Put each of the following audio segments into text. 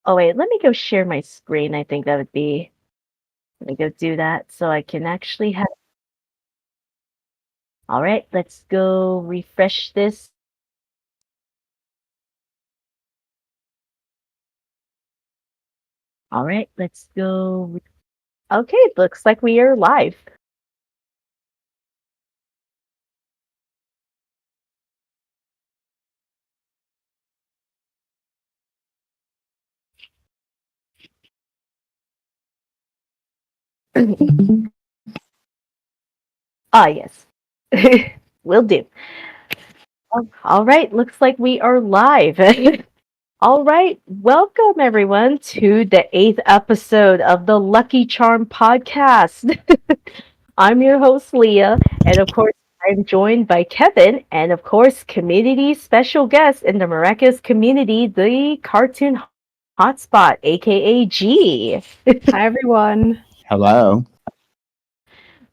Oh wait, let me go share my screen. I think that would be. Let me go do that so I can actually have. All right, let's go refresh this. All right, let's go. Okay, looks like we are live. Ah, yes. Will do. All right, looks like we are live. All right, welcome everyone to the 8th episode of the Lucky Charm podcast. I'm your host, Leah, and of course, I'm joined by Kevin, and of course, community special guest in the Miraculous community, the Cartoon Hotspot, aka G. Hi, everyone. Hello.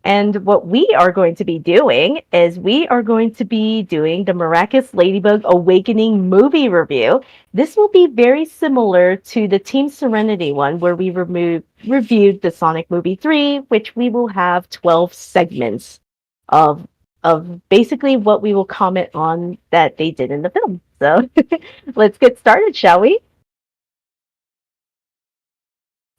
And what we are going to be doing is we are going to be doing the Miraculous Ladybug Awakening movie review. This will be very similar to the Team Serenity one, where we reviewed the Sonic Movie 3, which we will have 12 segments of basically what we will comment on that they did in the film. So let's get started, shall we?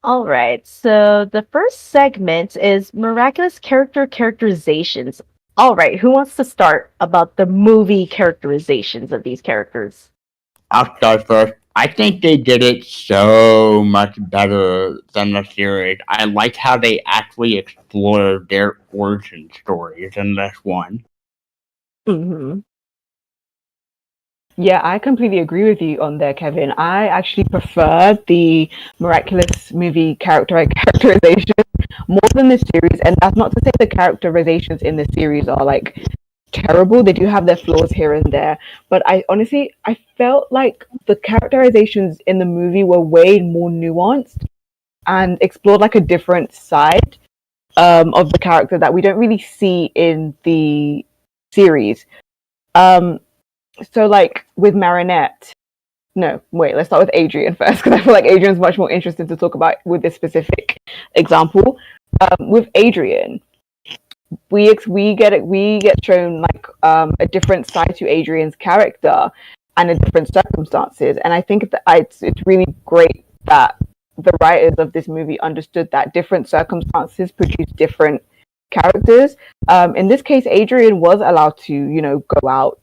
All right, so the first segment is Miraculous Characterizations. All right, who wants to start about the movie characterizations of these characters? I'll start first. I think they did it so much better than the series. I like how they actually explored their origin stories in this one. Mm-hmm. Yeah, I completely agree with you on there, Kevin. I actually prefer the Miraculous movie characterization more than the series, and that's not to say the characterizations in the series are like terrible. They do have their flaws here and there, but I felt like the characterizations in the movie were way more nuanced and explored like a different side of the character that we don't really see in the series. So, like, with Marinette, no, wait, let's start with Adrien first, because I feel like Adrien's much more interesting to talk about with this specific example. With Adrien, we get shown like a different side to Adrien's character and in different circumstances, and I think that it's really great that the writers of this movie understood that different circumstances produce different characters. In this case, Adrien was allowed to, go out.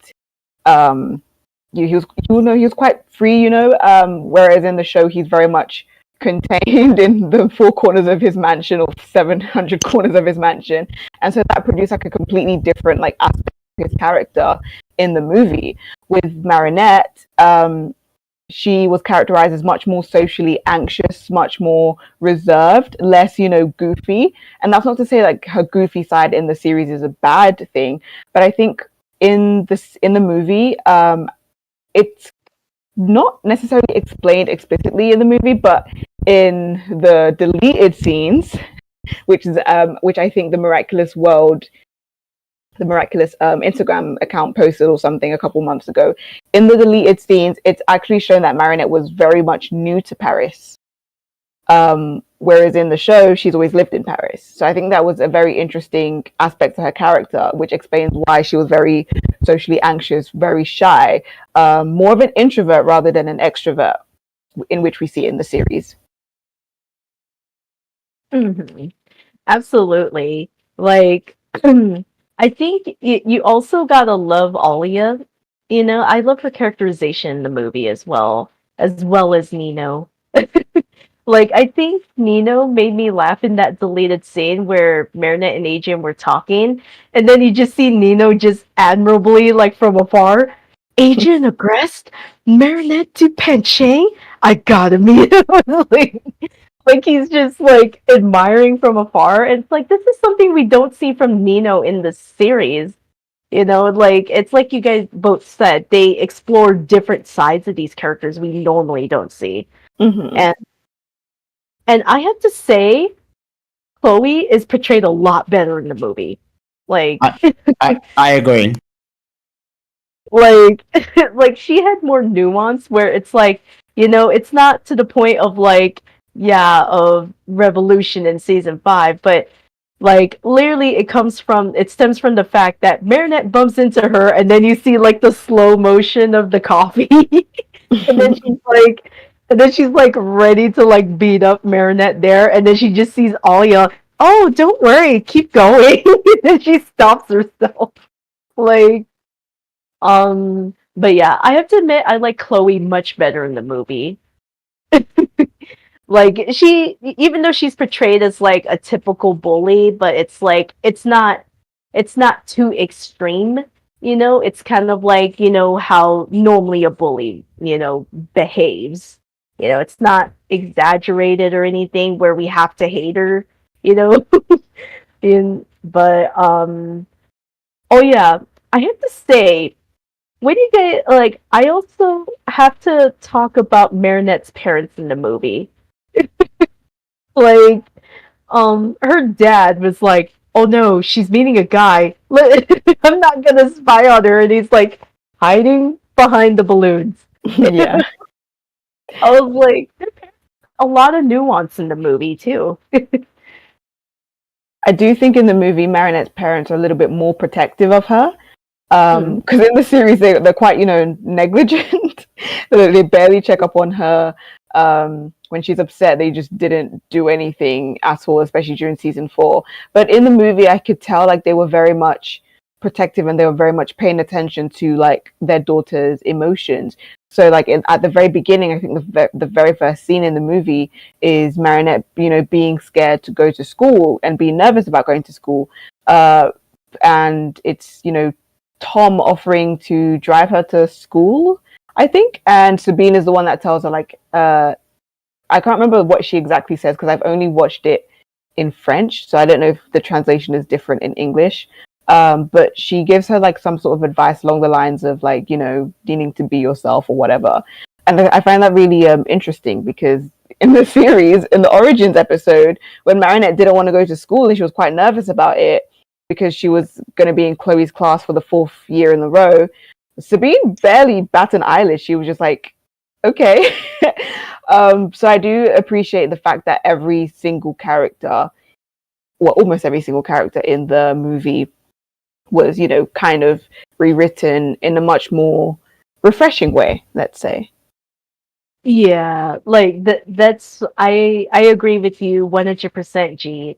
He was quite free, whereas in the show he's very much contained in the four corners of his mansion or 700 corners of his mansion, and so that produced like a completely different like aspect of his character in the movie. With Marinette, she was characterized as much more socially anxious, much more reserved, less, goofy. And that's not to say like her goofy side in the series is a bad thing, but I think in the movie, it's not necessarily explained explicitly in the movie, but in the deleted scenes, which I think the Miraculous Instagram account posted or something a couple months ago. In the deleted scenes, it's actually shown that Marinette was very much new to Paris. Whereas in the show, she's always lived in Paris. So I think that was a very interesting aspect to her character, which explains why she was very socially anxious, very shy, more of an introvert rather than an extrovert, in which we see in the series. Mm-hmm. Absolutely. Like, I think you also gotta love Alia. I love her characterization in the movie as well as Nino. Like, I think Nino made me laugh in that deleted scene where Marinette and Adrien were talking, and then you just see Nino just admirably, like, from afar. Adrien Agreste? Marinette du Penchang? I gotta meet him. like, he's just, like, admiring from afar. And it's like, this is something we don't see from Nino in the series. Like, it's like you guys both said, they explore different sides of these characters we normally don't see. Mm-hmm. And I have to say, Chloe is portrayed a lot better in the movie. Like, I agree. like she had more nuance where it's like It's not to the point of of revolution in season 5, but literally it stems from the fact that Marinette bumps into her, and then you see the slow motion of the coffee. and then she's like ready to beat up Marinette there, and then she just sees Alia. Oh, don't worry, keep going. And then she stops herself. Like, but yeah, I have to admit I like Chloe much better in the movie. She, even though she's portrayed as a typical bully, but it's not too extreme. It's kind of how normally a bully behaves. It's not exaggerated or anything where we have to hate her. you know but oh yeah, I have to say, when you get I also have to talk about Marinette's parents in the movie. like Her dad was like, oh no, she's meeting a guy. I'm not gonna spy on her, and he's hiding behind the balloons. Yeah. I was like, a lot of nuance in the movie too. I do think in the movie, Marinette's parents are a little bit more protective of her. Because in the series, they're quite, negligent. They barely check up on her. When she's upset, they just didn't do anything at all, especially during season 4. But in the movie, I could tell they were very much protective, and they were very much paying attention to their daughter's emotions. So at the very beginning, I think the very first scene in the movie is Marinette, being scared to go to school and being nervous about going to school. And it's, Tom offering to drive her to school, I think. And Sabine is the one that tells her, I can't remember what she exactly says because I've only watched it in French. So I don't know if the translation is different in English. But she gives her some sort of advice along the lines of needing to be yourself or whatever. And I find that really interesting because in the series, in the Origins episode, when Marinette didn't want to go to school and she was quite nervous about it because she was going to be in Chloe's class for the 4th year in a row, Sabine barely bat an eyelash. She was just like, okay. So I do appreciate the fact that every single character, well, almost every single character in the movie was, kind of rewritten in a much more refreshing way, let's say. Yeah, that's I agree with you 100%, G.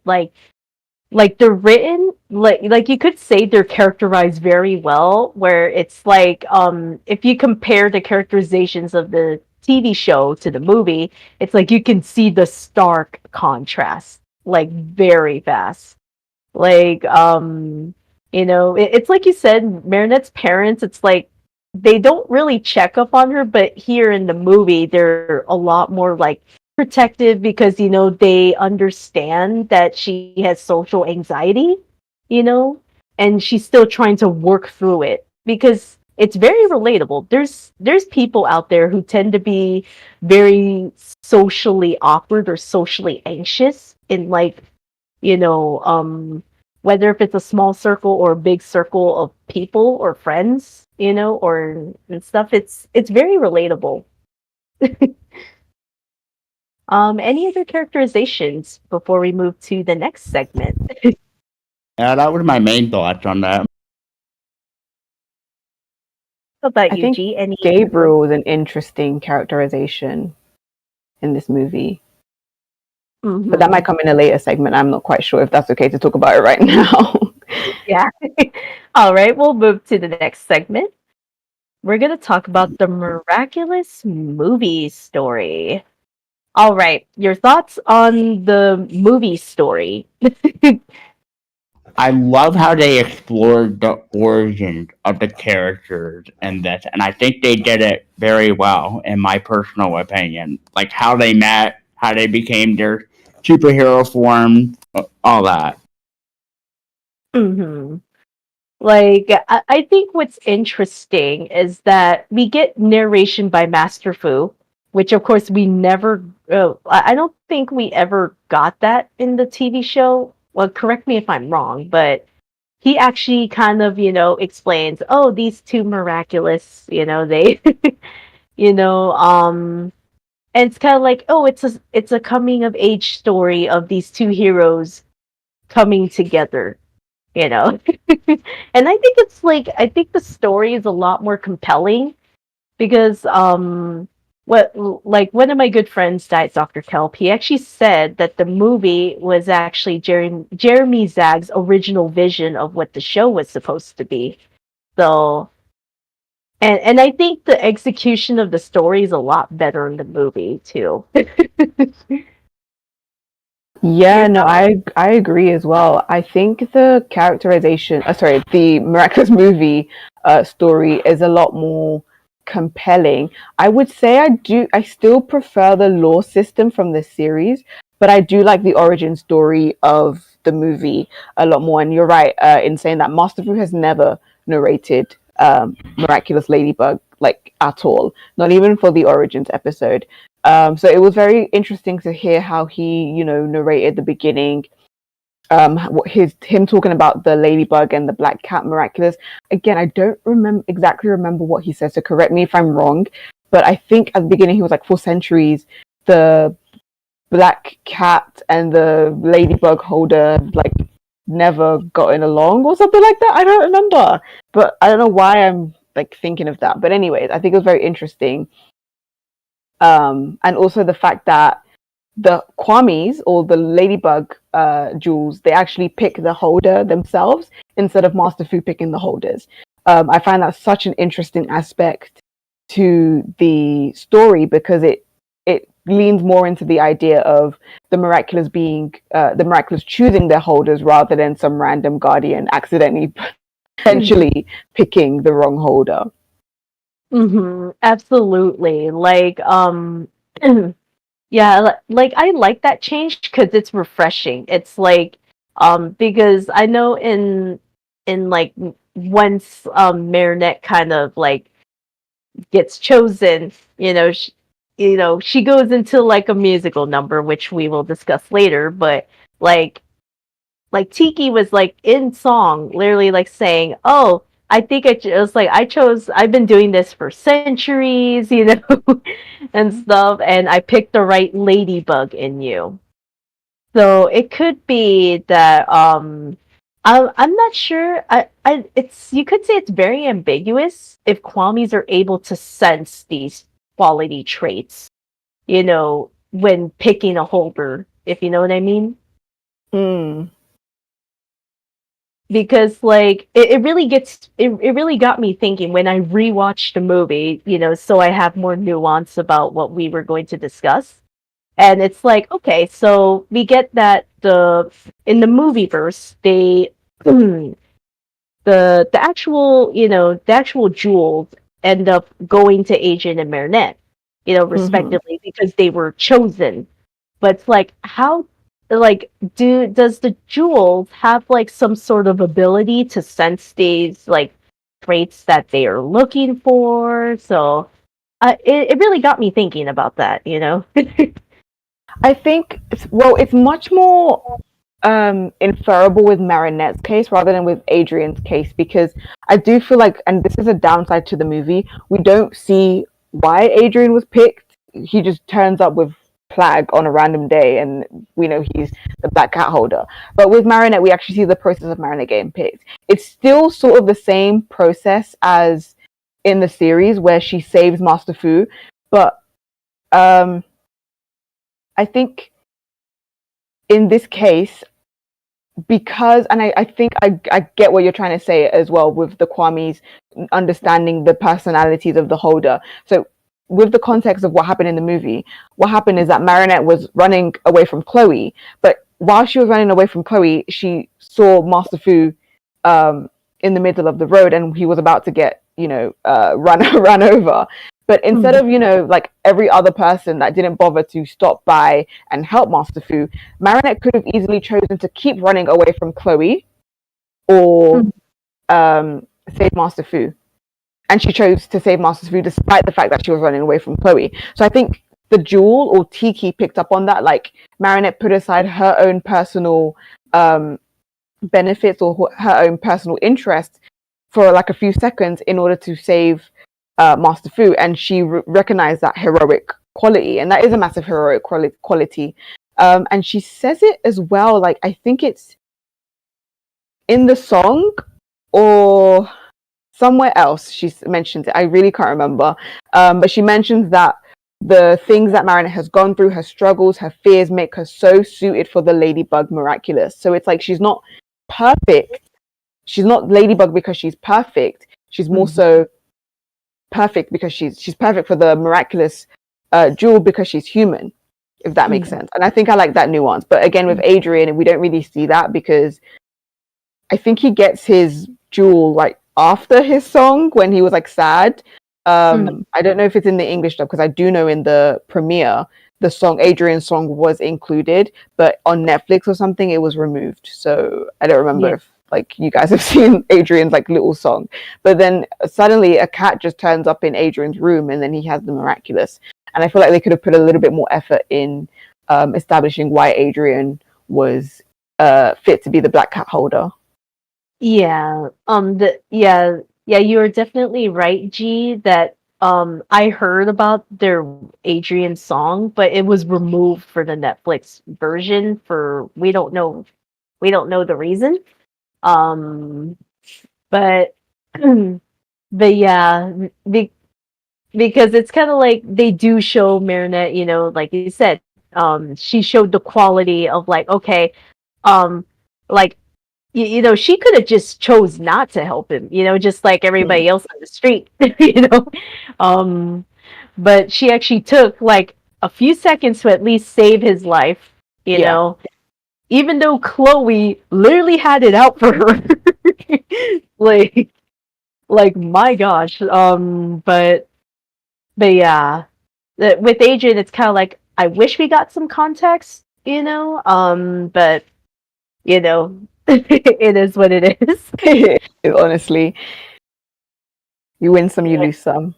They're written you could say they're characterized very well, where it's if you compare the characterizations of the TV show to the movie, it's you can see the stark contrast very fast. It's like you said, Marinette's parents, it's they don't really check up on her, but here in the movie, they're a lot more protective because, they understand that she has social anxiety, and she's still trying to work through it because it's very relatable. There's people out there who tend to be very socially awkward or socially anxious in whether if it's a small circle or a big circle of people or friends, or and stuff. It's very relatable. Any other characterizations before we move to the next segment? Yeah, that was my main thoughts on that. How about I you, think G? Any Gabriel was an interesting characterization in this movie. Mhm. But that might come in a later segment. I'm not quite sure if that's okay to talk about it right now. Yeah. All right, we'll move to the next segment. We're going to talk about the Miraculous movie story. All right, your thoughts on the movie story? I love how they explored the origins of the characters in this, and I think they did it very well, in my personal opinion. How they met, how they became their superhero form, all that. Mm-hmm. I think what's interesting is that we get narration by Master Fu, which of course we never. I don't think we ever got that in the TV show. Well, correct me if I'm wrong, but he actually kind of explains. Oh, these two miraculous. They, and it's kind of like, oh, it's a coming of age story of these two heroes coming together, you know. And I think it's like, I think the story is a lot more compelling because what, like, one of my good friends died, Dr. Kelp. He actually said that the movie was actually Jeremy Zag's original vision of what the show was supposed to be. So, and I think the execution of the story is a lot better in the movie too. Yeah, no, I agree as well. I think the characterization, the Miraculous movie story is a lot more compelling. I would say I still prefer the lore system from the series, but I do like the origin story of the movie a lot more. And you're right in saying that Master Fu has never narrated Miraculous Ladybug like at all, not even for the origins episode. So it was very interesting to hear how he, narrated the beginning. Him talking about the ladybug and the black cat miraculous. Again, I don't exactly remember what he says, so correct me if I'm wrong. But I think at the beginning he was like, for centuries, the black cat and the ladybug holder like never gotten along or something like that. I don't remember, but I don't know why I'm like thinking of that. But anyways, I think it was very interesting. And also the fact that the Kwamis or the ladybug jewels, they actually pick the holder themselves instead of Master Fu picking the holders. I find that such an interesting aspect to the story because it leans more into the idea of the Miraculous choosing their holders rather than some random guardian accidentally potentially picking the wrong holder. Absolutely. Like, yeah, like I like that change because it's refreshing. It's like, because I know in like once Marinette kind of like gets chosen, she goes into like a musical number, which we will discuss later. But like Tiki was like in song, literally like saying, "Oh, I think I've been doing this for centuries, and stuff, and I picked the right ladybug in you." So it could be that I'm not sure. It's, you could say it's very ambiguous if Kwamis are able to sense these quality traits, when picking a holder, if you know what I mean. Mm. Because like it really got me thinking when I rewatched the movie, so I have more nuance about what we were going to discuss. And it's like, okay, so we get that in the movie verse, they the actual jewels end up going to Adrien and Marinette, respectively, because they were chosen. But it's like, how, like, does the jewels have like some sort of ability to sense these like traits that they are looking for? So it really got me thinking about that. I think it's much more inferable with Marinette's case rather than with Adrien's case, because I do feel like, and this is a downside to the movie, we don't see why Adrien was picked. He just turns up with Plague on a random day and we know he's the black cat holder. But with Marinette, we actually see the process of Marinette getting picked. It's still sort of the same process as in the series where she saves Master Fu, but I think in this case, because, and I think I get what you're trying to say as well with the Kwamis understanding the personalities of the holder. So with the context of what happened in the movie, what happened is that Marinette was running away from Chloe, but while she was running away from Chloe, she saw Master Fu in the middle of the road and he was about to get, run over. But instead of, like every other person that didn't bother to stop by and help Master Fu, Marinette could have easily chosen to keep running away from Chloe or save Master Fu. And she chose to save Master Fu despite the fact that she was running away from Chloe. So I think the Jewel or Tiki picked up on that. Like Marinette put aside her own personal benefits or her own personal interests for like a few seconds in order to save Master Fu, and she recognized that heroic quality, and that is a massive heroic quality. And she says it as well, like I think it's in the song or somewhere else she mentions it. I really can't remember. But she mentions that the things that Marinette has gone through, her struggles, her fears, make her so suited for the Ladybug Miraculous. So it's like she's not perfect. She's not Ladybug because she's perfect. She's more so perfect because she's perfect for the Miraculous Jewel because she's human, if that makes sense. And I think I like that nuance. But again, with Adrien, we don't really see that because I think he gets his jewel like after his song when he was like sad. I don't know if it's in the English dub because I do know in the premiere the song Adrien's song was included, but on Netflix or something it was removed. So I don't remember if like you guys have seen Adrien's like little song. But then suddenly a cat just turns up in Adrien's room and then he has the Miraculous. And I feel like they could have put a little bit more effort in establishing why Adrien was fit to be the black cat holder. Yeah. You are definitely right, G, that I heard about their Adrien song, but it was removed for the Netflix version for we don't know the reason. But but yeah, because it's kind of like they do show Marinette, you know, like you said, she showed the quality of like, okay, like you know, she could have just chose not to help him, you know, just like everybody else on the street, you know. But she actually took like a few seconds to at least save his life, you know, even though Chloe literally had it out for her. like my gosh. But yeah, with Adrien, it's kind of like I wish we got some context, you know. But you know, it is what it is. Honestly, you win some, you lose some.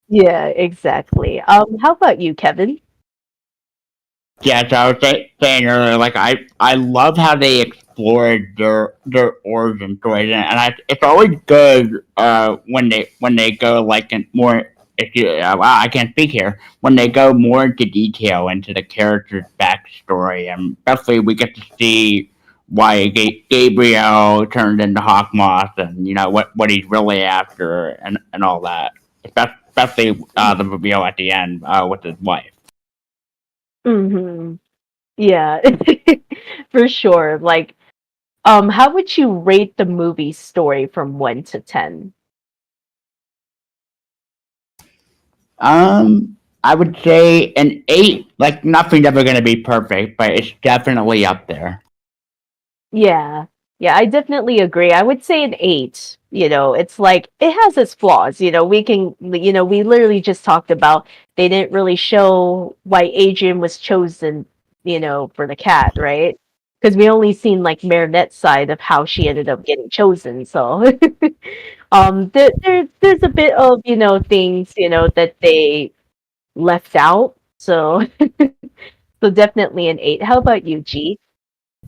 Yeah, exactly. How about you, Kevin? Yeah, so I was saying earlier, like I love how they explored their origin stories, and it's always good when they go like in more. If you wow, I can't speak here. When they go more into detail into the character's backstory, and especially we get to see why Gabriel turned into Hawkmoth, and you know what he's really after, and all that. Especially the reveal at the end with his wife. Mm-hmm. Yeah, for sure. Like, how would you rate the movie story from 1 to 10? I would say an 8. Like nothing's ever gonna be perfect, but it's definitely up there. Yeah. Yeah, I definitely agree. I would say an 8. You know, it's like it has its flaws. You know, we literally just talked about they didn't really show why Adrien was chosen, you know, for the cat, right? Because we only seen like Marinette's side of how she ended up getting chosen. So, there's a bit of things that they left out. So, so definitely an 8. How about you, G?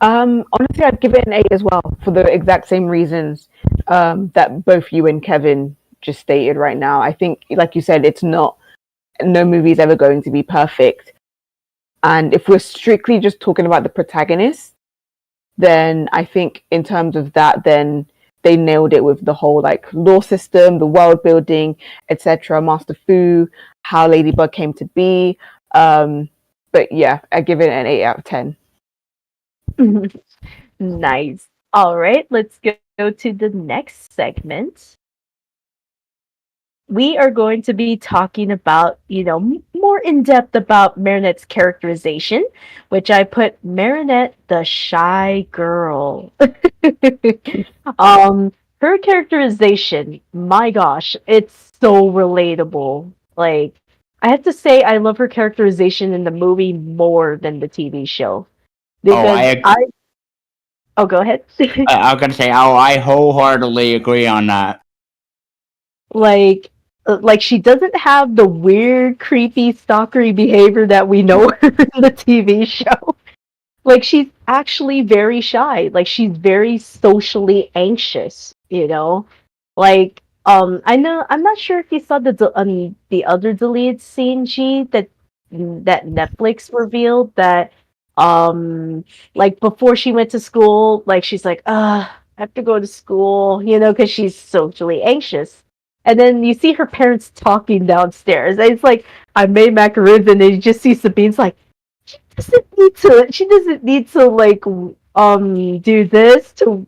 Honestly, I'd give it an 8 as well for the exact same reasons that both you and Kevin just stated right now. I think, like you said, no movie is ever going to be perfect. And if we're strictly just talking about the protagonist, then I think in terms of that, then they nailed it with the whole like lore system, the world building, etc. Master Fu, how Ladybug came to be. But yeah, I give it an 8 out of 10. Nice. All right, let's go to the next segment. We are going to be talking about, more in depth about Marinette's characterization, which I put Marinette the shy girl. Her characterization, my gosh, it's so relatable. Like, I have to say, I love her characterization in the movie more than the TV show. Because Oh, go ahead. I was gonna say, I wholeheartedly agree on that. like she doesn't have the weird, creepy, stalkery behavior that we know her in the TV show. Like she's actually very shy. Like she's very socially anxious. Like I know I'm not sure if you saw the other deleted scene, G, that that Netflix revealed that like before she went to school, like she's like, I have to go to school, because she's socially anxious. And then you see her parents talking downstairs. And it's like, I made macaroons, and then you just see Sabine's like, she doesn't need to like do this to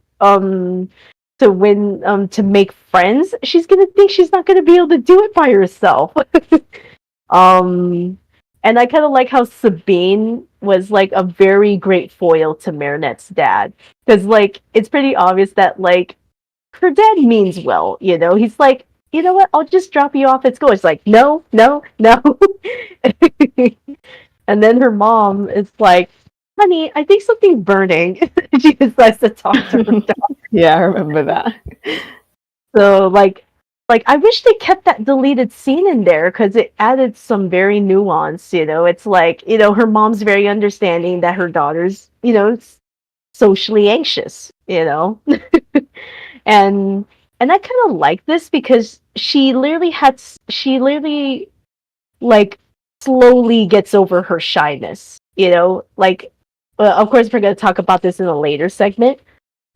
win to make friends. She's gonna think she's not gonna be able to do it by herself. um and I kind of like how Sabine was like a very great foil to Marinette's dad, because like it's pretty obvious that like her dad means well. He's like, you know what, I'll just drop you off at school. It's like, no, no, no. And then her mom is like, honey, I think something's burning. She decides to talk to her daughter. Yeah, I remember that. So like I wish they kept that deleted scene in there, because it added some very nuance. It's like, her mom's very understanding that her daughter's, socially anxious, and I kind of like this, because she literally like slowly gets over her shyness, like of course we're going to talk about this in a later segment.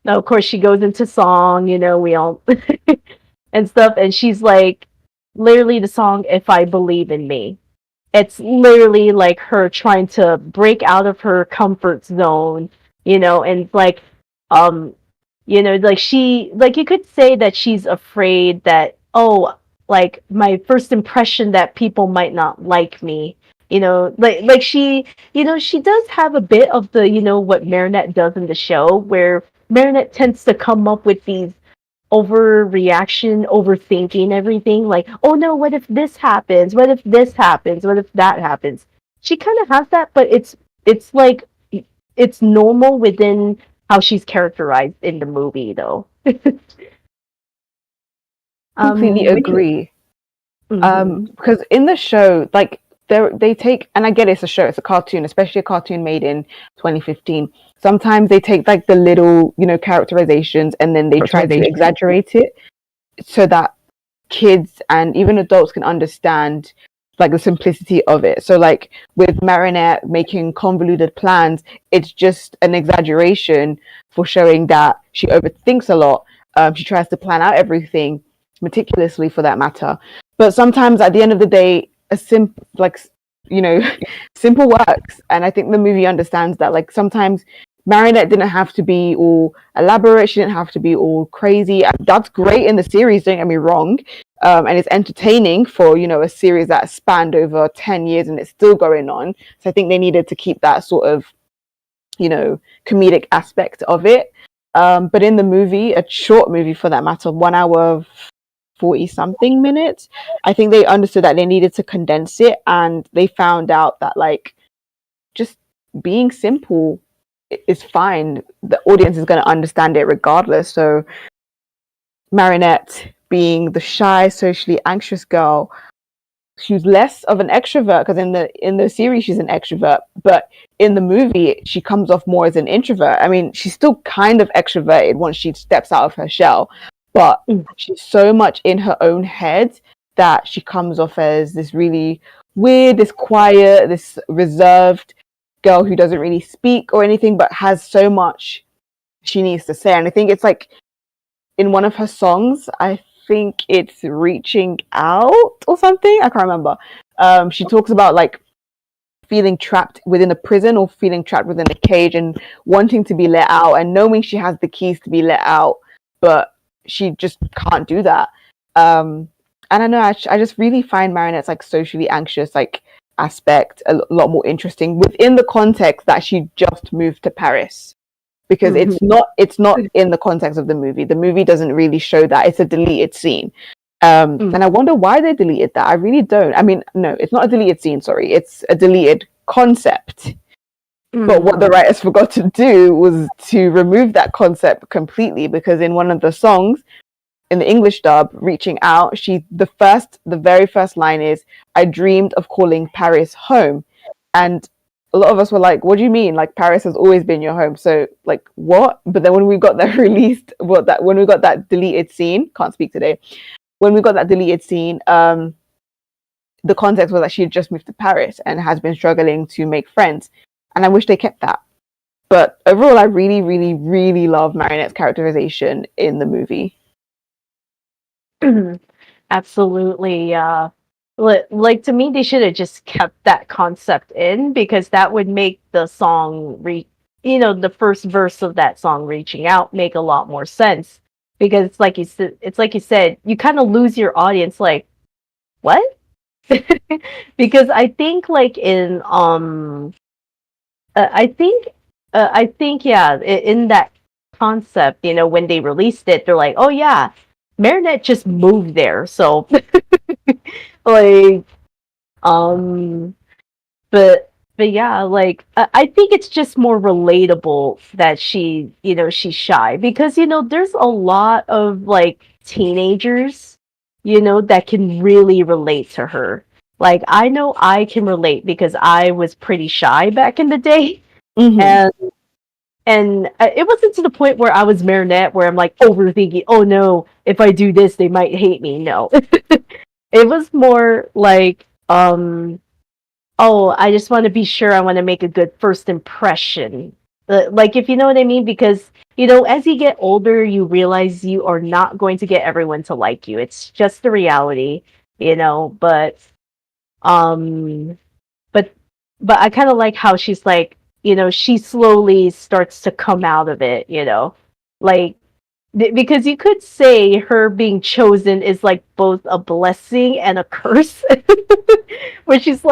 Now of course she goes into song, we all and stuff, and she's like, literally the song If I Believe in Me, it's literally like her trying to break out of her comfort zone, and like like she, like you could say that she's afraid that, oh, like my first impression that people might not like me, like she, she does have a bit of the, what Marinette does in the show, where Marinette tends to come up with these overreaction, overthinking everything, like, oh no, what if this happens, what if this happens, what if that happens. She kind of has that, but it's like it's normal within how she's characterized in the movie, though. Completely agree. Mhm. Because in the show, like they take, and I get it's a show, it's a cartoon, especially a cartoon made in 2015. Sometimes they take like the little, characterizations, and then they try to exaggerate it so that kids and even adults can understand like the simplicity of it. So like with Marinette making convoluted plans, it's just an exaggeration for showing that she overthinks a lot. She tries to plan out everything meticulously, for that matter. But sometimes at the end of the day, simple works. And I think the movie understands that, like, sometimes Marinette didn't have to be all elaborate. She didn't have to be all crazy. That's great in the series, don't get me wrong. And it's entertaining for, a series that spanned over 10 years and it's still going on. So I think they needed to keep that sort of, comedic aspect of it. But in the movie, a short movie for that matter, 1 hour, 40 something minutes, I think they understood that they needed to condense it, and they found out that like just being simple is fine. The audience is going to understand it regardless. So Marinette, being the shy, socially anxious girl, she's less of an extrovert, because in the series she's an extrovert, but in the movie she comes off more as an introvert. I mean, she's still kind of extroverted once she steps out of her shell, but she's so much in her own head that she comes off as this really weird, this quiet, this reserved girl who doesn't really speak or anything, but has so much she needs to say. And I think it's like in one of her songs, I think it's Reaching Out or something, I can't remember. She talks about like feeling trapped within a prison or feeling trapped within a cage and wanting to be let out, and knowing she has the keys to be let out, but she just can't do that. And I know I just really find Marinette's like socially anxious like aspect a lot more interesting within the context that she just moved to Paris, because it's not in the context of the movie. The movie doesn't really show that. It's a deleted scene. And I wonder why they deleted that. I really don't. I mean, no, it's not a deleted scene, sorry. It's a deleted concept. But what the writers forgot to do was to remove that concept completely, because in one of the songs, in the English dub, Reaching Out, the very first line is, I dreamed of calling Paris home. And a lot of us were like, what do you mean? Like, Paris has always been your home. So like, what? But then when we got that released, when we got that deleted scene, can't speak today. When we got that deleted scene, the context was that she had just moved to Paris and has been struggling to make friends. And I wish they kept that. But overall, I really, really, really love Marinette's characterization in the movie. Absolutely. Like to me, they should have just kept that concept in, because that would make the song the first verse of that song, "Reaching Out," make a lot more sense. Because it's like you said, you kind of lose your audience. Like, what? Because I think like in I think yeah, in that concept, when they released it, they're like, oh yeah, Marinette just moved there, so like but yeah, like I think it's just more relatable that she's shy, because there's a lot of like teenagers that can really relate to her. Like, I know I can relate because I was pretty shy back in the day. Mm-hmm. And it wasn't to the point where I was Marinette, where I'm like overthinking, oh no, if I do this they might hate me. No. It was more like oh, I just want to be sure, I want to make a good first impression. Like, if you know what I mean, because as you get older, you realize you are not going to get everyone to like you. It's just the reality, but um but I kind of like how she's like, she slowly starts to come out of it, like, because you could say her being chosen is like both a blessing and a curse. Where she's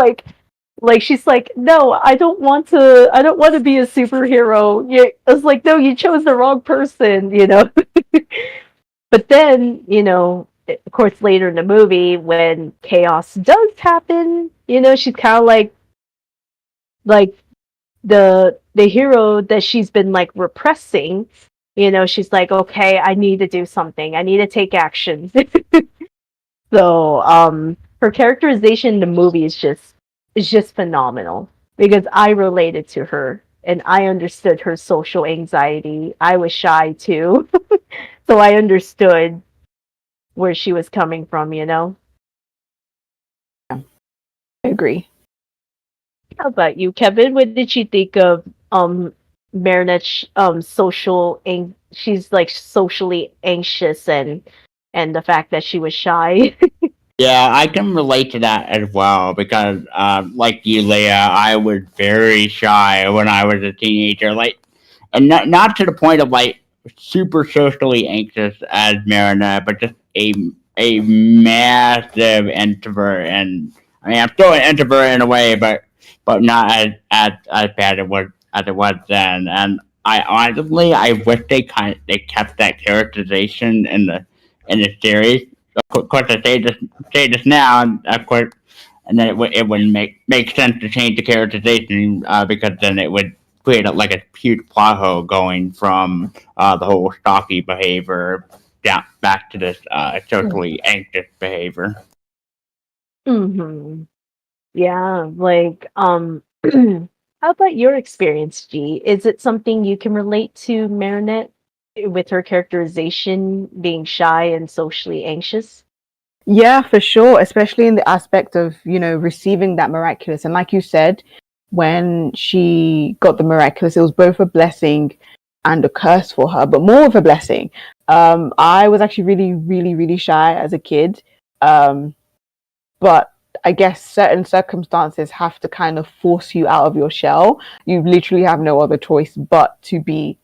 like, no, I don't want to be a superhero. Yeah, it's like, no, you chose the wrong person. But then, of course, later in the movie, when chaos does happen, she's kind of like the hero that she's been like repressing. She's like, okay, I need to do something. I need to take action. So, her characterization in the movie is just phenomenal, because I related to her and I understood her social anxiety. I was shy too, so I understood where she was coming from. I agree. How about you, Kevin? What did you think of Marinette's she's like socially anxious, and the fact that she was shy? Yeah, I can relate to that as well because, like you, Leah, I was very shy when I was a teenager. Like, and not to the point of like super socially anxious as Marinette, but just a massive introvert. And I mean, I'm still an introvert in a way, but not as bad as it was then. And I honestly, I wish they kept that characterization in the series. Of course, I say this now, and of course, and then it wouldn't make sense to change the characterization, because then it would create like a huge plot hole going from the whole stocky behavior down back to this socially anxious behavior. Mm-hmm. Yeah, like, how about your experience, G? Is it something you can relate to Marinette with her characterization being shy and socially anxious? Yeah, for sure, especially in the aspect of, receiving that miraculous. And like you said, when she got the miraculous, it was both a blessing and a curse for her, but more of a blessing. I was actually really, really, really shy as a kid. But I guess certain circumstances have to kind of force you out of your shell. You literally have no other choice but to be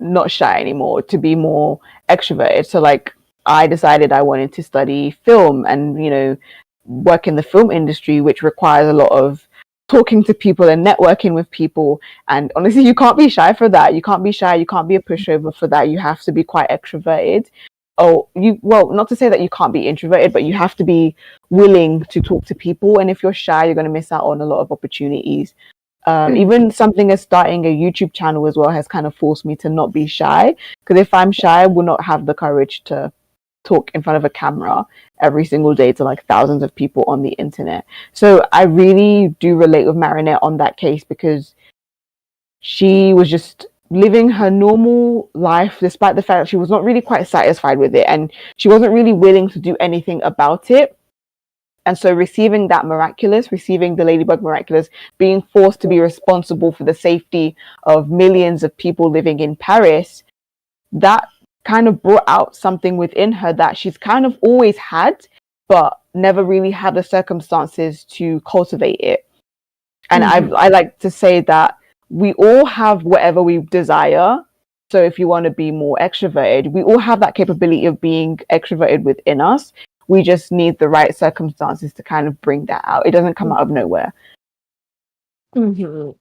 not shy anymore, to be more extroverted. So like, I decided I wanted to study film and work in the film industry, which requires a lot of talking to people and networking with people. And honestly, you can't be shy for that. You can't be shy. You can't be a pushover for that. You have to be quite extroverted. Not to say that you can't be introverted, but you have to be willing to talk to people. And if you're shy, you're going to miss out on a lot of opportunities. Even something as starting a YouTube channel as well has kind of forced me to not be shy. Because if I'm shy, I will not have the courage to talk in front of a camera every single day to like thousands of people on the internet. So I really do relate with Marinette on that case, because she was just living her normal life despite the fact that she was not really quite satisfied with it, and she wasn't really willing to do anything about it. And so receiving the Ladybug Miraculous, being forced to be responsible for the safety of millions of people living in Paris, that kind of brought out something within her that she's kind of always had, but never really had the circumstances to cultivate it. And I like to say that we all have whatever we desire. So if you want to be more extroverted, we all have that capability of being extroverted within us. We just need the right circumstances to kind of bring that out. It doesn't come out of nowhere.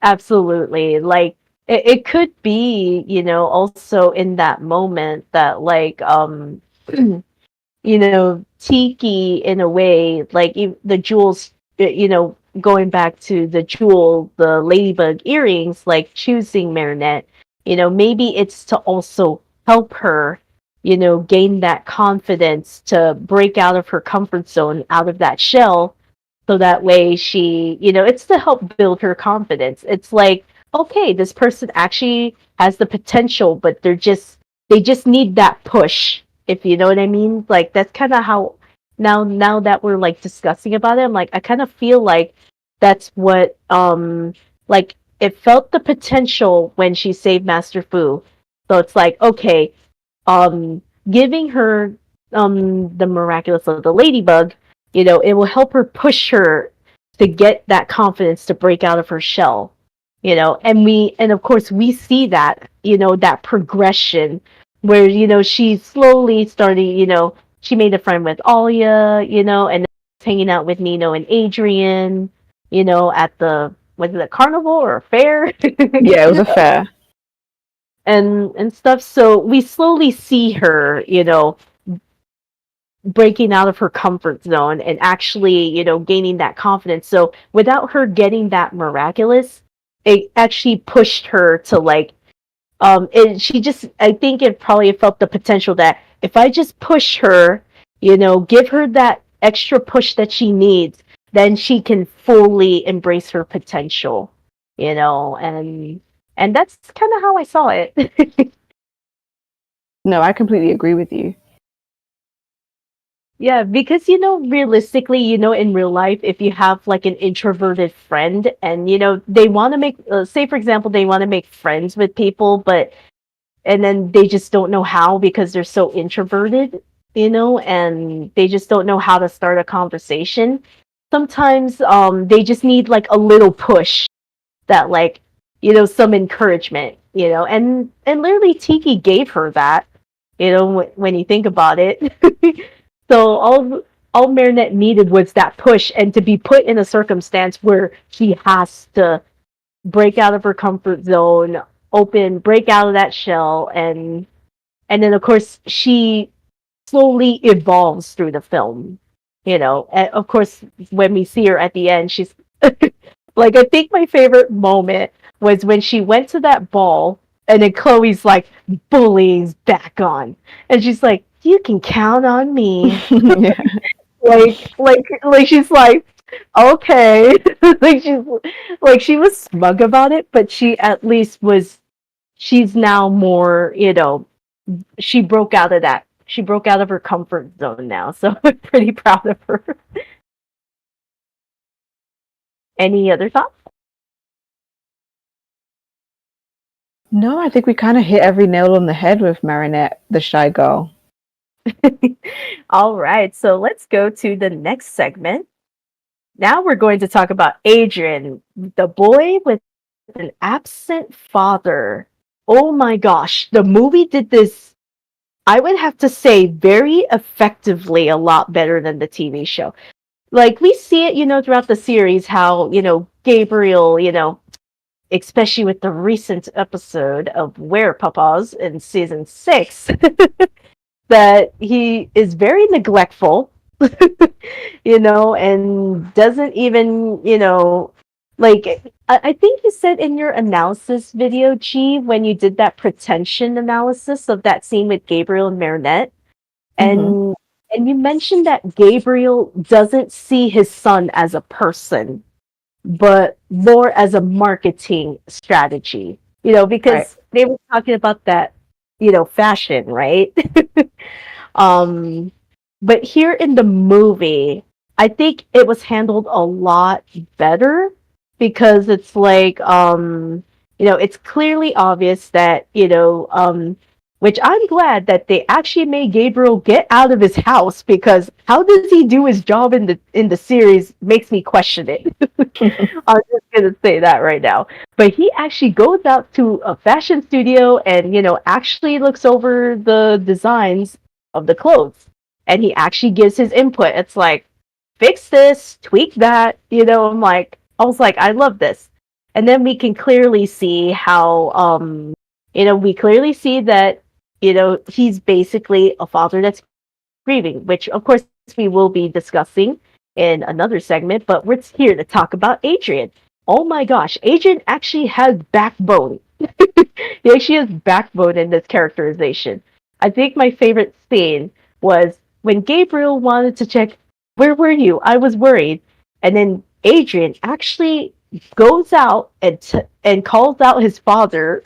Absolutely. Like it could be, also in that moment that like Tiki in a way, like the jewels, going back to the ladybug earrings, like choosing Marinette, maybe it's to also help her, gain that confidence to break out of her comfort zone, out of that shell. So that way she, it's to help build her confidence. It's like, okay, this person actually has the potential, but they just need that push, if you know what I mean. Like that's kind of how now that we're like discussing about it, I'm like, I kind of feel like that's what like it felt the potential when she saved Master Fu. So it's like, okay, giving her the miraculous of the ladybug, it will help her push her to get that confidence to break out of her shell. And of course we see that, that progression where, she slowly started, she made a friend with Alia, and hanging out with Nino and Adrien, at was it a carnival or a fair? Yeah, it was a fair. And stuff. So we slowly see her, breaking out of her comfort zone and actually, gaining that confidence. So without her getting that miraculous, it actually pushed her to like, I think it probably felt the potential that if I just push her, give her that extra push that she needs, then she can fully embrace her potential, and that's kind of how I saw it. No, I completely agree with you. Yeah, because realistically, in real life, if you have like an introverted friend and they want to make, say for example, they want to make friends with people, and then they just don't know how because they're so introverted, and they just don't know how to start a conversation. Sometimes they just need like a little push, that like, some encouragement, and literally Tiki gave her that, when you think about it. So all Marinette needed was that push, and to be put in a circumstance where she has to break out of her comfort zone, break out of that shell, and then of course she slowly evolves through the film. And of course, when we see her at the end, she's like, I think my favorite moment was when she went to that ball, and then Chloe's like, bullying's back on, and she's like, you can count on me. Yeah. like she's like, okay. like she was smug about it, but she at least she's now more, she broke out of her comfort zone now, so I'm pretty proud of her. Any other thoughts? No, I think we kind of hit every nail on the head with Marinette, the shy girl. All right, so let's go to the next segment. Now we're going to talk about Adrien, the boy with an absent father. Oh my gosh, the movie did this, I would have to say, very effectively, a lot better than the TV show. Like, we see it, throughout the series, how, Gabriel, especially with the recent episode of Where Papa's in season 6, that he is very neglectful, and doesn't even, like, I think you said in your analysis video, G, when you did that pretension analysis of that scene with Gabriel and Marinette, and you mentioned that Gabriel doesn't see his son as a person, but more as a marketing strategy, because Right. they were talking about that, fashion, right? But here in the movie, I think it was handled a lot better because it's like it's clearly obvious that, which I'm glad that they actually made Gabriel get out of his house, because how does he do his job in the series makes me question it. I'm just gonna say that right now. But he actually goes out to a fashion studio and, actually looks over the designs of the clothes. And he actually gives his input. It's like, fix this, tweak that, I was like, I love this. And then we can clearly see how, we clearly see that, he's basically a father that's grieving, which of course we will be discussing in another segment, but we're here to talk about Adrien. Oh my gosh, Adrien actually has backbone. He actually has backbone in this characterization. I think my favorite scene was when Gabriel wanted to check, where were you? I was worried. And then Adrien actually goes out and calls out his father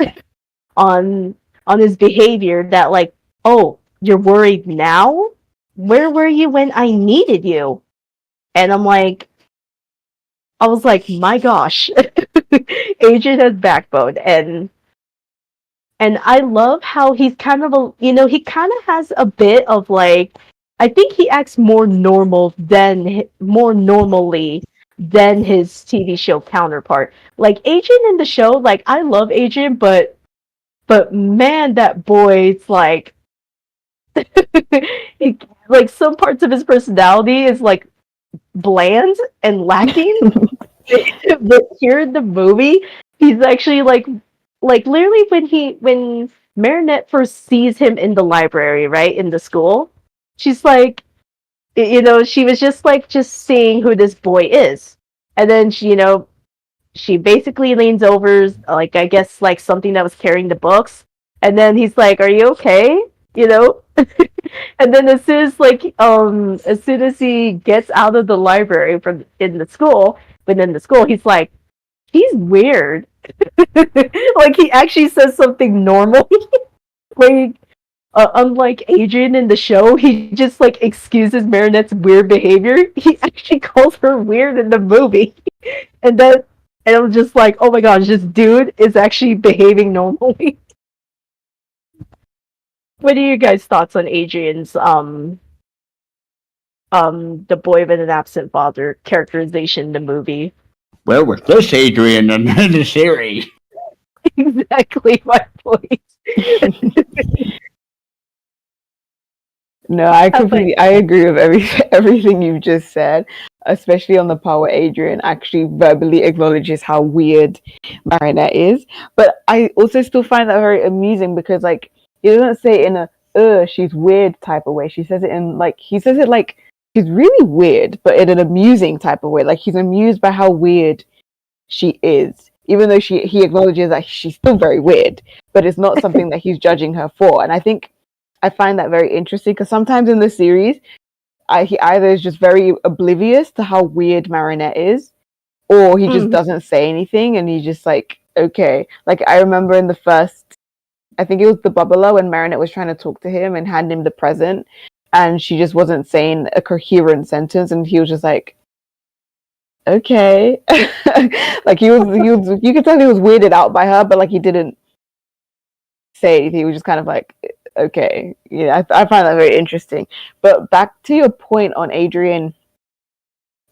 on his behavior, that like, oh, you're worried now? Where were you when I needed you? And I was like, my gosh, Adrien has backbone, and I love how he's kind of he kind of has a bit of like, I think he acts more more normally than his TV show counterpart. Like Adrien in the show, like I love Adrien, but man, that boy's like, like some parts of his personality is like bland and lacking. But here in the movie, he's actually like literally when Marinette first sees him in the library, right, in the school, she's like, she was just seeing who this boy is, and then she basically leans over, like I guess like something that was carrying the books, and then he's like, "Are you okay?" And then as soon as he gets out of the library from in the school, within the school, he's like, he's weird. Like he actually says something normal. Like unlike Adrien in the show, he just like excuses Marinette's weird behavior. He actually calls her weird in the movie, and I'm just like, oh my gosh, this dude is actually behaving normally. What are your guys' thoughts on Adrien's the boy with an absent father characterization in the movie? Where was this Adrien in the series? Exactly my point. No, I agree with everything you've just said, especially on the part where Adrien actually verbally acknowledges how weird Marinette is. But I also still find that very amusing, because like he doesn't say it in a she's weird type of way. He says it like she's really weird, but in an amusing type of way. Like he's amused by how weird she is, even though he acknowledges that she's still very weird, but it's not something that he's judging her for. And I find that very interesting, because sometimes in the series, he either is just very oblivious to how weird Marinette is, or he just doesn't say anything, and he's just like, okay. Like I remember in the first, I think it was the Bubbler, when Marinette was trying to talk to him and hand him the present, and she just wasn't saying a coherent sentence, and he was just like, okay. Like he was, you could tell he was weirded out by her, but like he didn't say anything. He was just kind of like, okay. Yeah, I find that very interesting. But back to your point on Adrien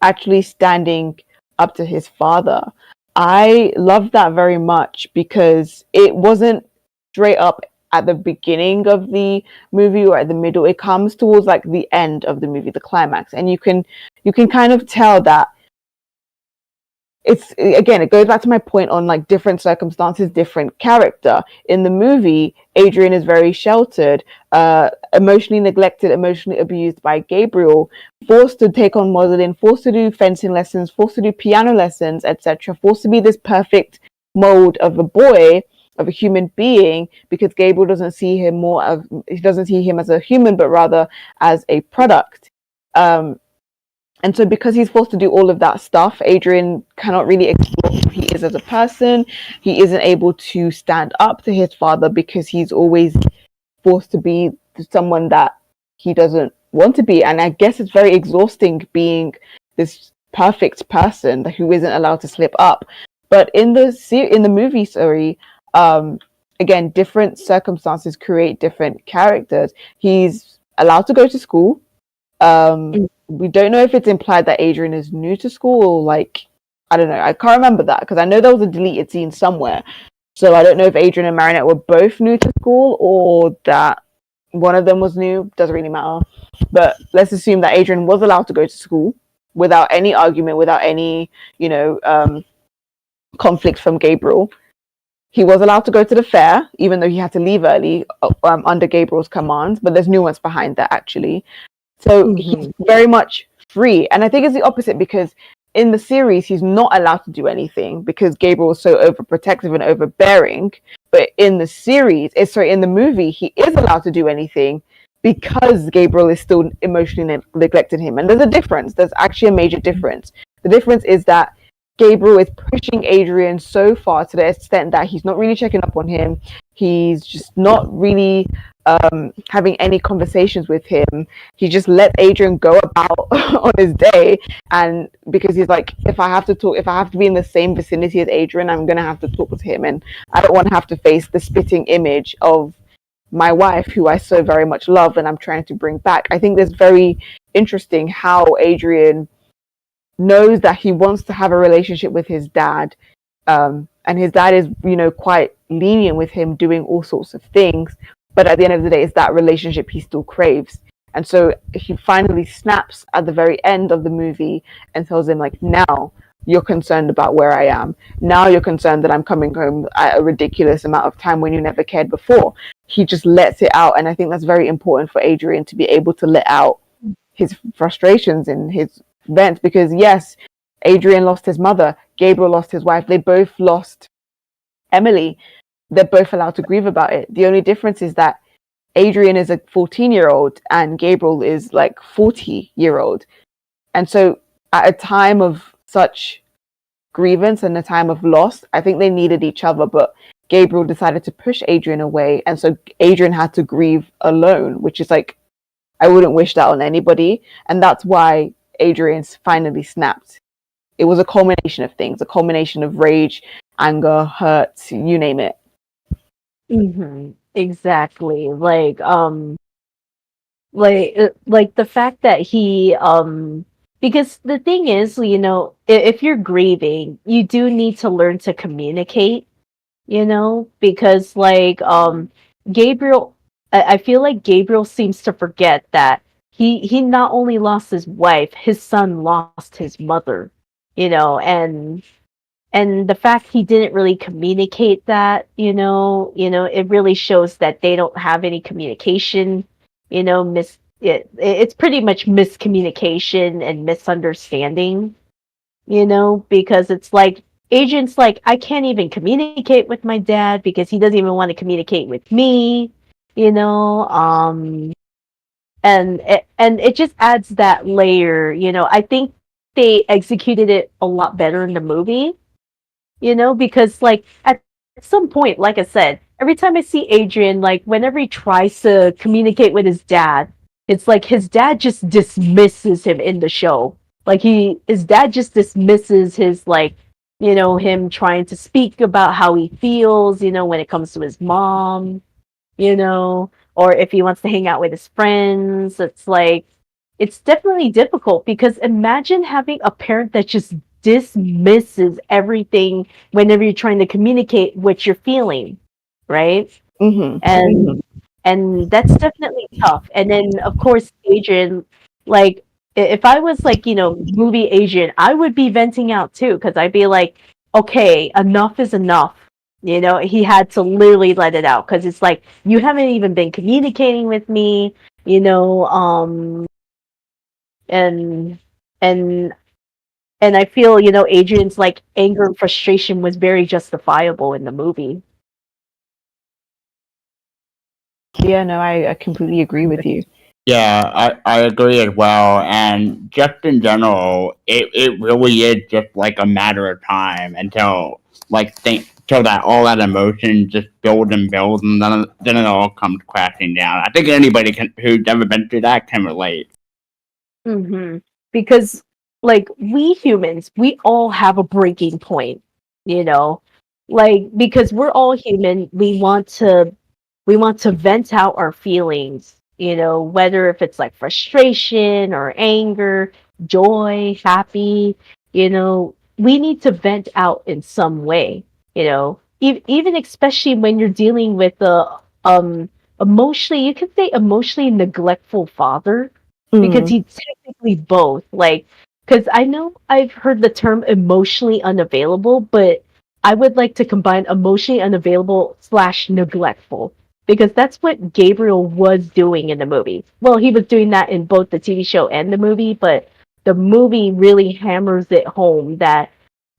actually standing up to his father, I love that very much, because it wasn't straight up at the beginning of the movie or at the middle. It comes towards like the end of the movie, the climax, and you can kind of tell that it's, again, it goes back to my point on like different circumstances, different character. In the movie, Adrien is very sheltered, emotionally neglected, emotionally abused by Gabriel, forced to take on modeling, forced to do fencing lessons, forced to do piano lessons, etc., forced to be this perfect mold of a boy, of a human being, because Gabriel doesn't see him as a human, but rather as a product. And so because he's forced to do all of that stuff, Adrien cannot really explore who he is as a person. He isn't able to stand up to his father, because he's always forced to be someone that he doesn't want to be. And I guess it's very exhausting being this perfect person who isn't allowed to slip up. But in the movie, sorry, again, different circumstances create different characters. He's allowed to go to school. We don't know if it's implied that Adrien is new to school, or like, I don't know. I can't remember that because I know there was a deleted scene somewhere. So I don't know if Adrien and Marinette were both new to school or that one of them was new. Doesn't really matter. But let's assume that Adrien was allowed to go to school without any argument, without any, conflict from Gabriel. He was allowed to go to the fair, even though he had to leave early under Gabriel's commands. But there's nuance behind that, actually. So he's very much free. And I think it's the opposite, because in the series, he's not allowed to do anything because Gabriel was so overprotective and overbearing. But in the movie, he is allowed to do anything because Gabriel is still emotionally neglecting him. And there's a difference. There's actually a major difference. The difference is that Gabriel is pushing Adrien so far to the extent that he's not really checking up on him. He's just not really having any conversations with him. He just let Adrien go about on his day, and because he's like, if I have to be in the same vicinity as Adrien, I'm gonna have to talk with him, and I don't want to have to face the spitting image of my wife, who I so very much love and I'm trying to bring back. I think that's very interesting how Adrien knows that he wants to have a relationship with his dad, and his dad is, quite lenient with him doing all sorts of things, but at the end of the day, it's that relationship he still craves. And so he finally snaps at the very end of the movie and tells him, like, now you're concerned about where I am. Now you're concerned that I'm coming home at a ridiculous amount of time when you never cared before. He just lets it out, and I think that's very important for Adrien to be able to let out his frustrations and his vents, because yes, Adrien lost his mother, Gabriel lost his wife, they both lost Emily. They're both allowed to grieve about it. The only difference is that Adrien is a 14-year-old and Gabriel is like 40-year-old. And so at a time of such grievance and a time of loss, I think they needed each other, but Gabriel decided to push Adrien away, and so Adrien had to grieve alone, which is like, I wouldn't wish that on anybody. And that's why Adrien finally snapped. It was a culmination of things, a culmination of rage, anger, hurt, you name it. Exactly. Like the fact that he because the thing is, if you're grieving, you do need to learn to communicate, because Gabriel, I feel like Gabriel seems to forget that he not only lost his wife, his son lost his mother, and the fact he didn't really communicate that, it really shows that they don't have any communication, it's pretty much miscommunication and misunderstanding, because it's like, Adrien's like, I can't even communicate with my dad because he doesn't even want to communicate with me, and it just adds that layer, I think they executed it a lot better in the movie, because like at some point, like I said, every time I see Adrien, like whenever he tries to communicate with his dad, it's like his dad just dismisses him in the show. Like his dad just dismisses his, like, him trying to speak about how he feels, when it comes to his mom, or if he wants to hang out with his friends. It's like, it's definitely difficult, because imagine having a parent that just dismisses everything whenever you're trying to communicate what you're feeling, right? And that's definitely tough. And then of course Adrien, like, if I was like, movie Adrien, I would be venting out too, because I'd be like, okay, enough is enough. He had to literally let it out, because it's like, you haven't even been communicating with me, and I feel, Adrien's like anger and frustration was very justifiable in the movie. Yeah, no, I completely agree with you. Yeah, I agree as well. And just in general, it really is just like a matter of time until till that all that emotion just builds and builds, and then it all comes crashing down. I think anybody who's ever been through that can relate. Mm-hmm. Because, like, we humans, we all have a breaking point, you know? Like, because we're all human, we want to vent out our feelings, whether if it's like frustration or anger, joy, happy, we need to vent out in some way, even especially when you're dealing with the emotionally, you could say emotionally neglectful father, because he's technically both. Like, because I know I've heard the term emotionally unavailable, but I would like to combine emotionally unavailable / neglectful, because that's what Gabriel was doing in the movie. Well, he was doing that in both the TV show and the movie, but the movie really hammers it home that,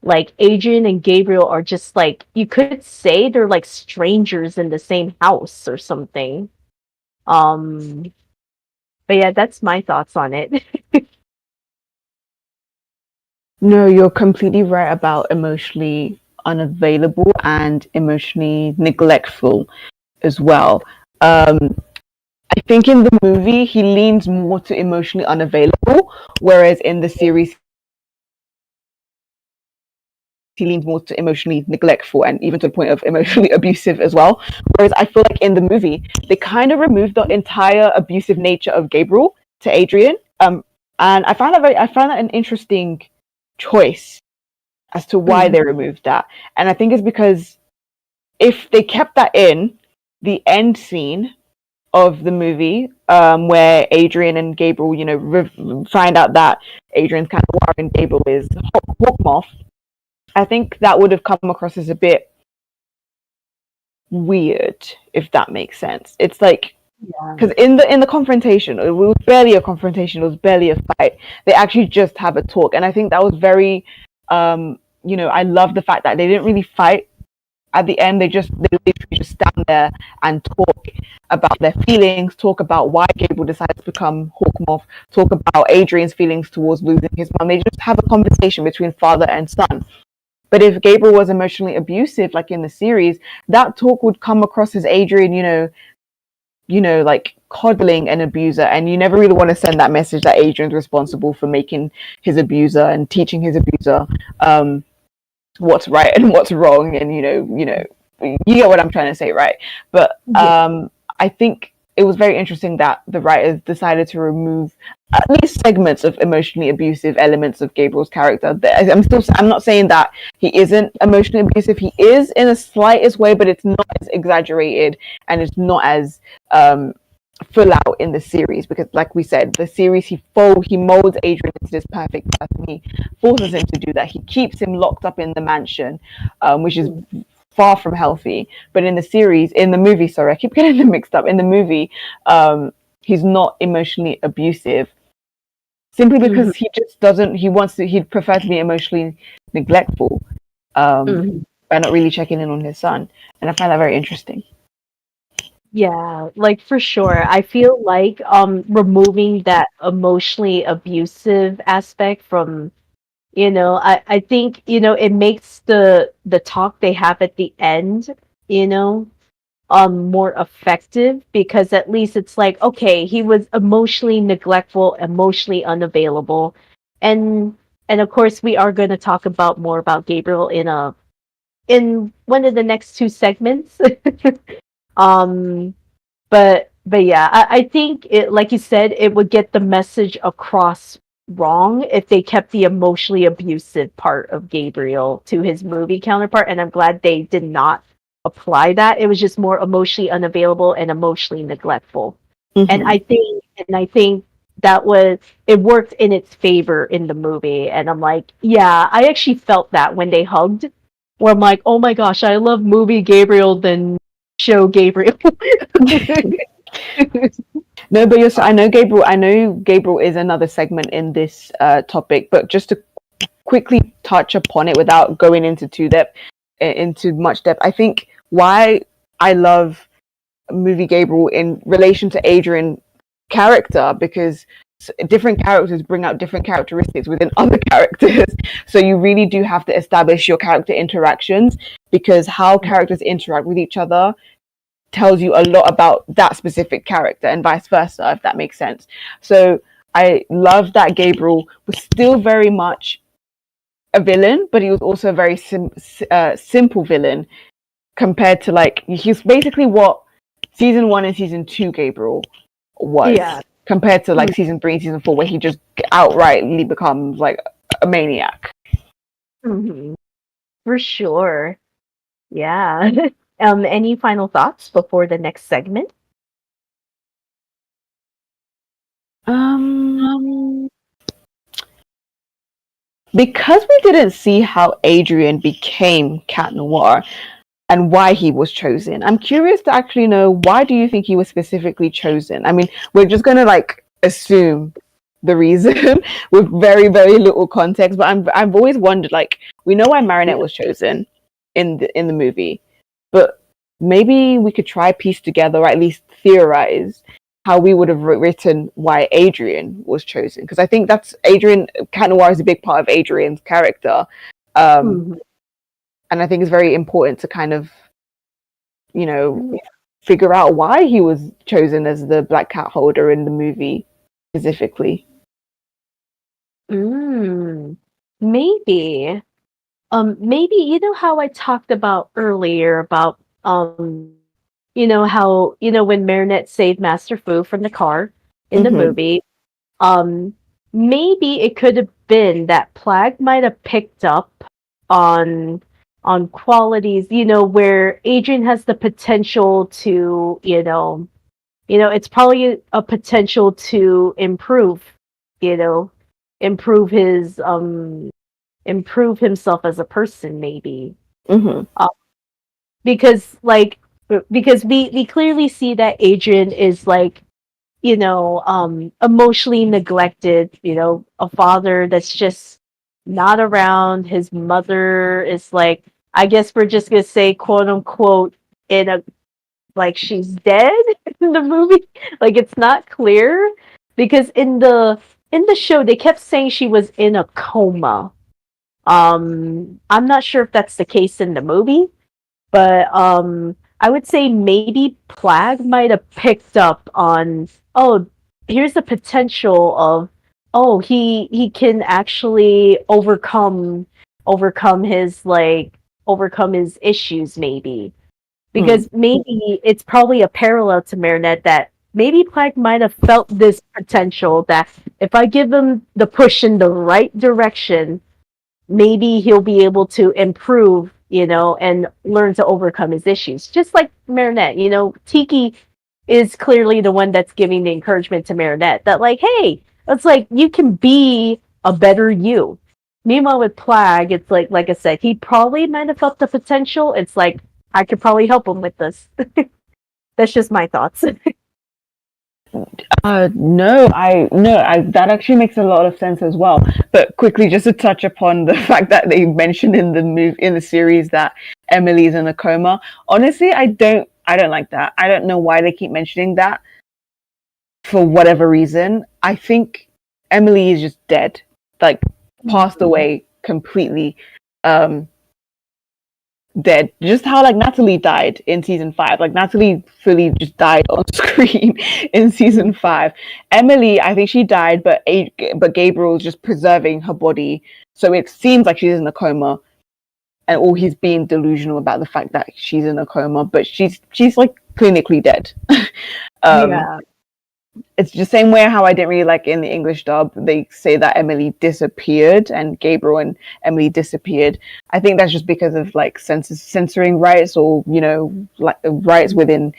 like, Adrien and Gabriel are just, like, you could say they're like strangers in the same house or something. Um, but yeah, that's my thoughts on it. No, you're completely right about emotionally unavailable and emotionally neglectful as well. I think in the movie he leans more to emotionally unavailable, whereas in the series he leans more to emotionally neglectful and even to the point of emotionally abusive as well. Whereas I feel like in the movie they kind of removed the entire abusive nature of Gabriel to Adrien, and I found that an interesting choice as to why they removed that. And I think it's because if they kept that in, the end scene of the movie, where Adrien and Gabriel, find out that Adrien's kind of war and Gabriel is Hawkmoth, I think that would have come across as a bit weird, if that makes sense. It's like, because in the confrontation, it was barely a confrontation, it was barely a fight. They actually just have a talk, and I think that was very, I love the fact that they didn't really fight. At the end, they literally just stand there and talk about their feelings, talk about why Gabriel decided to become Hawkmoth, talk about Adrien's feelings towards losing his mom. They just have a conversation between father and son. But if Gabriel was emotionally abusive, like in the series, that talk would come across as Adrien, like coddling an abuser, and you never really want to send that message that Adrien's responsible for making his abuser and teaching his abuser what's right and what's wrong, and you get what I'm trying to say, right? But I think it was very interesting that the writers decided to remove at least segments of emotionally abusive elements of Gabriel's character. I'm not saying that he isn't emotionally abusive. He is in a slightest way, but it's not as exaggerated and it's not as full out in the series, because like we said, the series he molds Adrien into this perfect person. He forces him to do that. He keeps him locked up in the mansion, which is far from healthy. But in the movie, sorry, I keep getting them mixed up. In the movie, he's not emotionally abusive, simply because he just doesn't. He'd prefer to be emotionally neglectful, by not really checking in on his son, and I find that very interesting. Yeah, like, for sure. I feel like removing that emotionally abusive aspect from, I think, it makes the talk they have at the end, more effective, because at least it's like, okay, he was emotionally neglectful, emotionally unavailable. And of course we are going to talk about more about Gabriel in one of the next two segments. um but yeah, I think it, like you said, it would get the message across wrong if they kept the emotionally abusive part of Gabriel to his movie counterpart, and I'm glad they did not apply that. It was just more emotionally unavailable and emotionally neglectful. And I think it worked in its favor in the movie. And I'm like, yeah, I actually felt that when they hugged, where I'm like, oh my gosh, I love movie Gabriel than show Gabriel. No, but I know Gabriel is another segment in this topic, but just to quickly touch upon it without going into much depth, I think why I love movie Gabriel in relation to Adrien character, because different characters bring out different characteristics within other characters. So you really do have to establish your character interactions, because how characters interact with each other tells you a lot about that specific character, and vice versa, if that makes sense. So I love that Gabriel was still very much a villain, but he was also a very simple villain compared to, like, he's basically what season 1 and season 2 Gabriel was, compared to like season 3 and season 4, where he just outrightly becomes like a maniac. For sure. Yeah. Any final thoughts before the next segment? Because we didn't see how Adrien became Cat Noir and why he was chosen, I'm curious to actually know, why do you think he was specifically chosen? I mean, we're just gonna like assume the reason with very, very little context, but I've always wondered, like, we know why Marinette was chosen in the movie, but maybe we could try piece together, or at least theorize how we would have written why Adrien was chosen, because I think that's Cat Noir is a big part of Adrien's character. And I think it's very important to kind of, figure out why he was chosen as the Black Cat holder in the movie specifically. Maybe. Maybe, how I talked about earlier about, how, when Marinette saved Master Fu from the car in the movie, maybe it could have been that Plague might have picked up on qualities, where Adrien has the potential to, it's probably a potential to improve himself as a person, maybe. Because we clearly see that Adrien is like, emotionally neglected, a father that's just not around. His mother is like, I guess we're just gonna say, quote unquote, like she's dead in the movie. Like, it's not clear, because in the show they kept saying she was in a coma. I'm not sure if that's the case in the movie, but I would say maybe Plague might have picked up on, here's the potential of, he can actually overcome his issues, maybe. Because maybe it's probably a parallel to Marinette, that maybe Plague might have felt this potential, that if I give him the push in the right direction, maybe he'll be able to improve, and learn to overcome his issues. Just like Marinette, Tiki is clearly the one that's giving the encouragement to Marinette, that like, hey, it's like, you can be a better you. Meanwhile, with Plague, it's like I said, he probably might have felt the potential. It's like, I could probably help him with this. That's just my thoughts. That actually makes a lot of sense as well. But quickly, just to touch upon the fact that they mentioned in the series that Emily's in a coma. Honestly, I don't like that. I don't know why they keep mentioning that. For whatever reason, I think Emily is just dead, like passed away completely. Dead, just how like Natalie died in season 5. Like, Natalie fully just died on screen in season 5. Emily, I think she died, but Gabriel's just preserving her body, so it seems like she's in a coma, and all he's being delusional about the fact that she's in a coma, but she's like clinically dead. It's the same way how I didn't really like in the English dub, they say that Emily disappeared and Gabriel and Emily disappeared. I think that's just because of like censoring rights, or like rights within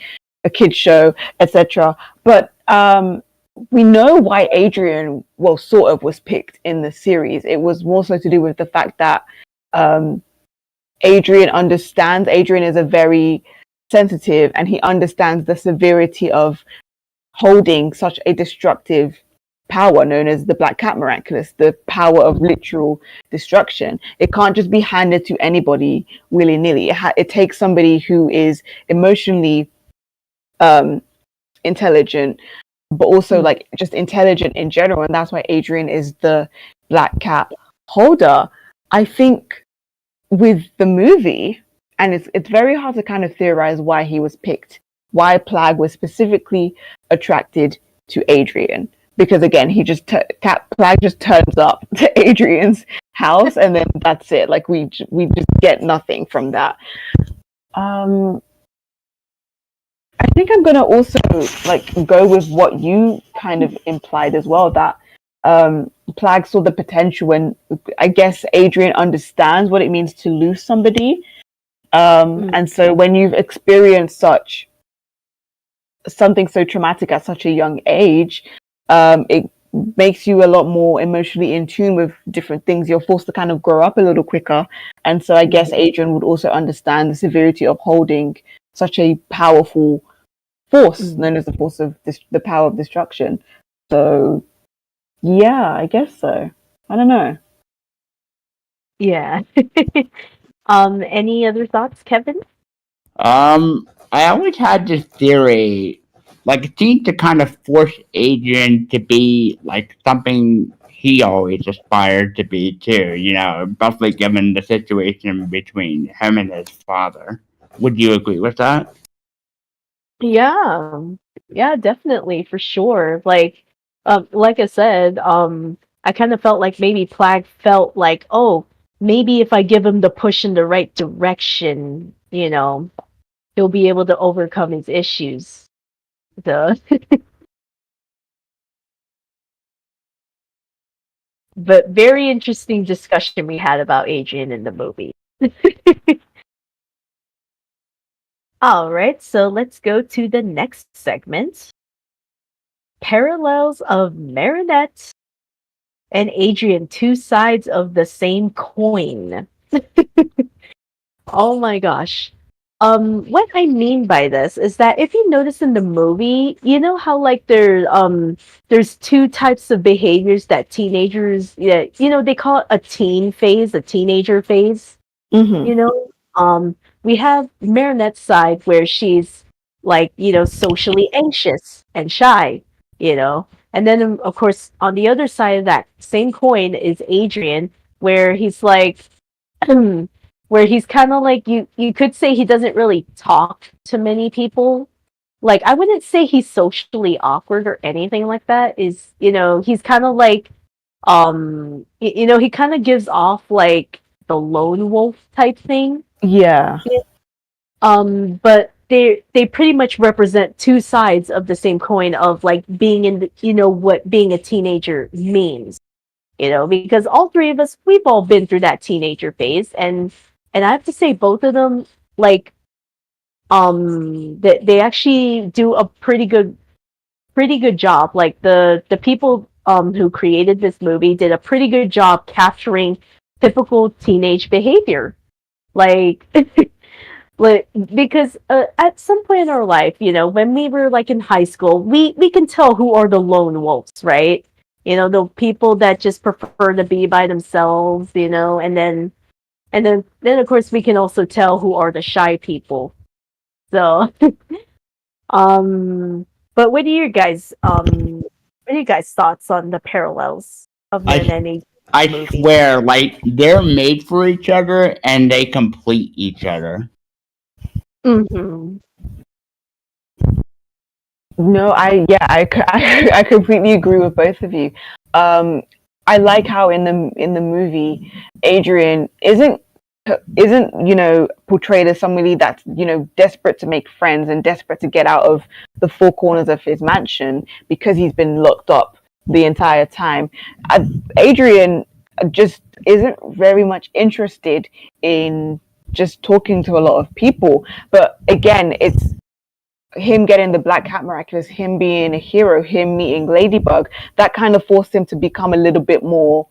a kid's show, etc. But we know why Adrien, well, sort of was picked in the series. It was more so to do with the fact that Adrien is a very sensitive, and he understands the severity of holding such a destructive power known as the Black Cat Miraculous, the power of literal destruction. It can't just be handed to anybody willy-nilly. It takes somebody who is emotionally intelligent, but also like just intelligent in general, and that's why Adrien is the black cat holder. I think with the movie, and it's very hard to kind of theorize why he was picked, why Plag was specifically attracted to Adrien, because again, he just Plag just turns up to Adrien's house, and then that's it. Like we just get nothing from that. I think I'm gonna also like go with what you kind of implied as well, that Plag saw the potential, and I guess Adrien understands what it means to lose somebody. And so when you've experienced something so traumatic at such a young age, it makes you a lot more emotionally in tune with different things. You're forced to kind of grow up a little quicker. And so I guess Adrien would also understand the severity of holding such a powerful force, known as the power of destruction. So yeah, I guess so. I don't know. Yeah. Any other thoughts, Kevin? I always had this theory, like it seemed to kind of force Adrien to be like something he always aspired to be too, especially given the situation between him and his father. Would you agree with that? Yeah. Yeah, definitely, for sure. Like I said, I kind of felt like maybe Plag felt like, oh, maybe if I give him the push in the right direction, he'll be able to overcome his issues. So, but very interesting discussion we had about Adrien in the movie. All right, so let's go to the next segment. Parallels of Marinette and Adrien, two sides of the same coin. Oh my gosh. What I mean by this is that if you notice in the movie, you know how like there's two types of behaviors that teenagers, they call it a teen phase, a teenager phase. We have Marinette's side where she's like, socially anxious and shy, and then of course on the other side of that same coin is Adrien, where he's like where he's kind of like, you could say he doesn't really talk to many people. Like, I wouldn't say he's socially awkward or anything like that. He's kind of like, he kind of gives off like the lone wolf type thing. Yeah. But they pretty much represent two sides of the same coin of like being in what being a teenager means. Because all three of us, we've all been through that teenager phase, and I have to say both of them, like, they actually do a pretty good job. Like the people who created this movie did a pretty good job capturing typical teenage behavior. Like, because at some point in our life, when we were like in high school, we can tell who are the lone wolves, right? The people that just prefer to be by themselves, and then of course we can also tell who are the shy people. So, but what are your guys' thoughts on the parallels of men and Adrien? I swear, like they're made for each other and they complete each other. Mm-hmm. No, I completely agree with both of you. I like how in the movie, Adrien isn't portrayed as somebody that's desperate to make friends and desperate to get out of the four corners of his mansion because he's been locked up the entire time. Adrien just isn't very much interested in just talking to a lot of people. But again, it's him getting the Black Cat Miraculous, him being a hero, him meeting Ladybug, that kind of forced him to become a little bit more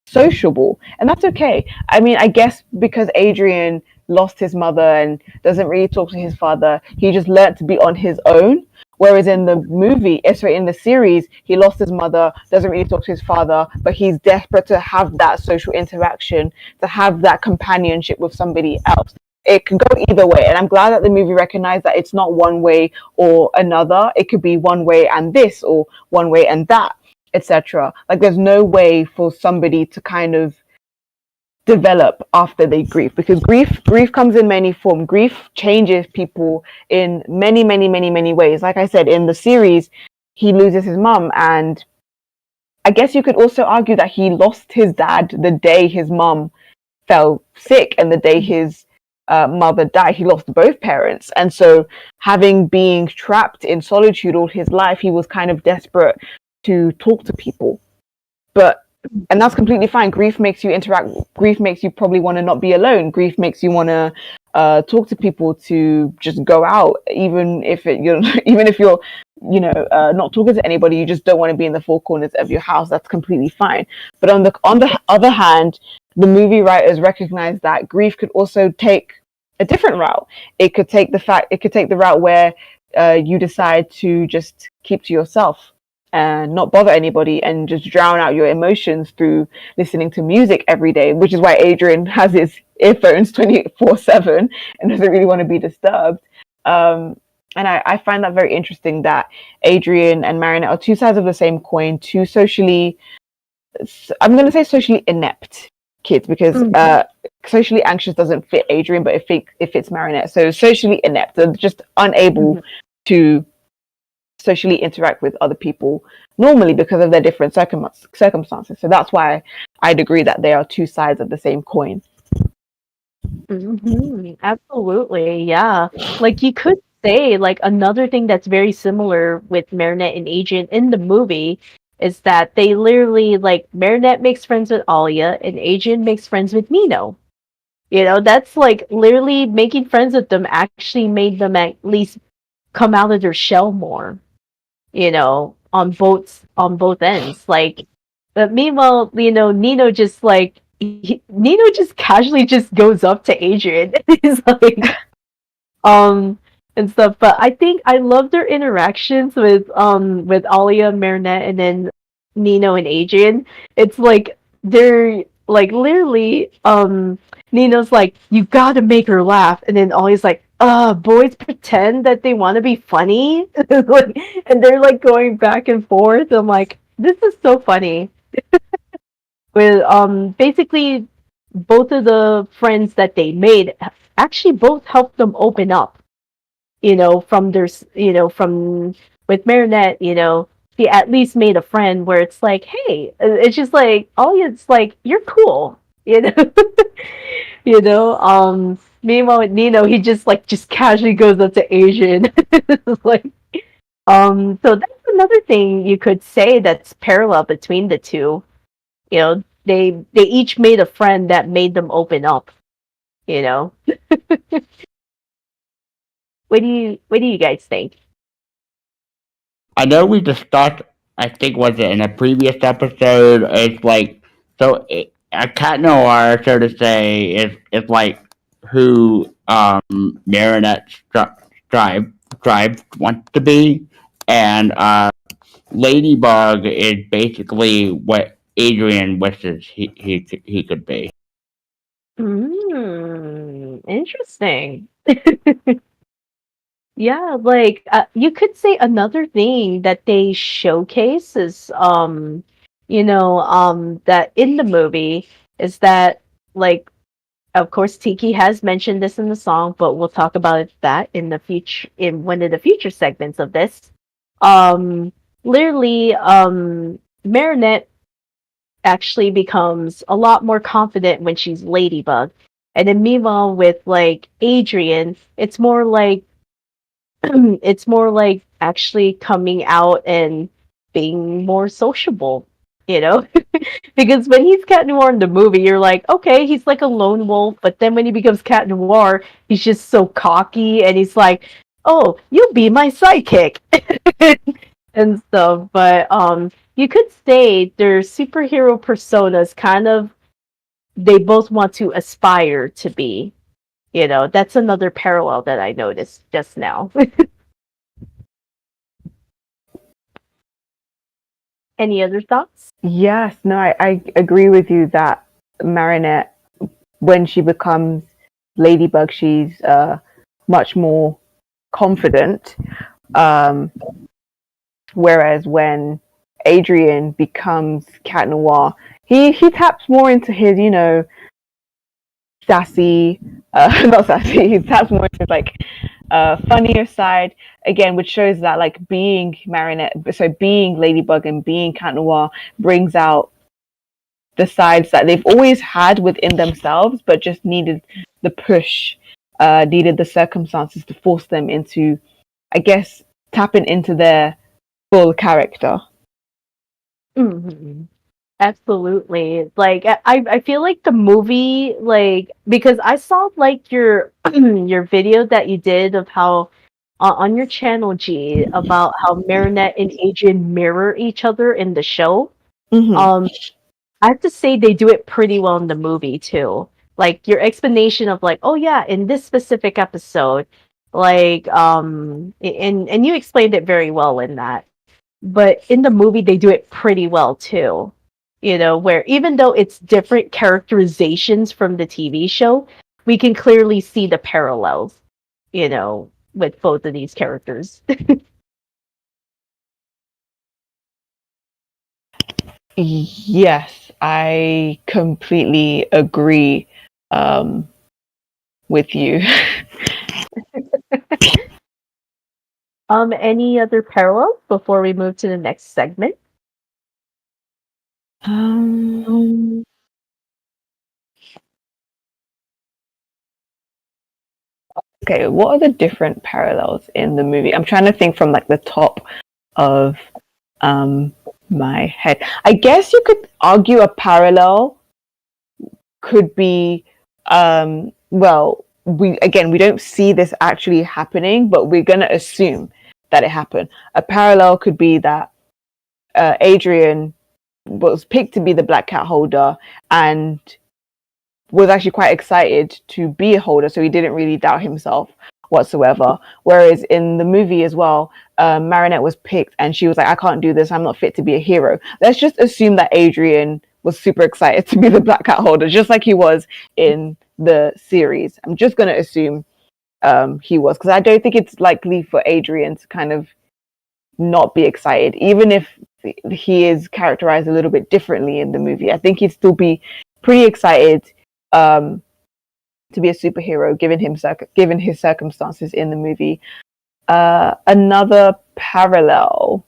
sociable, and that's okay. I mean, I guess because Adrien lost his mother and doesn't really talk to his father, he just learned to be on his own. Whereas in the in the series, he lost his mother, doesn't really talk to his father, but he's desperate to have that social interaction, to have that companionship with somebody else. it can go either way. And I'm glad that the movie recognized that it's not one way or another. It could be one way and this, or one way and that, etc. Like there's no way for somebody to kind of develop after they grieve, because grief comes in many forms. Grief changes people in many ways. Like I said, in the series, he loses his mum, and I guess you could also argue that he lost his dad the day his mum fell sick, and the day his mother died. He lost both parents, and so having been trapped in solitude all his life, he was kind of desperate to talk to people. And that's completely fine. Grief makes you interact. Grief makes you probably want to not be alone. Grief makes you want to talk to people, to just go out, even if you're not talking to anybody. You just don't want to be in the four corners of your house. That's completely fine. But on the other hand, the movie writers recognize that grief could also take a different route. It could take the route where you decide to just keep to yourself and not bother anybody, and just drown out your emotions through listening to music every day, which is why Adrien has his earphones 24/7 and doesn't really want to be disturbed. And I find that very interesting, that Adrien and Marinette are two sides of the same coin, two I'm going to say socially inept kids, because socially anxious doesn't fit Adrien, but it fits Marinette. So socially inept, they're just unable to socially interact with other people normally because of their different circumstances. So that's why I'd agree that they are two sides of the same coin. Absolutely, yeah. Like you could say, like another thing that's very similar with Marinette and Adrien in the movie is that they literally, like, Marinette makes friends with Alia and Adrien makes friends with Nino. You know, that's like literally making friends with them actually made them at least come out of their shell more. You know, on both ends. Like, but meanwhile, you know, Nino just casually just goes up to Adrien. He's like, and stuff. But I think I love their interactions with Alia, Marinette, and then Nino and Adrien. It's like they're like literally Nino's like, you gotta make her laugh, and then Alia's like, boys pretend that they want to be funny. Like, and they're like going back and forth. I'm like, this is so funny. With basically both of the friends that they made actually both helped them open up. You know, from their from with Marinette, you know, she at least made a friend where it's like, hey, it's just like, oh yeah, it's like, you're cool, you know. You know, meanwhile with Nino, he just casually goes up to Adrien. Like, so that's another thing you could say that's parallel between the two. You know, they each made a friend that made them open up. You know. What do you guys think? I know we discussed, I think was it in a previous episode, it's like, so a cat noir, so to say, is like who Marinette strive wants to be, and Ladybug is basically what Adrien wishes he could be. Interesting. Yeah, like you could say another thing that they showcase is that in the movie is that, like, of course Tiki has mentioned this in the song, but we'll talk about that in the future, in one of the future segments of this. Literally Marinette actually becomes a lot more confident when she's Ladybug. And then meanwhile with like Adrien, it's more like it's more like actually coming out and being more sociable, you know? Because when he's Cat Noir in the movie, you're like, okay, he's like a lone wolf, but then when he becomes Cat Noir, he's just so cocky and he's like, oh, you'll be my sidekick. And stuff. But you could say their superhero personas kind of, they both want to aspire to be. You know, that's another parallel that I noticed just now. Any other thoughts? Yes, no, I agree with you that Marinette, when she becomes Ladybug, she's much more confident. Whereas when Adrien becomes Cat Noir, he taps more into his, sassy, not sassy, he taps more into his, like, funnier side, again, which shows that, like, being Marinette, so being Ladybug and being Cat Noir brings out the sides that they've always had within themselves, but just needed the push, needed the circumstances to force them into, I guess, tapping into their full character. Mm-hmm. Absolutely. Like I feel like the movie, like, because I saw like your your video that you did of how on your channel, G, about how Marinette and Adrien mirror each other in the show. Mm-hmm. I have to say they do it pretty well in the movie too. Like your explanation of like, oh yeah, in this specific episode, like and you explained it very well in that. But in the movie they do it pretty well too. Where even though it's different characterizations from the TV show, we can clearly see the parallels, with both of these characters. Yes, I completely agree with you. Any other parallels before we move to the next segment? Okay, what are the different parallels in the movie? I'm trying to think from like the top of my head. I guess you could argue a parallel could be well, we don't see this actually happening, but we're gonna assume that it happened. A parallel could be that Adrien was picked to be the black cat holder and was actually quite excited to be a holder, so he didn't really doubt himself whatsoever. Whereas in the movie as well, Marinette was picked and she was like, I can't do this, I'm not fit to be a hero. Let's just assume that Adrien was super excited to be the black cat holder, just like he was in the series. I'm just going to assume he was, because I don't think it's likely for Adrien to kind of not be excited, even if he is characterized a little bit differently in the movie. I think he'd still be pretty excited to be a superhero, given his circumstances in the movie. Another parallel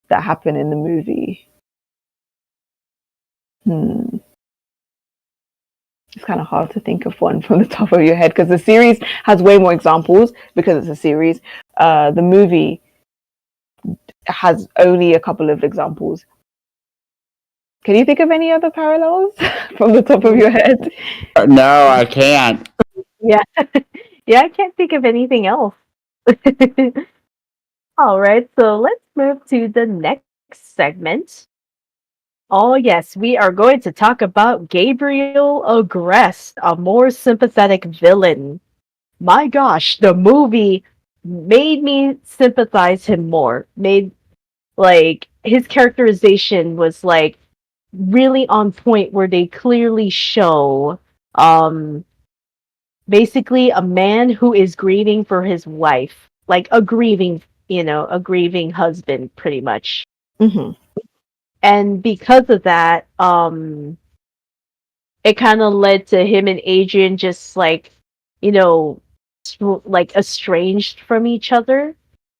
that happened in the movie. It's kind of hard to think of one from the top of your head because the series has way more examples because it's a series. The movie has only a couple of examples. Can you think of any other parallels from the top of your head? No, I can't. Yeah. Yeah, I can't think of anything else. All right, so let's move to the next segment. Oh, yes, we are going to talk about Gabriel Agreste, a more sympathetic villain. My gosh, the movie made me sympathize him more. Made, like, his characterization was, like, really on point where they clearly show, basically a man who is grieving for his wife. Like, a grieving husband, pretty much. Mm-hmm. And because of that, it kind of led to him and Adrien just like, like estranged from each other.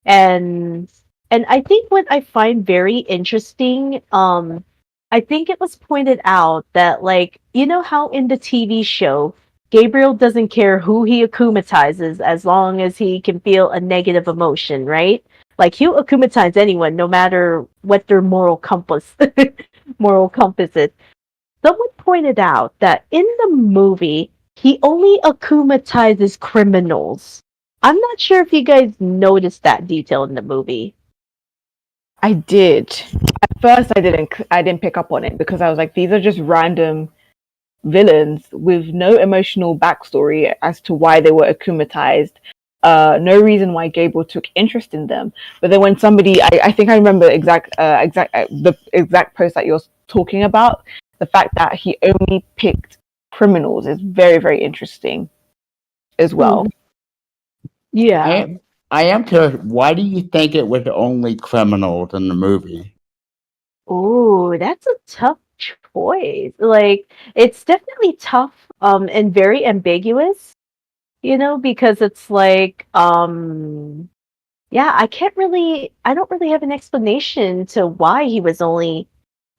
And I think what I find very interesting, I think it was pointed out that, like, how in the TV show, Gabriel doesn't care who he akumatizes as long as he can feel a negative emotion, right? Like, he'll akumatize anyone no matter what their moral compass is. Someone pointed out that in the movie, he only akumatizes criminals. I'm not sure if you guys noticed that detail in the movie. I did. At first, I didn't pick up on it because I was like, these are just random villains with no emotional backstory as to why they were akumatized. No reason why Gabriel took interest in them. But then when somebody, I think I remember the exact post that you're talking about, the fact that he only picked criminals is very, very interesting. as well. Yeah. I am curious. Why do you think it was only criminals in the movie? Ooh, that's a tough choice. Like, it's definitely tough, and very ambiguous, because it's like, yeah, I don't really have an explanation to why he was only,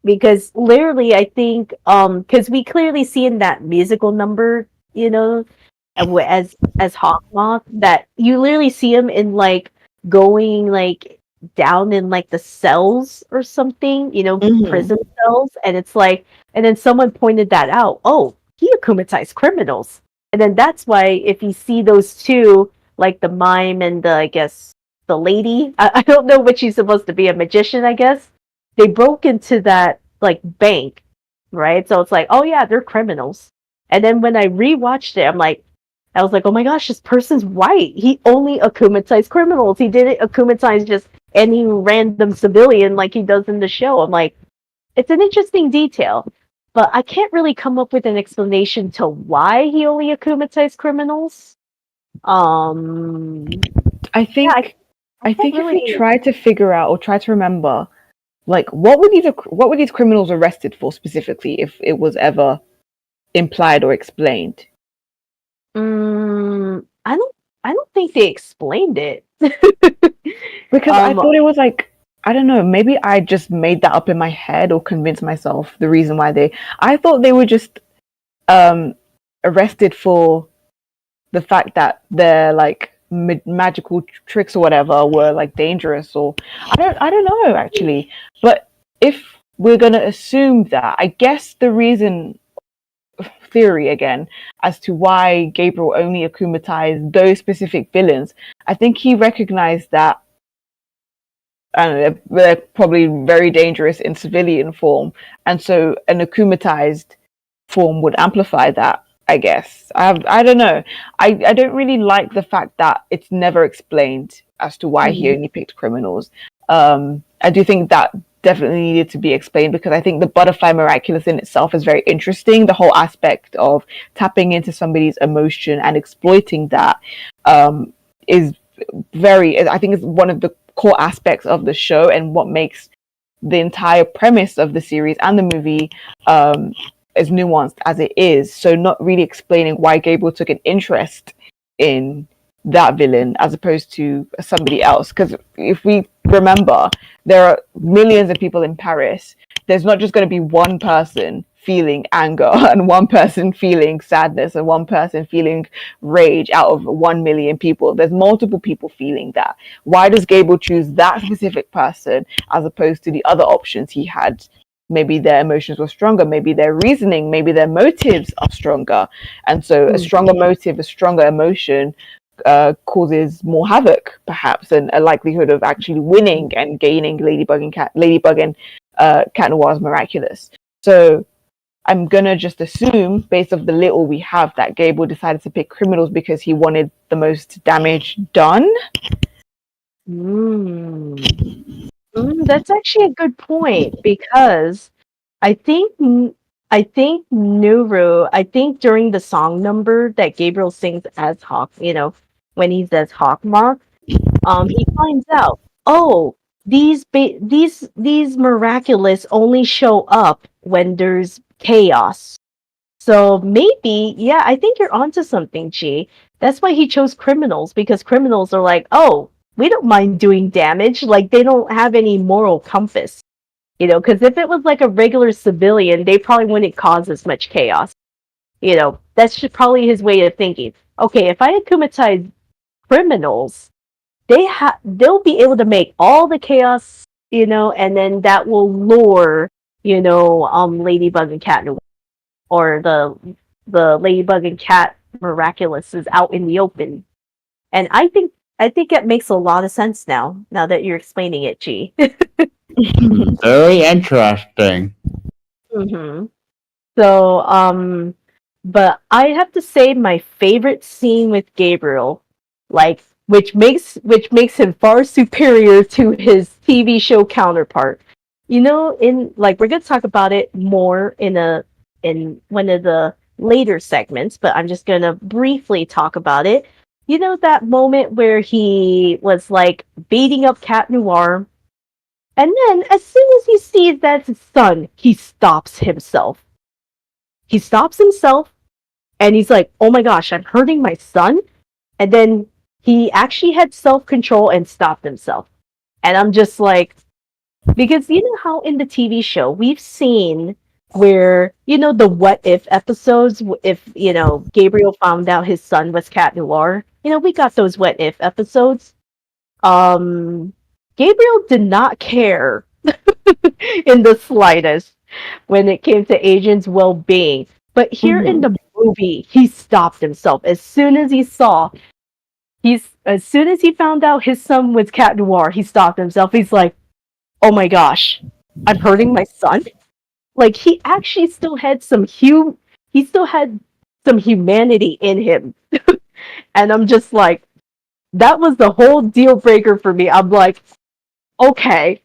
because literally, I think, because we clearly see in that musical number, as Hawkmoth, that you literally see him in like going like down in like the cells or something, Mhm. prison cells, and it's like, and then someone pointed that out. Oh, he akumatized criminals, and then that's why if you see those two, like the mime and the, I guess, the lady, I don't know what she's supposed to be, a magician, I guess. They broke into that like bank, right? So it's like, oh yeah, they're criminals. And then when I rewatched it, I was like, oh my gosh, this person's white. He only akumatized criminals. He didn't akumatize just any random civilian like he does in the show. I'm like, it's an interesting detail, but I can't really come up with an explanation to why he only akumatized criminals. I Yeah, think I can't think if we really. try to figure out or try to remember, like what were these criminals arrested for specifically, if it was ever implied or explained? I don't think they explained it. Because I um, thought it was like, I don't know, maybe I just made that up in my head or convinced myself the reason why I thought they were just um arrested for the fact that their like magical tricks or whatever were like dangerous, or I don't know actually. But if we're going to assume that, I guess the reason, theory again, as to why Gabriel only akumatized those specific villains, I think he recognized that, and they're probably very dangerous in civilian form, and so an akumatized form would amplify that. I guess I don't know. I don't really like the fact that it's never explained as to why he only picked criminals. I do think that definitely needed to be explained, because I think the butterfly miraculous in itself is very interesting. The whole aspect of tapping into somebody's emotion and exploiting that is very, I think it's one of the core aspects of the show and what makes the entire premise of the series and the movie as nuanced as it is. So not really explaining why Gabriel took an interest in that villain as opposed to somebody else. Because if we remember, there are millions of people in Paris. There's not just going to be one person feeling anger and one person feeling sadness and one person feeling rage out of 1 million people. There's multiple people feeling that. Why does Gabriel choose that specific person as opposed to the other options he had? Maybe their emotions were stronger, maybe their reasoning, maybe their motives are stronger. And so a stronger motive, a stronger emotion causes more havoc, perhaps, and a likelihood of actually winning and gaining Ladybug and Cat Noir's Miraculous. So I'm gonna just assume, based off the little we have, that Gabriel decided to pick criminals because he wanted the most damage done. That's actually a good point, because I think I think during the song number that Gabriel sings as Hawk, when he says Hawkmoth, he finds out, oh, these miraculous only show up when there's chaos. So maybe, yeah, I think you're onto something, Chi. That's why he chose criminals, because criminals are like, oh, we don't mind doing damage. Like, they don't have any moral compass. Because if it was like a regular civilian, they probably wouldn't cause as much chaos. That's just probably his way of thinking. Okay, if I akumatize criminals, they'll be able to make all the chaos, and then that will lure, Ladybug and Cat, or the Ladybug and Cat Miraculous is out in the open. And I think it makes a lot of sense now that you're explaining it, G. Very interesting. So, but I have to say my favorite scene with Gabriel, like, which makes him far superior to his TV show counterpart. In like, we're gonna talk about it more in one of the later segments, but I'm just gonna briefly talk about it. You know that moment where he was like beating up Cat Noir, and then as soon as he sees that's his son, he stops himself. He stops himself, and he's like, "Oh my gosh, I'm hurting my son." And then he actually had self control and stopped himself. And I'm just like, because you know how in the TV show we've seen where, you know, the what if episodes, if, you know, Gabriel found out his son was Cat Noir, you know, we got those what if episodes. Um, Gabriel did not care in the slightest when it came to Adrien's well being. But here in the movie, he stopped himself as soon as he saw as soon as he found out his son was Cat Noir, he stopped himself. He's like, "Oh my gosh, I'm hurting my son." Like he actually still had he still had some humanity in him, and I'm just like, that was the whole deal breaker for me. I'm like, okay,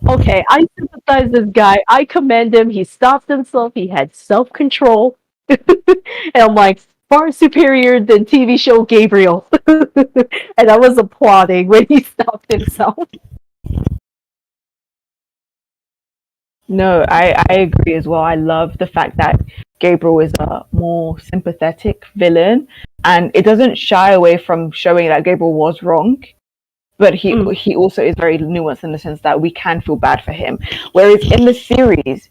okay, I sympathize this guy. I commend him. He stopped himself. He had self control, and I'm like, far superior than TV show Gabriel. And I was applauding when he stopped himself. No, I agree as well. I love the fact that Gabriel is a more sympathetic villain, and it doesn't shy away from showing that Gabriel was wrong, but he also is very nuanced in the sense that we can feel bad for him. Whereas in the series,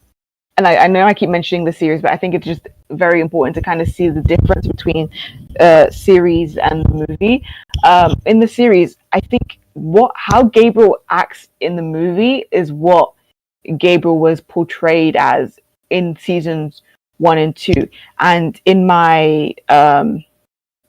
and I know I keep mentioning the series, but I think it's just very important to kind of see the difference between series and the movie. In the series, I think how Gabriel acts in the movie is what Gabriel was portrayed as in seasons 1 and 2. And in my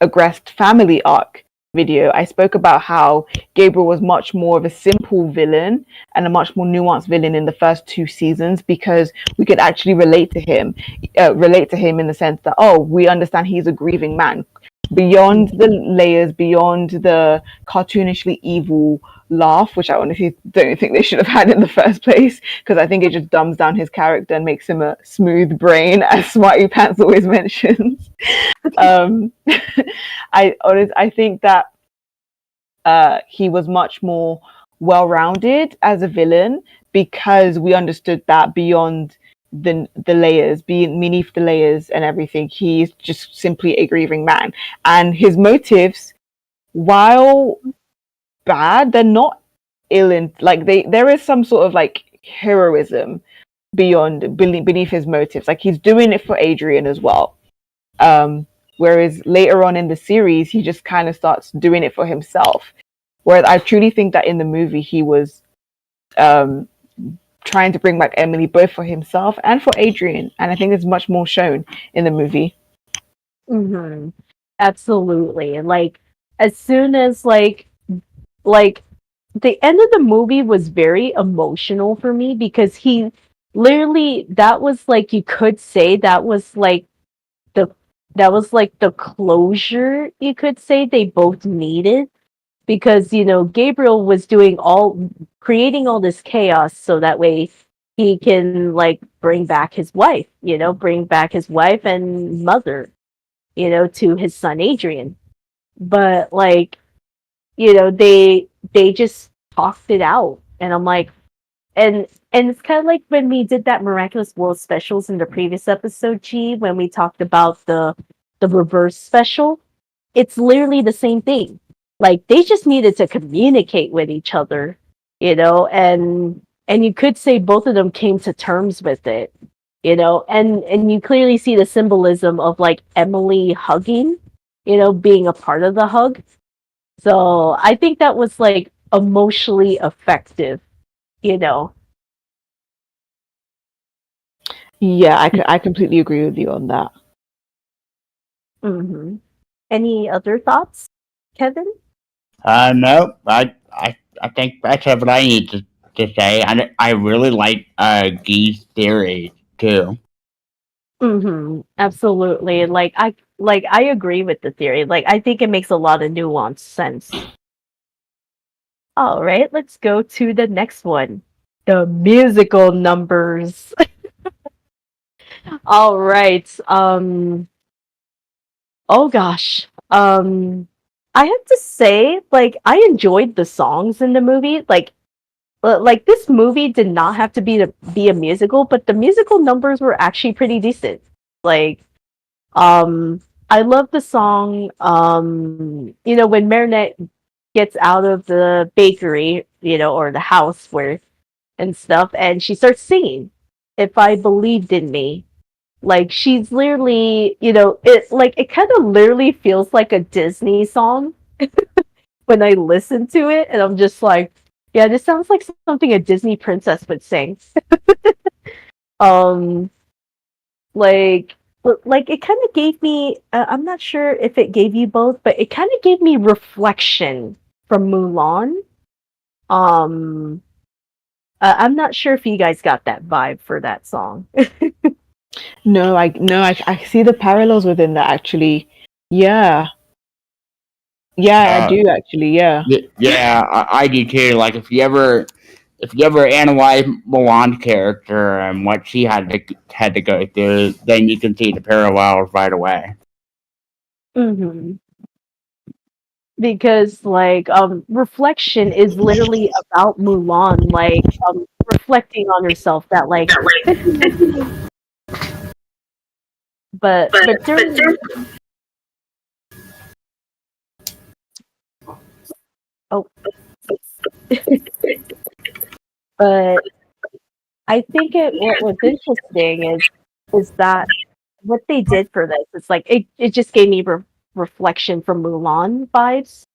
Agreste family arc video, I spoke about how Gabriel was much more of a simple villain and a much more nuanced villain in the first 2 seasons, because we could actually relate to him in the sense that, oh, we understand he's a grieving man. Beyond the layers, beyond the cartoonishly evil laugh, which I honestly don't think they should have had in the first place, because I think it just dumbs down his character and makes him a smooth brain, as Smarty Pants always mentions. I think that he was much more well-rounded as a villain, because we understood that beyond the layers, beneath the layers and everything, he's just simply a grieving man, and his motives, while bad, they're not ill, and like there is some sort of like heroism beneath his motives. Like he's doing it for Adrien as well. Whereas later on in the series, he just kind of starts doing it for himself. Whereas I truly think that in the movie, he was trying to bring back Emily both for himself and for Adrien, and I think it's much more shown in the movie. Mm-hmm. Absolutely. Like as soon as like the end of the movie was very emotional for me, because he literally, that was like, you could say that was like the closure, you could say, they both needed, because you know Gabriel was creating all this chaos so that way he can like bring back his wife, and mother, to his son Adrien. But like, they just talked it out, and I'm like, and it's kind of like when we did that Miraculous World specials in the previous episode, G, when we talked about the reverse special. It's literally the same thing. Like they just needed to communicate with each other, and you could say both of them came to terms with it, and you clearly see the symbolism of like Emily hugging, being a part of the hug. So I think that was like emotionally effective, you know. Yeah, I completely agree with you on that. Mm-hmm. Any other thoughts, Kevin? No, I think that's what I need to say. I really like Guy's theory too. Mm-hmm. Absolutely. I agree with the theory. Like I think it makes a lot of nuanced sense. All right, let's go to the next one. The musical numbers. All right. Oh gosh. I have to say, like, I enjoyed the songs in the movie. Like this movie did not have to be a musical, but the musical numbers were actually pretty decent. Like, I love the song. When Marinette gets out of the bakery, or the house where and stuff, and she starts singing. If I believed in me, like she's literally, it kind of literally feels like a Disney song when I listen to it, and I'm just like, yeah, this sounds like something a Disney princess would sing. Um, like, like it kind of gave me. I'm not sure if it gave you both, but it kind of gave me Reflection from Mulan. Um, I'm not sure if you guys got that vibe for that song. I see the parallels within that actually. Yeah. Yeah, I do actually, yeah. Yeah, I do too. Like if you ever analyze Mulan's character and what she had to go through, then you can see the parallels right away. Mm-hmm. Because like Reflection is literally about Mulan, like reflecting on herself that like but during oh but I think what was interesting is that what they did for this, it's like it just gave me reflection from Mulan vibes.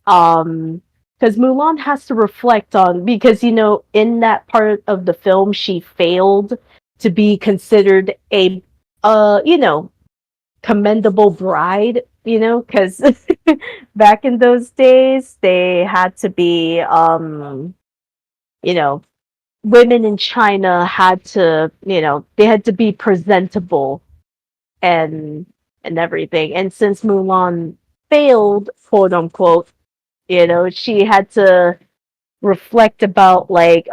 Because Mulan has to reflect on, because in that part of the film she failed to be considered a commendable bride, because back in those days they had to be you know women in China had to, they had to be presentable and everything. And since Mulan failed, quote unquote, she had to reflect about like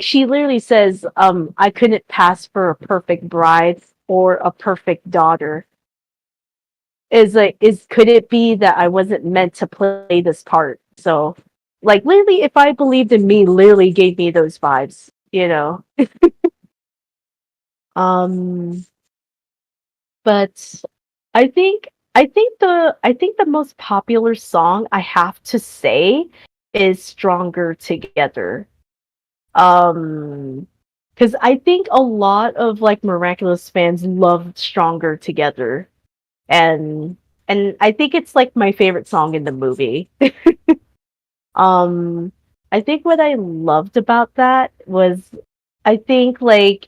she literally says, I couldn't pass for a perfect bride or a perfect daughter. Could it be that I wasn't meant to play this part? So like literally if I believed in me literally gave me those vibes. Um but I think the most popular song I have to say is Stronger Together. Um because I think a lot of like Miraculous fans love Stronger Together. And I think it's like my favorite song in the movie. um I think what I loved about that was, I think like,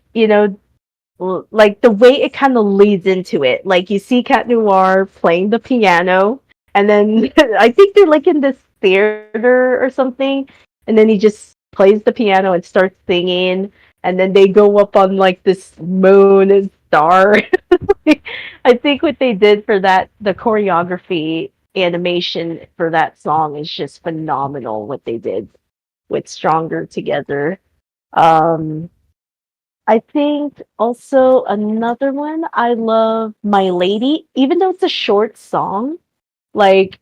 like the way it kind of leads into it. Like you see Cat Noir playing the piano, and then I think they're like in this theater or something, and then he just plays the piano and starts singing, and then they go up on like this moon and star. I think what they did for that, the choreography animation for that song is just phenomenal. What they did with Stronger Together. Um, I think also another one, I love My Lady, even though it's a short song. Like,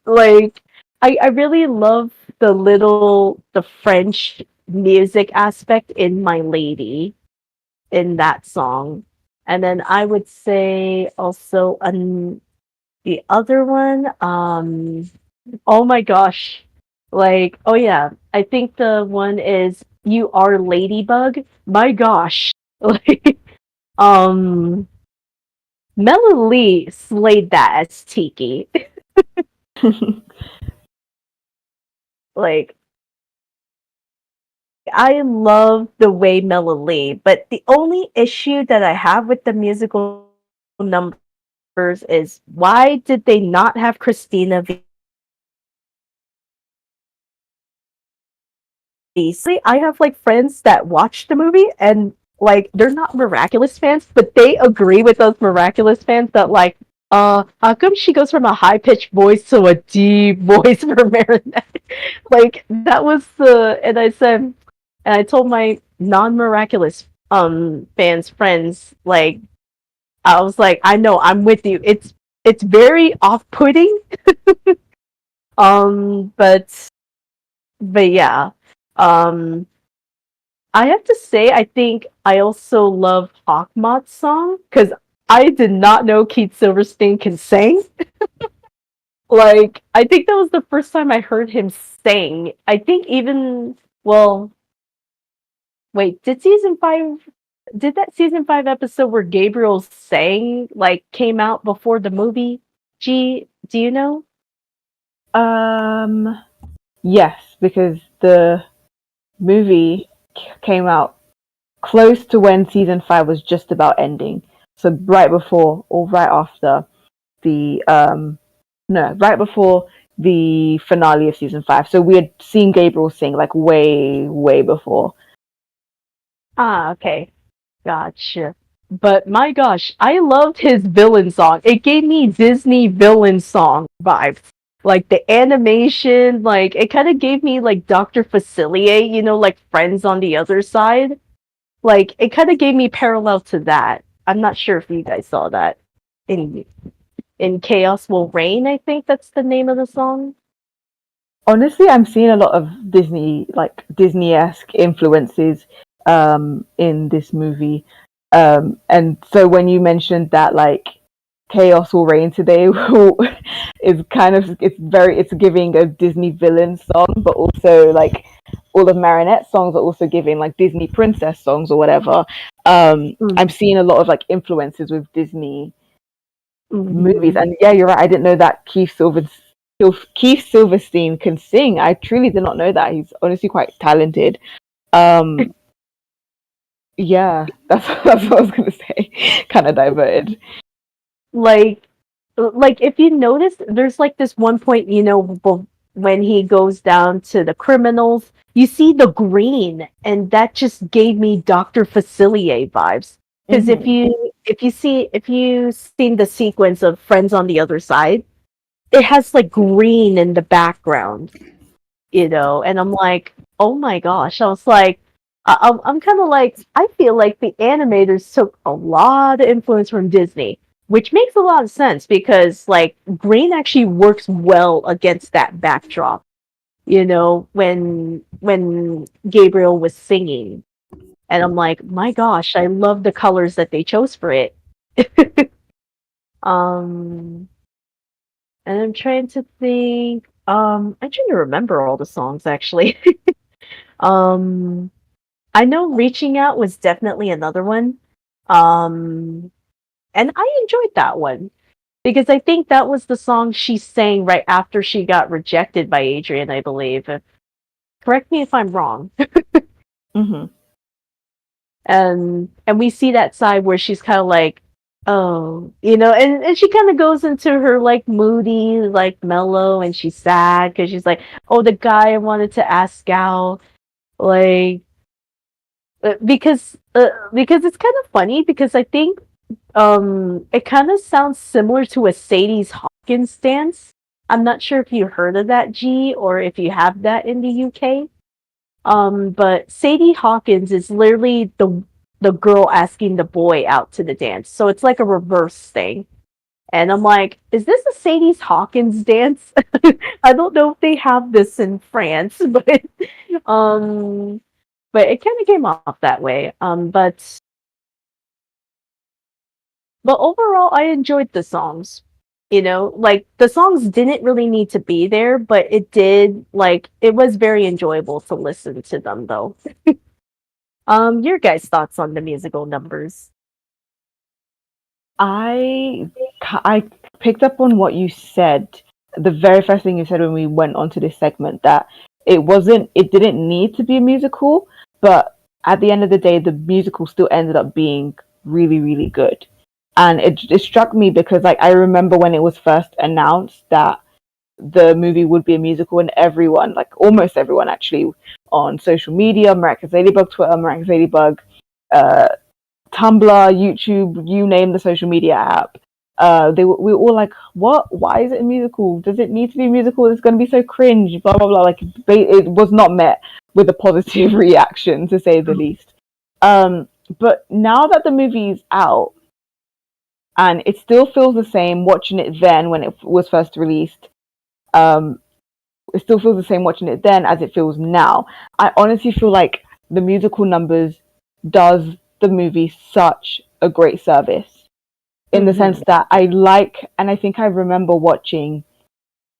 like I really love the French music aspect in My Lady in that song. And then I would say also the other one, oh my gosh. Like, oh yeah, I think the one is You Are Ladybug. My gosh. Like, um, Mela Lee slayed that as Tiki. Like, I love the way Mela Lee, but the only issue that I have with the musical numbers is, why did they not have Christina Beasley? I have like friends that watch the movie and like they're not Miraculous fans, but they agree with those Miraculous fans that like, how come she goes from a high pitched voice to a deep voice for Marinette? Like that was and I said, and I told my non Miraculous fans friends, like, I was like, I know, I'm with you. It's very off-putting. But yeah. Um, I have to say, I think I also love Hawkmoth's song because I did not know Keith Silverstein can sing. Like, I think that was the first time I heard him sing. I think even, well, wait, did that season 5 episode where Gabriel sang, like, came out before the movie? G, do you know? Yes, because the movie came out close to when season 5 was just about ending. So right before or right after the no, right before the finale of season 5. So we had seen Gabriel sing like way before. Ah, okay. Gotcha. But my gosh, I loved his villain song. It gave me Disney villain song vibes. Like the animation, like it kind of gave me like Dr. Facilier, like Friends on the Other Side. Like it kind of gave me parallel to that. I'm not sure if you guys saw that in Chaos Will Reign, I think that's the name of the song. Honestly, I'm seeing a lot of Disney-esque influences in this movie. And so when you mentioned that like Chaos Will Reign today is kind of it's giving a Disney villain song, but also like all of Marinette songs are also giving like Disney princess songs or whatever. I'm seeing a lot of like influences with Disney movies, and yeah, you're right. I didn't know that Keith Silverstein can sing. I truly did not know that. He's honestly quite talented. Yeah, that's what I was gonna say. Kind of diverted. Like if you notice, there's like this one point, when he goes down to the criminals, you see the green, and that just gave me Dr. Facilier vibes. Because if you've seen the sequence of Friends on the Other Side, it has like green in the background, and I'm like, oh my gosh. I was like, I'm kind of like, I feel like the animators took a lot of influence from Disney, which makes a lot of sense because like green actually works well against that backdrop, when Gabriel was singing. And I'm like, my gosh, I love the colors that they chose for it. um and I'm trying to think, I'm trying to remember all the songs actually. um I know Reaching Out was definitely another one. And I enjoyed that one because I think that was the song she sang right after she got rejected by Adrien, I believe. Correct me if I'm wrong. Mm-hmm. And we see that side where she's kind of like, oh, and she kind of goes into her like moody, like mellow, and she's sad because she's like, oh, the guy I wanted to ask out, like, because it's kind of funny because I think it kind of sounds similar to a Sadie Hawkins dance. I'm not sure if you heard of that, G, or if you have that in the UK. But Sadie Hawkins is literally the girl asking the boy out to the dance. So it's like a reverse thing. And I'm like, is this a Sadie Hawkins dance? I don't know if they have this in France, um but it kind of came off that way. But overall, I enjoyed the songs. Like the songs didn't really need to be there, but it did. Like it was very enjoyable to listen to them, though. Your guys' thoughts on the musical numbers? I picked up on what you said. The very first thing you said when we went onto this segment, that it didn't need to be a musical, but at the end of the day, the musical still ended up being really, really good. And it struck me because like I remember when it was first announced that the movie would be a musical, and everyone, like almost everyone actually, on social media, Miraculous Ladybug Twitter, Miraculous Ladybug, Tumblr, YouTube, you name the social media app. We were all like, "What? Why is it a musical? Does it need to be a musical? It's going to be so cringe." Blah blah blah. Like it was not met with a positive reaction, to say the least. But now that the movie's out, and it still feels the same watching it then when it was first released. It still feels the same watching it then as it feels now. I honestly feel like the musical numbers does the movie such a great service, in the sense that I like, and I think I remember watching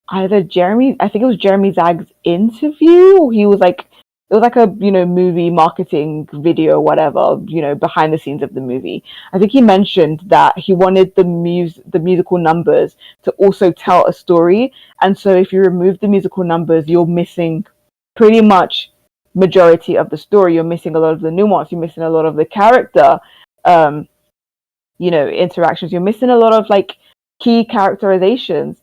either I think it was Jeremy Zag's interview, or he was like, it was like a, movie marketing video or whatever, behind the scenes of the movie. I think he mentioned that he wanted the musical numbers to also tell a story. And so if you remove the musical numbers, you're missing pretty much majority of the story. You're missing a lot of the nuance. You're missing a lot of the character, interactions. You're missing a lot of like key characterizations.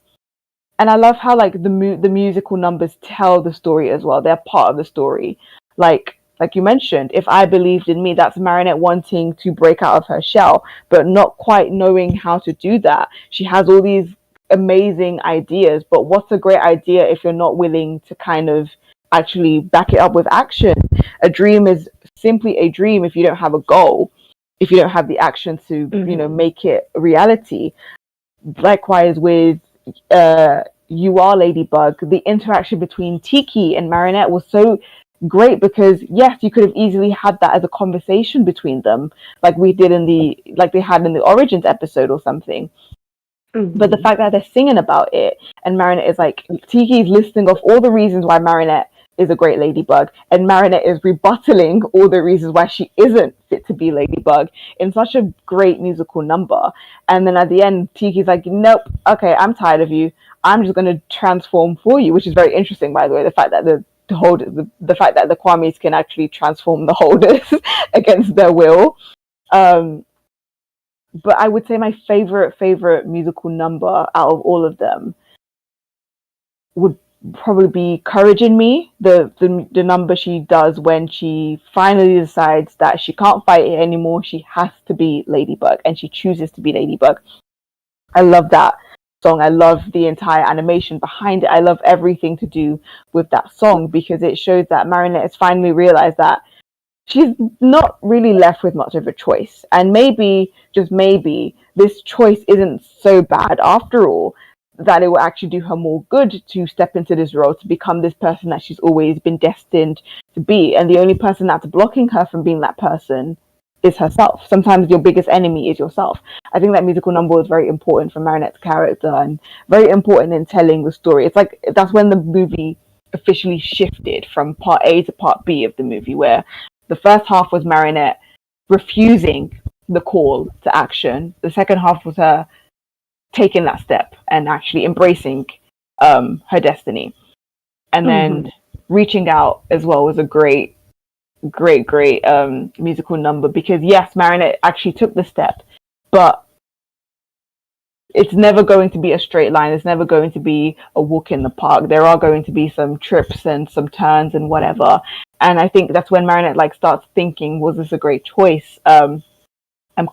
And I love how like the musical numbers tell the story as well. They're part of the story. Like you mentioned, If I Believed in Me, that's Marinette wanting to break out of her shell, but not quite knowing how to do that. She has all these amazing ideas, but what's a great idea if you're not willing to kind of actually back it up with action? A dream is simply a dream if you don't have a goal, if you don't have the action to, make it a reality. Likewise with You Are Ladybug, the interaction between Tiki and Marinette was so great, because yes, you could have easily had that as a conversation between them, like they had in the Origins episode or something. But the fact that they're singing about it, and Marinette is like, Tiki's listing off all the reasons why Marinette is a great ladybug, and Marinette is rebuttaling all the reasons why she isn't fit to be Ladybug in such a great musical number. And then at the end, Tiki's like, nope, okay, I'm tired of you. I'm just going to transform for you, which is very interesting, by the way, the fact that the fact that the Kwamis can actually transform the holders against their will. But I would say my favorite musical number out of all of them would probably be Courage in Me, the number she does when she finally decides that she can't fight it anymore. She has to be Ladybug, and she chooses to be Ladybug. I love that song. I love the entire animation behind it. I love everything to do with that song, because it shows that Marinette has finally realized that she's not really left with much of a choice. And maybe, just maybe, this choice isn't so bad after all, that it will actually do her more good to step into this role, to become this person that she's always been destined to be. And the only person that's blocking her from being that person is herself. Sometimes your biggest enemy is yourself. I think that musical number was very important for Marinette's character, and very important in telling the story. It's like, that's when the movie officially shifted from part A to part B of the movie, where the first half was Marinette refusing the call to action. The second half was her taking that step and actually embracing her destiny. And then Reaching Out as well was a great musical number, because yes, Marinette actually took the step, but it's never going to be a straight line. It's never going to be a walk in the park. There are going to be some trips and some turns and whatever. And I think that's when Marinette starts thinking, was this a great choice? I'm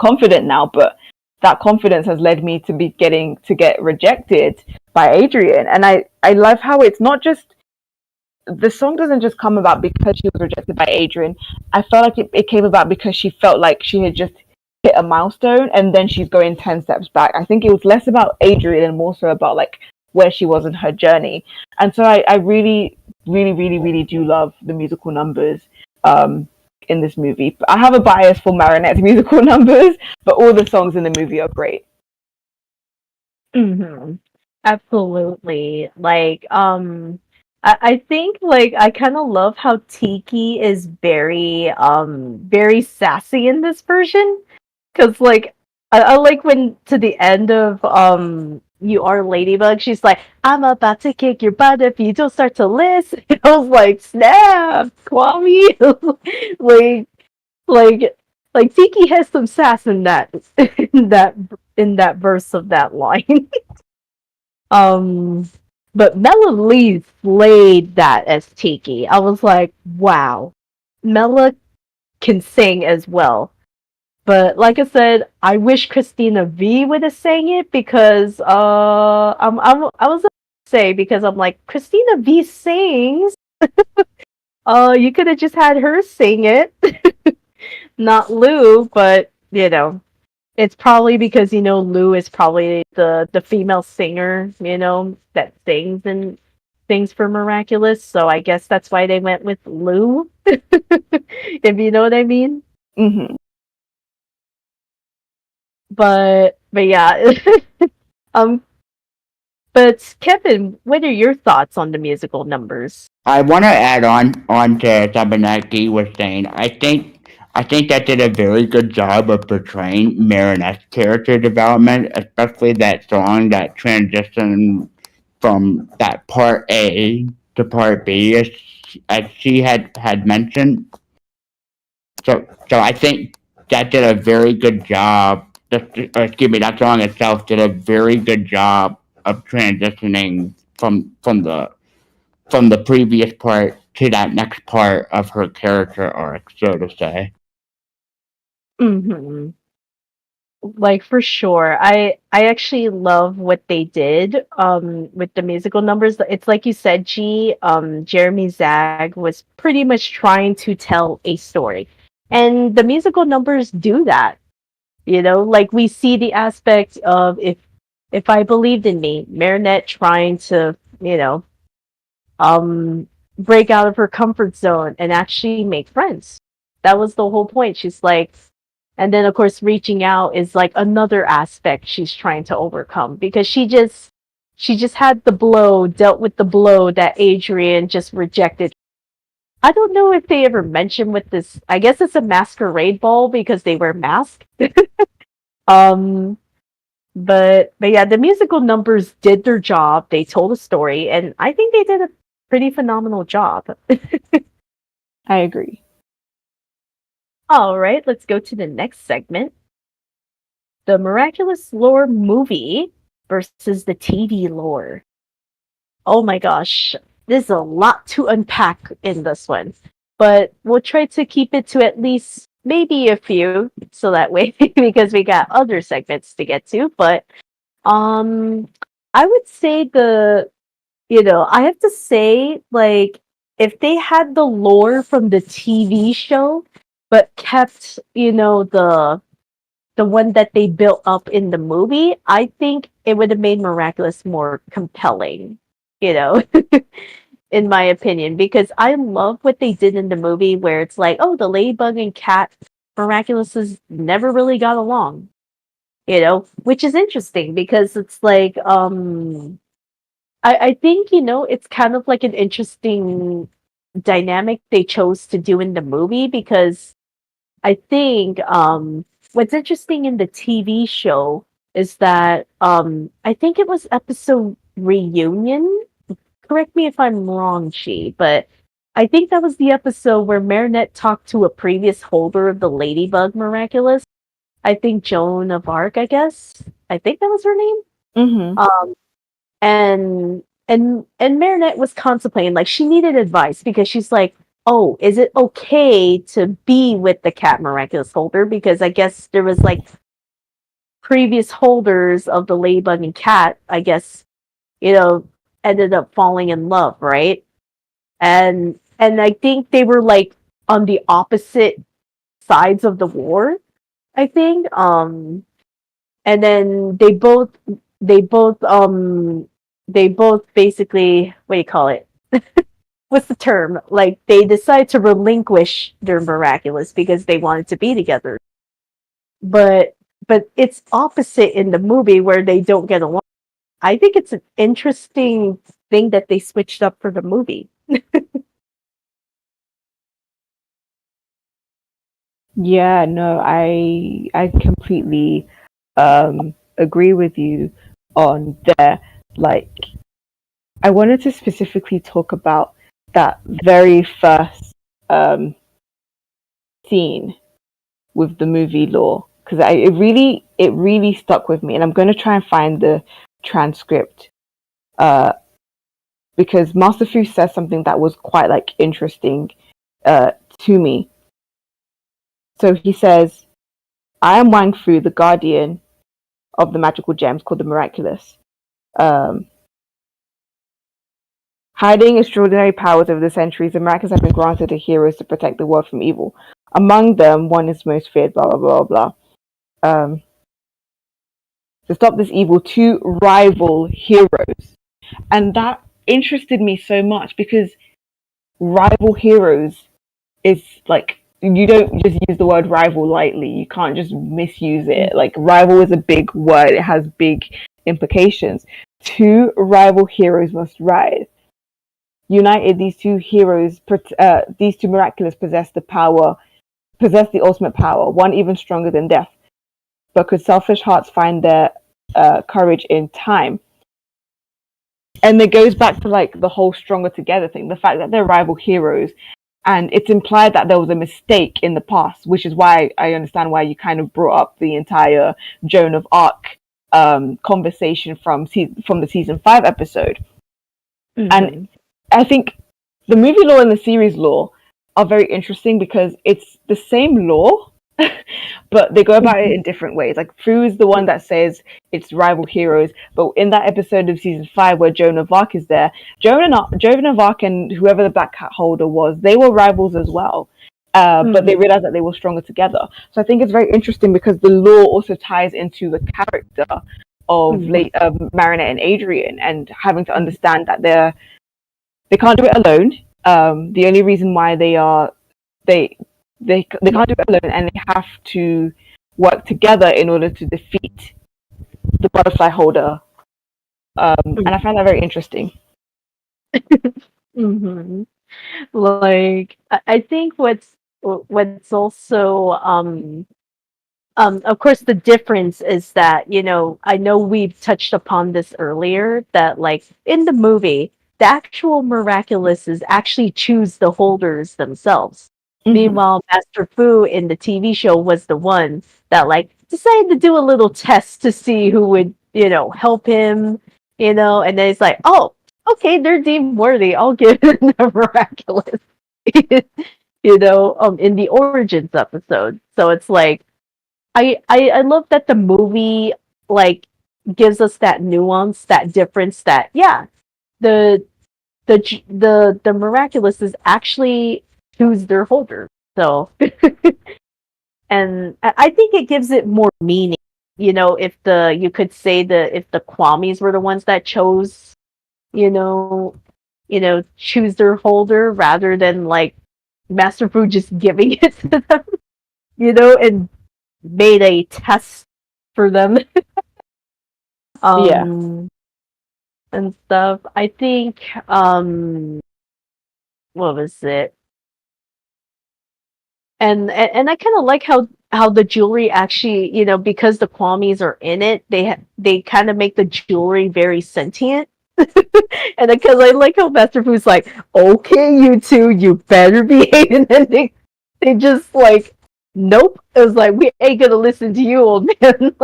confident now, but that confidence has led me to get rejected by Adrien. And I love how it's not just, the song doesn't just come about because she was rejected by Adrien. I felt like it came about because she felt like she had just hit a milestone, and then she's going 10 steps back. I think it was less about Adrien and more so about where she was in her journey. And so I really, really, really, really do love the musical numbers in this movie. I have a bias for Marinette's musical numbers, but all the songs in the movie are great. Absolutely. I think I kind of love how Tiki is very sassy in this version, because I like when to the end of You Are Ladybug, she's like, I'm about to kick your butt if you don't start to listen. I was like, snap, Kwame. like Tiki has some sass in that in that verse of that line. But Mela slayed that as Tiki. I was like, wow, Mela can sing as well. But like I said, I wish Christina V would have sang it, because I was gonna say, because I'm like, Christina V sings. You could have just had her sing it, not Lou. But it's probably because Lou is probably the female singer, that sings for Miraculous. So I guess that's why they went with Lou, if you know what I mean. Mm-hmm. But yeah, um, but Kevin, what are your thoughts on the musical numbers? I want to add on to something that Guy was saying. I think that did a very good job of portraying Marinette's character development, especially that song that transitioned from that part A to part B, as she had mentioned. So I think that did a very good job. Excuse me, that song itself did a very good job of transitioning from the previous part to that next part of her character arc, so to say. Hmm. Like for sure. I actually love what they did with the musical numbers. It's like you said, Jeremy Zag was pretty much trying to tell a story. And the musical numbers do that. Like we see the aspect of if I believed in me, Marinette trying to, um break out of her comfort zone and actually make friends. That was the whole point. She's like, and then of course reaching out is like another aspect she's trying to overcome because she just had the blow, dealt with the blow that Adrien just rejected. I don't know if they ever mentioned with this. I guess it's a masquerade ball because they wear masks. um but yeah, the musical numbers did their job. They told a story, and I think they did a pretty phenomenal job. I agree. All right, let's go to the next segment. The Miraculous Lore movie versus the TV lore. Oh my gosh, there's a lot to unpack in this one, but we'll try to keep it to at least maybe a few, so that way because we got other segments to get to. But um, I would say I have to say, like, if they had the lore from the TV show, but kept, the one that they built up in the movie, I think it would have made Miraculous more compelling, you know, in my opinion, because I love what they did in the movie where it's like, oh, the ladybug and cat Miraculouses never really got along, which is interesting because it's like, I think, it's kind of like an interesting dynamic they chose to do in the movie because I think what's interesting in the TV show is that I think it was episode Reunion. Correct me if I'm wrong, Chi, but I think that was the episode where Marinette talked to a previous holder of the Ladybug Miraculous. I think Joan of Arc, I guess. I think that was her name. Mm-hmm. And Marinette was contemplating, like she needed advice because she's like, oh, is it okay to be with the cat Miraculous holder? Because I guess there was like previous holders of the ladybug and cat, I guess, ended up falling in love, right? And I think they were like on the opposite sides of the war, I think. And then they both basically, what do you call it? What's the term? Like they decide to relinquish their Miraculous because they wanted to be together. But it's opposite in the movie where they don't get along. I think it's an interesting thing that they switched up for the movie. Yeah, no, I completely agree with you on there. Like, I wanted to specifically talk about that very first scene with the movie lore because it really stuck with me, and I'm going to try and find the transcript because Master Fu says something that was quite like interesting to me. So he says, I am Wang Fu, the guardian of the magical gems called the Miraculous. Hiding extraordinary powers over the centuries, the Miraculous have been granted to heroes to protect the world from evil. Among them, one is most feared, blah, blah, blah, blah. to stop this evil, two rival heroes. And that interested me so much because rival heroes is like, you don't just use the word rival lightly. You can't just misuse it. Like, rival is a big word. It has big implications. Two rival heroes must rise. United, these two heroes, these two miraculous possess the ultimate power, one even stronger than death. But could selfish hearts find their courage in time? And it goes back to like the whole stronger together thing, the fact that they're rival heroes. And it's implied that there was a mistake in the past, which is why I understand why you kind of brought up the entire Joan of Arc conversation from the season 5 episode. And I think the movie lore and the series lore are very interesting because it's the same lore, but they go about it in different ways. Like, Fu is the one that says it's rival heroes, but in that episode of season 5 where Joan of Arc is there, Joan of Arc and whoever the Black Cat holder was, they were rivals as well. But they realized that they were stronger together. So I think it's very interesting because the lore also ties into the character of Marinette and Adrien, and having to understand that they can't do it alone. The only reason why they can't do it alone, and they have to work together in order to defeat the butterfly holder. And I find that very interesting. Like, I think what's also of course the difference is that, you know, I know we've touched upon this earlier, that like in the movie the actual Miraculouses actually choose the holders themselves. Meanwhile, Master Fu in the TV show was the one that like decided to do a little test to see who would, you know, help him, you know, and then it's like, oh, okay, they're deemed worthy. I'll give them the Miraculous, you know, in the Origins episode. So it's like, I love that the movie like gives us that nuance, that difference, that yeah, the Miraculouses actually choose their holder. So, and I think it gives it more meaning. You know, if you could say if the Kwamis were the ones that chose, you know, choose their holder rather than like Master Fu just giving it to them, you know, and made a test for them. And stuff. I think what was it? And I kind of like how the jewelry actually, you know, because the Kwamis are in it, they kind of make the jewelry very sentient. And because I like how Master Fu's like, okay, you two, you better behave, and then they just like, nope. It was like, we ain't gonna listen to you, old man.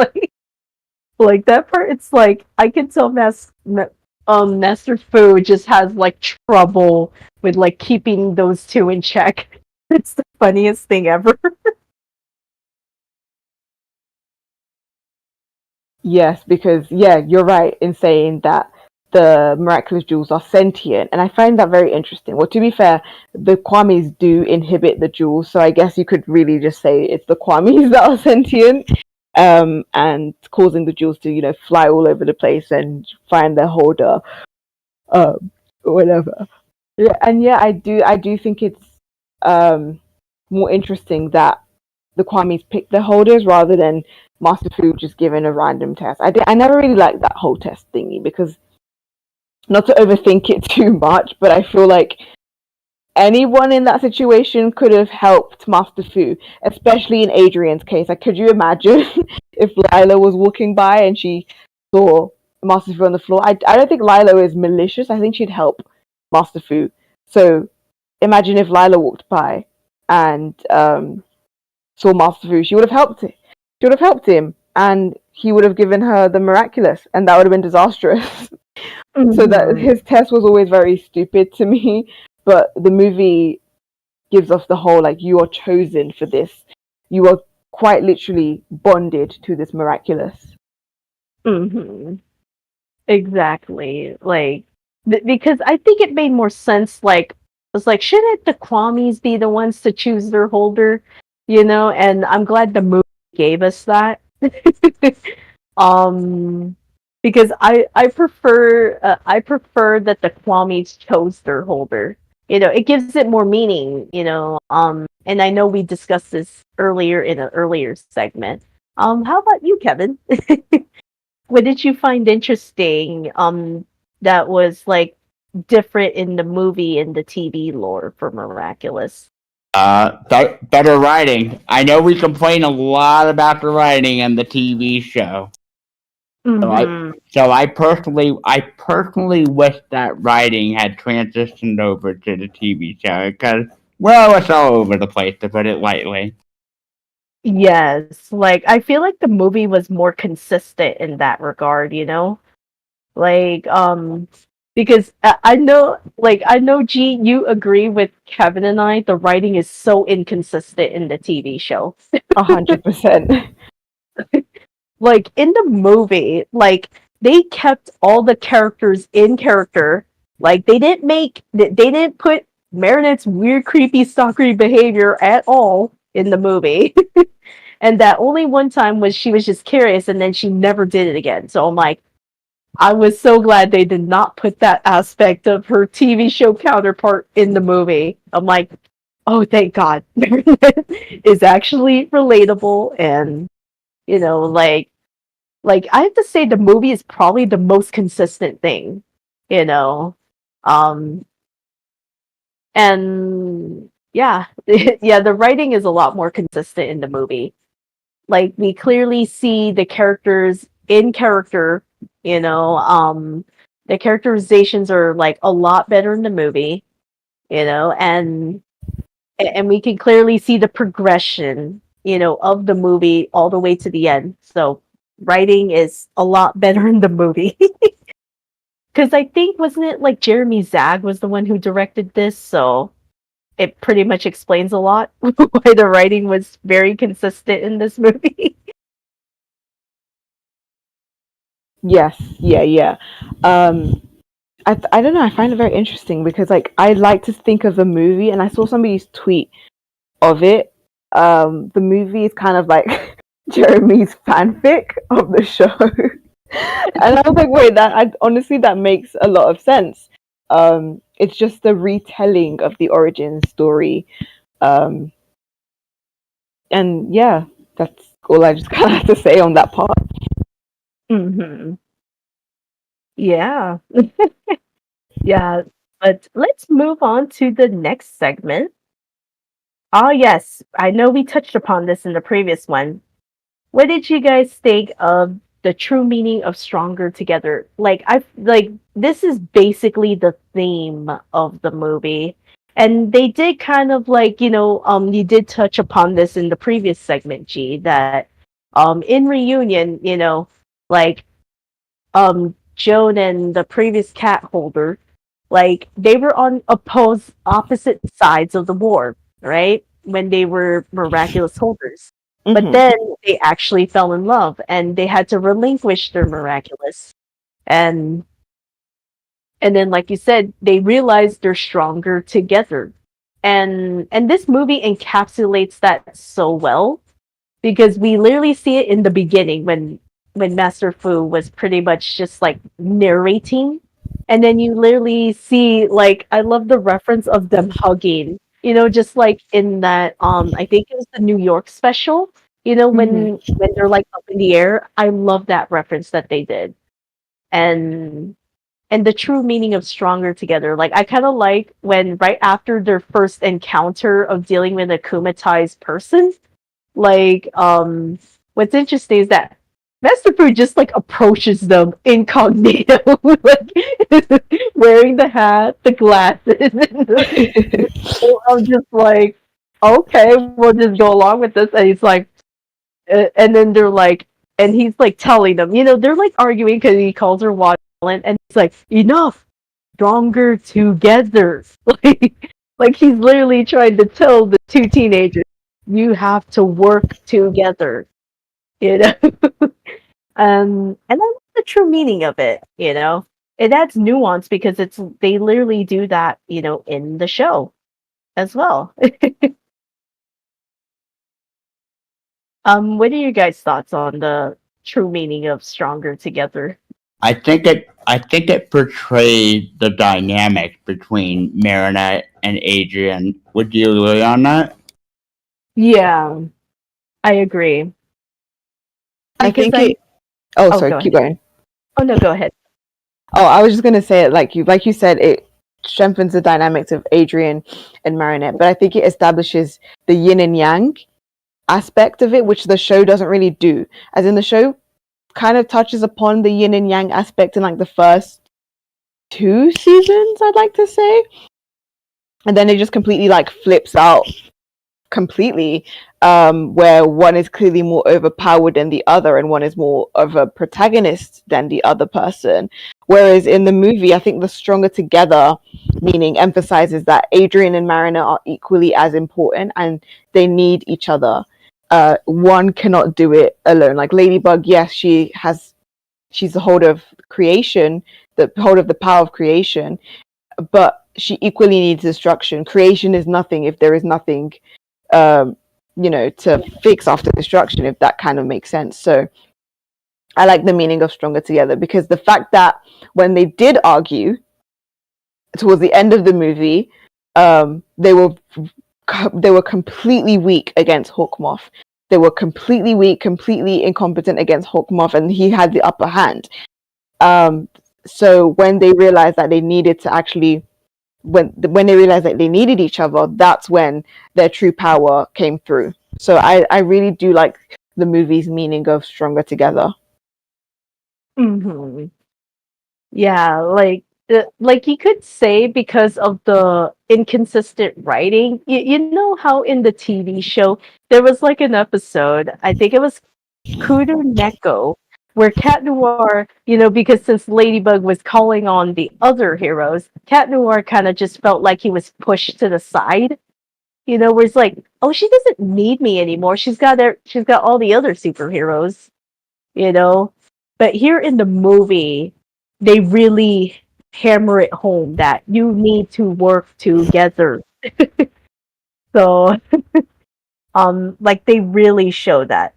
like that part. It's like I can tell Master Fu just has like trouble with like keeping those two in check. It's the funniest thing ever. Yes, because you're right in saying that the miraculous jewels are sentient, and I find that very interesting. Well, to be fair, the Kwamis do inhibit the jewels, so I guess you could really just say it's the Kwamis that are sentient, and causing the jewels to, you know, fly all over the place and find their holder, whatever. Yeah, and I do think it's more interesting that the Kwamis pick their holders rather than Master Fu just giving a random test. I never really liked that whole test thingy because, not to overthink it too much, but I feel like anyone in that situation could have helped Master Fu, especially in Adrien's case. Like, could you imagine if Lila was walking by and she saw Master Fu on the floor? I don't think Lila is malicious. I think she'd help Master Fu. So imagine if Lila walked by and saw Master Fu. She would have helped him. She would have helped him, and he would have given her the miraculous, and that would have been disastrous. So that his test was always very stupid to me. But the movie gives us the whole, like, you are chosen for this. You are quite literally bonded to this miraculous. Exactly. Like, because I think it made more sense. Like, it was like, shouldn't the Kwamis be the ones to choose their holder? You know, and I'm glad the movie gave us that. Um, because I prefer that the Kwamis chose their holder. It gives it more meaning. And I know we discussed this earlier in an earlier segment. How about you, Kevin? What did you find interesting? That was like different in the movie and the TV lore for Miraculous. Better writing. I know we complain a lot about the writing in the TV show. So Mm-hmm. I personally wish that writing had transitioned over to the TV show because, well, it's all over the place, to put it lightly. Yes, like I feel like the movie was more consistent in that regard. Like because I know G, you agree with Kevin and I, the writing is so inconsistent in the TV show. 100%. Like in the movie, like they kept all the characters in character. Like they didn't put Marinette's weird, creepy, stalkery behavior at all in the movie. And that only one time was she was just curious and then she never did it again. So I'm like, I was so glad they did not put that aspect of her TV show counterpart in the movie. I'm like, oh, thank God. Is actually relatable and like I have to say the movie is probably the most consistent thing, you know. Um and yeah, yeah, the writing is a lot more consistent in the movie. Like we clearly see the characters in character, the characterizations are like a lot better in the movie, and we can clearly see the progression, of the movie all the way to the end. So writing is a lot better in the movie. Because I think, wasn't it like Jeremy Zag was the one who directed this? So it pretty much explains a lot why the writing was very consistent in this movie. Yes, yeah. I don't know. I find it very interesting because like I like to think of the movie, and I saw somebody's tweet of it. The movie is kind of like Jeremy's fanfic of the show, and I was like, wait, honestly that makes a lot of sense. It's just the retelling of the origin story, um, and yeah, that's all I just kind of have to say on that part. Hmm. Yeah. Yeah. But let's move on to the next segment. Ah, yes. I know we touched upon this in the previous one. What did you guys think of the true meaning of stronger together? Like I like this is basically the theme of the movie. And they did kind of like, you did touch upon this in the previous segment, G, that in reunion, like Joan and the previous cat holder, like they were on opposite sides of the war, right? When they were miraculous holders. But Hmm. then they actually fell in love and they had to relinquish their miraculous. And then like you said, they realized they're stronger together. And this movie encapsulates that so well because we literally see it in the beginning when Master Fu was pretty much just like narrating, and then you literally see like I love the reference of them hugging, just like in that I think it was the New York special, Hmm. when they're like up in the air. I love that reference that they did, and the true meaning of stronger together. Like I kind of like when right after their first encounter of dealing with a kumatized person, like, what's interesting is that Master Fu just like approaches them incognito, like wearing the hat, the glasses, and I'm just like, okay, we'll just go along with this. And he's like, and then they're like, and he's like telling them, they're like arguing because he calls her watermelon, and he's like, enough, stronger together. Like he's literally trying to tell the two teenagers, you have to work together, you know. And I love the true meaning of it. It adds nuance because they literally do that, in the show as well. What are your guys' thoughts on the true meaning of stronger together. I think it portrayed the dynamic between Marinette and Adrien. Would you agree on that? Yeah, I agree. I Because think it. Oh, oh, sorry. go Keep ahead. going. Oh no, go ahead. Oh, I was just gonna say it like you said, it strengthens the dynamics of Adrien and Marinette, but I think it establishes the yin and yang aspect of it, which the show doesn't really do. As in, the show kind of touches upon the yin and yang aspect in like the first 2 seasons, I'd like to say, and then it just completely like flips out completely, where one is clearly more overpowered than the other and one is more of a protagonist than the other person. Whereas in the movie, I think the stronger together meaning emphasizes that Adrien and Marinette are equally as important and they need each other. One cannot do it alone. Like Ladybug, yes, she's the holder of creation, the holder of the power of creation, but she equally needs destruction. Creation is nothing if there is nothing to fix after destruction, if that kind of makes sense. So I like the meaning of stronger together, because the fact that when they did argue towards the end of the movie, they were completely weak against Hawkmoth. They were completely weak, completely incompetent against Hawkmoth, and he had the upper hand. So when they realized that they needed to actually when they realized that they needed each other, that's when their true power came through. So I really do like the movie's meaning of stronger together. Hmm. Yeah, like you could say because of the inconsistent writing. You know how in the TV show there was like an episode, I think it was Kudo Neko, where Cat Noir, because since Ladybug was calling on the other heroes, Cat Noir kind of just felt like he was pushed to the side. Where it's like, oh, she doesn't need me anymore. She's got all the other superheroes. You know, but here in the movie, they really hammer it home that you need to work together. So, like they really show that.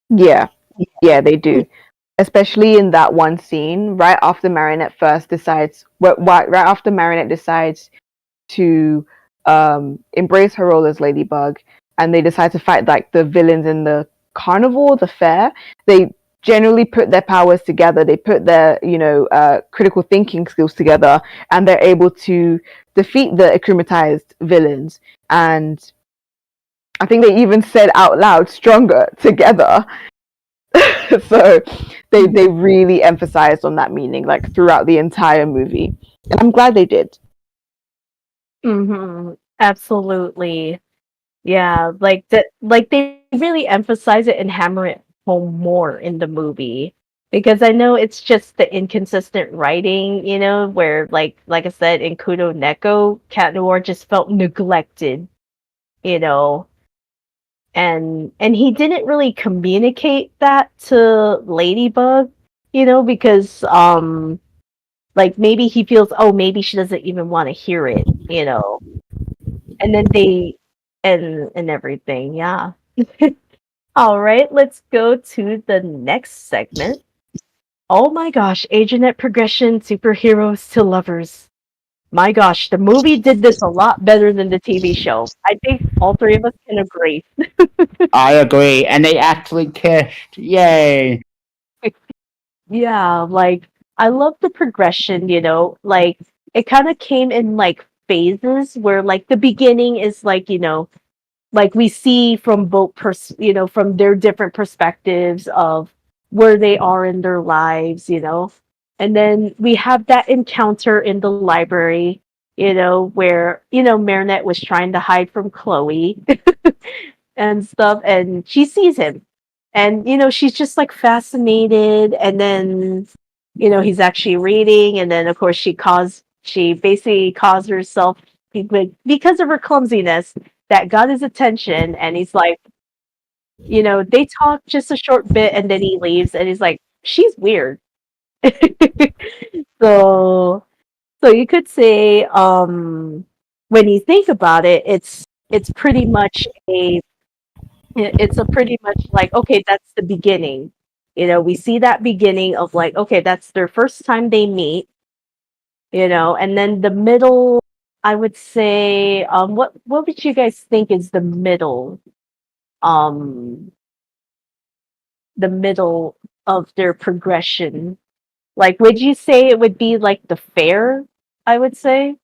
Yeah, they do. Especially in that one scene, right after Marinette right after Marinette decides to embrace her role as Ladybug, and they decide to fight like the villains in the carnival, the fair. They generally put their powers together. They put their critical thinking skills together, and they're able to defeat the akumatized villains. And I think they even said out loud, "Stronger together." So they really emphasized on that meaning like throughout the entire movie, and I'm glad they did. Absolutely. Yeah, like that, like they really emphasize it and hammer it home more in the movie, because I know it's just the inconsistent writing, where like I said in Kudo Neko, Cat Noir just felt neglected, you know, and he didn't really communicate that to Ladybug, because like maybe he feels, oh, maybe she doesn't even want to hear it, and then they and everything, yeah. All right, let's go to the next segment. Oh my gosh, Agent progression superheroes to lovers. My gosh, the movie did this a lot better than the TV show. I think all three of us can agree. I agree, and they actually kissed. Yay! Yeah, like I love the progression, like it kind of came in like phases where like the beginning is like, like we see from both from their different perspectives of where they are in their lives, and then we have that encounter in the library, where Marinette was trying to hide from Chloe and stuff, and she sees him, and she's just like fascinated, and then he's actually reading, and then of course she basically caused herself, because of her clumsiness, that got his attention, and he's like, they talk just a short bit, and then he leaves, and he's like, she's weird. so so you could say, when you think about it, it's pretty much a It's a pretty much like, okay, that's the beginning. We see that beginning of like, okay, that's their first time they meet, and then the middle, I would say, what would you guys think is um, the middle of their progression? Like, would you say it would be like the fair? I would say.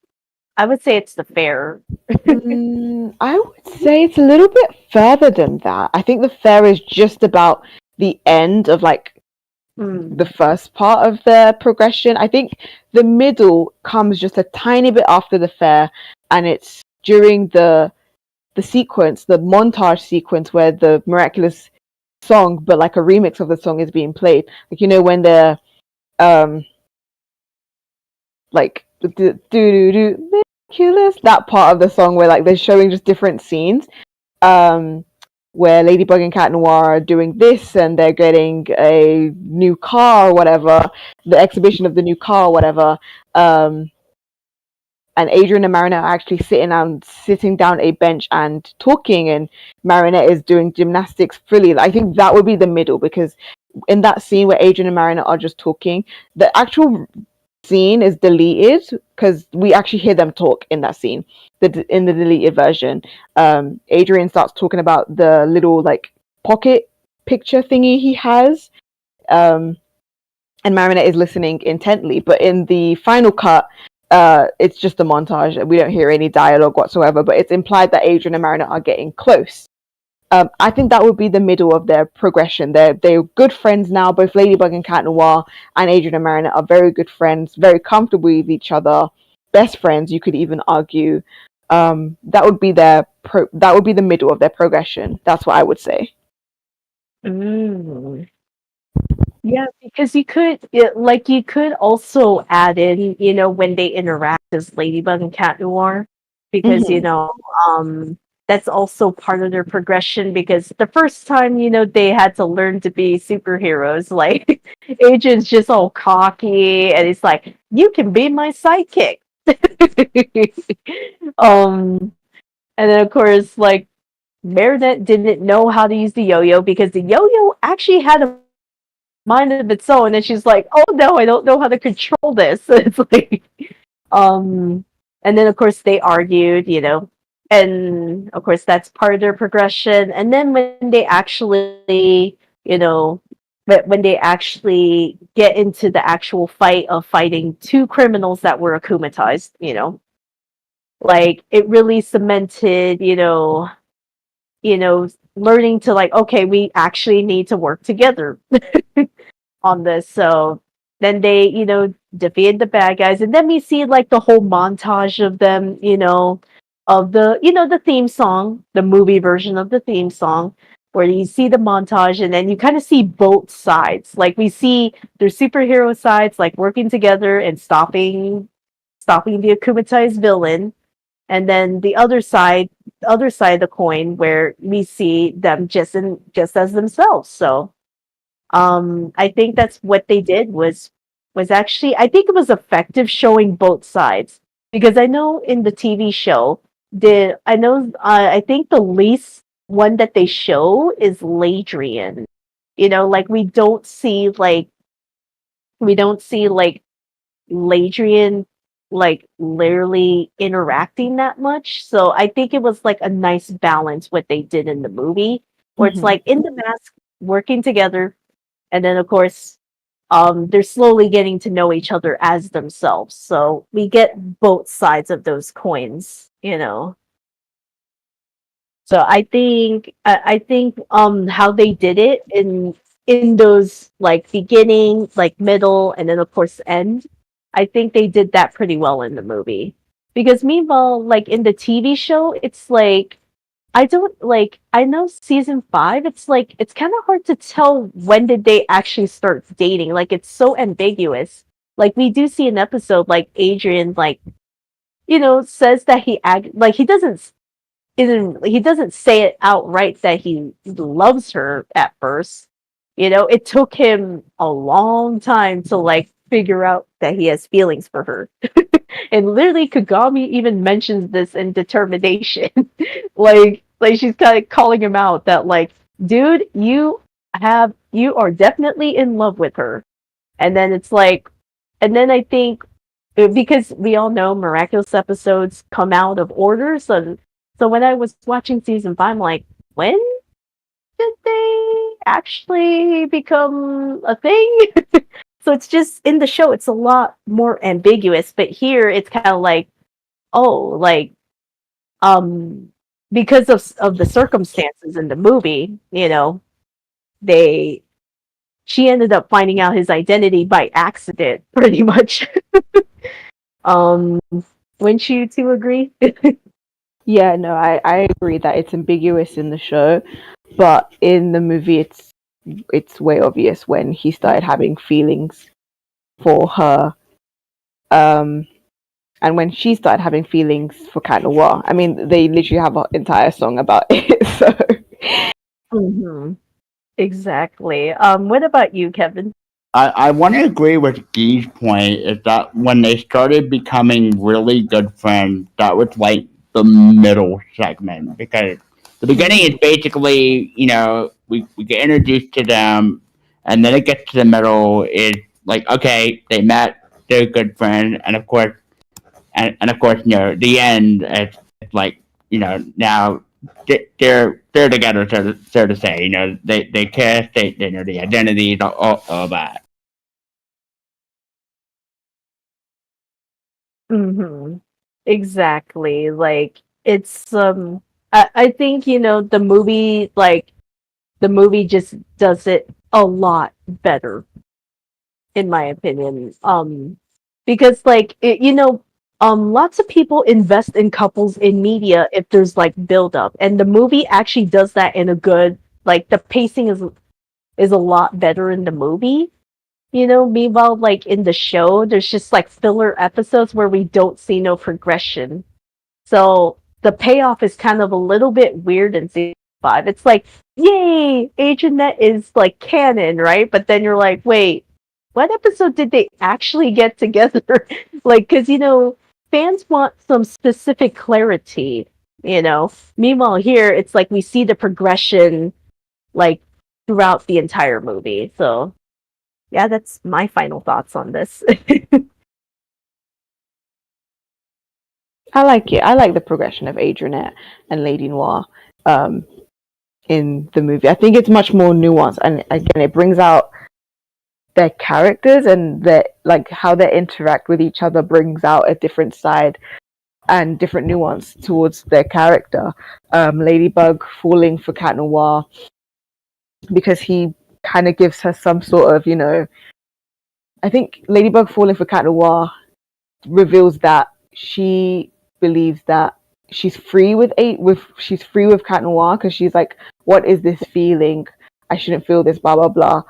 I would say it's the fair. I would say it's a little bit further than that. I think the fair is just about the end of like Mm. the first part of the progression. I think the middle comes just a tiny bit after the fair, and it's during the sequence, the montage sequence where the miraculous song, but like a remix of the song is being played. Like when they're like do do do miraculous, that part of the song where like they're showing just different scenes. Where Ladybug and Cat Noir are doing this and they're getting a new car or whatever, the exhibition of the new car or whatever. And Adrien and Marinette are actually sitting down a bench and talking, and Marinette is doing gymnastics fully. I think that would be the middle, because in that scene where Adrien and Marinette are just talking, the actual scene is deleted because we actually hear them talk in that scene. In the deleted version, Adrien starts talking about the little like pocket picture thingy he has, and Marinette is listening intently. But in the final cut, it's just a montage. We don't hear any dialogue whatsoever, but it's implied that Adrien and Marinette are getting close. I think that would be the middle of their progression. They're good friends now. Both Ladybug and Cat Noir and Adrien and Marinette are very good friends, very comfortable with each other, best friends. You could even argue. That would be that would be the middle of their progression. That's what I would say. Mm. Yeah, because you could also add in, when they interact as Ladybug and Cat Noir, because Mhm. that's also part of their progression. Because the first time, they had to learn to be superheroes, like Agent's just all cocky, and he's like, "You can be my sidekick." um, and then of course, like Marinette didn't know how to use the yo-yo because the yo-yo actually had a mind of its own, and she's like, "Oh no, I don't know how to control this." It's like, um, and then of course they argued, and of course that's part of their progression. And then when they actually, but when they actually get into the actual fight of fighting two criminals that were akumatized, like it really cemented, learning to like, okay, we actually need to work together on this. So then they, defeated the bad guys, and then we see like the whole montage of them, of the theme song, the movie version of the theme song, where you see the montage, and then you kind of see both sides. Like we see their superhero sides, like working together and stopping the akumatized villain, and then the other side of the coin, where we see them just as themselves. So I think that's what they did was actually, I think it was effective showing both sides, because I know in the TV show, I think the least one that they show is Ladrien. Like we don't see like Ladrien like literally interacting that much. So I think it was like a nice balance what they did in the movie, where it's Mhm. like in the mask working together, and then of course they're slowly getting to know each other as themselves. So we get both sides of those coins. So I think how they did it in those like beginning, like middle, and then of course end. I think they did that pretty well in the movie. Because meanwhile, like in the TV show, it's like I don't like I know season 5, it's like it's kind of hard to tell when did they actually start dating. Like it's so ambiguous. Like we do see an episode like Adrien like says that like he doesn't say it outright that he loves her at first. It took him a long time to like figure out that he has feelings for her. And literally Kagami even mentions this in Determination. Like Like she's kind of calling him out that like, dude, you are definitely in love with her. And then it's like, and then I think because we all know miraculous episodes come out of order, so when I was watching season 5, I'm like, when did they actually become a thing? So it's just in the show, it's a lot more ambiguous, but here it's kind of like, oh, like um because of the circumstances in the movie, they she ended up finding out his identity by accident, pretty much. um wouldn't you two agree? Yeah, no, I agree that it's ambiguous in the show, but in the movie it's way obvious when he started having feelings for her. And when she started having feelings for Cat Noir. I mean, they literally have an entire song about it. So Mm-hmm. Exactly. What about you, Kevin? I want to agree with Guy's point is that when they started becoming really good friends, that was like the middle segment because the beginning is basically, we get introduced to them and then it gets to the middle is like, okay, they met, they're good friends, and of course, the end, it's like, now they're together, so to say, they kiss, they know the identities, all that. Mm-hmm. Exactly. Like it's I think, the movie just does it a lot better, in my opinion. Because like lots of people invest in couples in media if there's like build up. And the movie actually does that in a good, like the pacing is a lot better in the movie. Meanwhile, like in the show, there's just like filler episodes where we don't see no progression. So the payoff is kind of a little bit weird in season 5. It's like, yay, Adrienette is like canon, right? But then you're like, wait, what episode did they actually get together? Like, because, fans want some specific clarity. Meanwhile, here, it's like we see the progression, like, throughout the entire movie. So, yeah, that's my final thoughts on this. I like it. I like the progression of Adrienette and Lady Noir in the movie. I think it's much more nuanced, and again, it brings out their characters and like how they interact with each other brings out a different side and different nuance towards their character. Ladybug falling for Cat Noir because he kind of gives her some sort of, I think Ladybug falling for Cat Noir reveals that she believes that she's free with Cat Noir because she's like, what is this feeling? I shouldn't feel this, blah blah blah.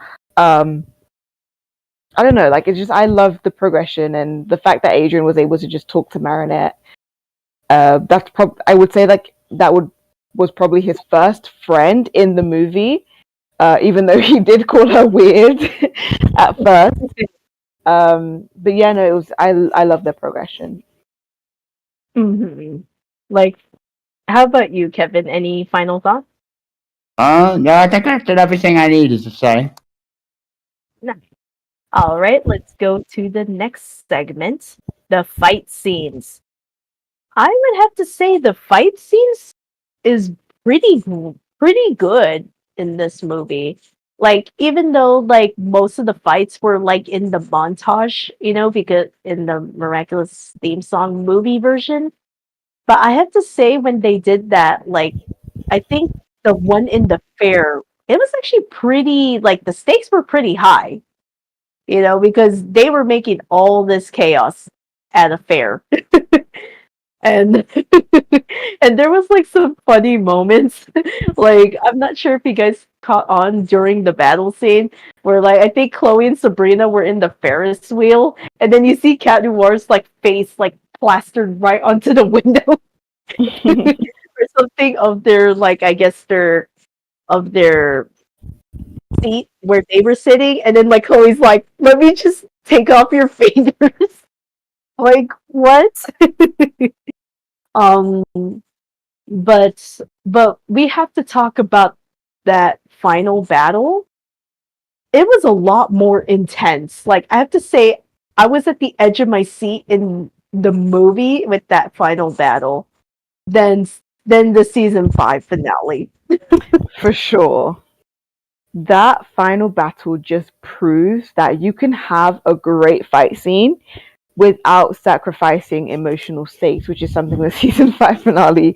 I don't know, like it's just I love the progression and the fact that Adrien was able to just talk to Marinette. I would say like was probably his first friend in the movie, even though he did call her weird at first. But yeah, no, it was I love the progression. Mm-hmm. Like, how about you, Kevin? Any final thoughts? Yeah, I think I said everything I needed to say. No. All right, let's go to the next segment, the fight scenes. I would have to say the fight scenes is pretty good in this movie. Like even though like most of the fights were like in the montage, because in the Miraculous theme song movie version, but I have to say when they did that, like I think the one in the fair, it was actually pretty like the stakes were pretty high, because they were making all this chaos at a fair. And and there was like some funny moments. Like I'm not sure if you guys caught on during the battle scene where like I think Chloe and Sabrina were in the Ferris wheel and then you see Cat Noir's like face like plastered right onto the window or something of their like I guess their seat where they were sitting and then like Chloe's like, let me just take off your fingers. Like what? um but we have to talk about that final battle. It was a lot more intense. Like, I have to say, I was at the edge of my seat in the movie with that final battle than than the season 5 finale. For sure. That final battle just proves that you can have a great fight scene without sacrificing emotional stakes, which is something the season 5 finale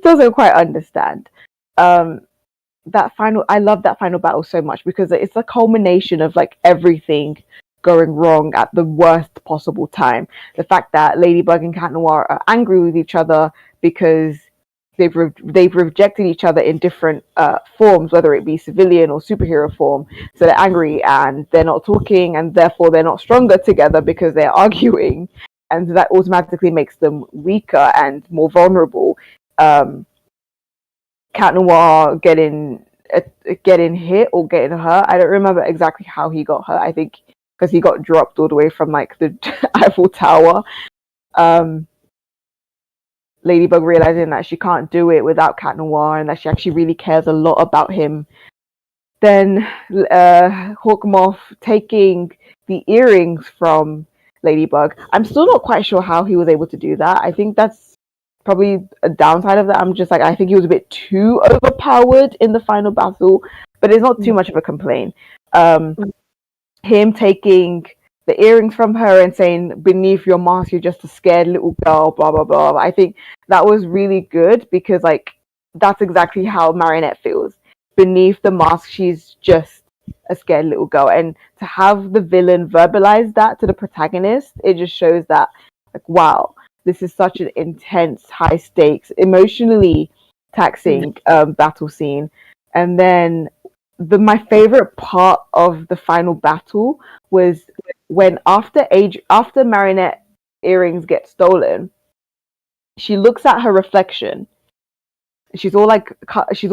doesn't quite understand. Um, I love that final battle so much because it's a culmination of like everything going wrong at the worst possible time. The fact that Ladybug and Cat Noir are angry with each other because they've rejected each other in different forms, whether it be civilian or superhero form. So they're angry and they're not talking, and therefore they're not stronger together because they're arguing, and that automatically makes them weaker and more vulnerable. Cat Noir getting hit or getting hurt. I don't remember exactly how he got hurt. I think because he got dropped all the way from like the Eiffel Tower. Ladybug realizing that she can't do it without Cat Noir and that she actually really cares a lot about him. Then Hawkmoth taking the earrings from Ladybug. I'm still not quite sure how he was able to do that. I think that's probably a downside of that. I'm just like, I think he was a bit too overpowered in the final battle, but it's not too much of a complaint. Him taking the earrings from her and saying, beneath your mask, you're just a scared little girl, blah, blah, blah. I think that was really good because, like, that's exactly how Marinette feels. Beneath the mask, she's just a scared little girl. And to have the villain verbalize that to the protagonist, it just shows that, like, wow, this is such an intense, high stakes, emotionally taxing battle scene. And then my favorite part of the final battle was when after Marinette earrings get stolen, she looks at her reflection. She's all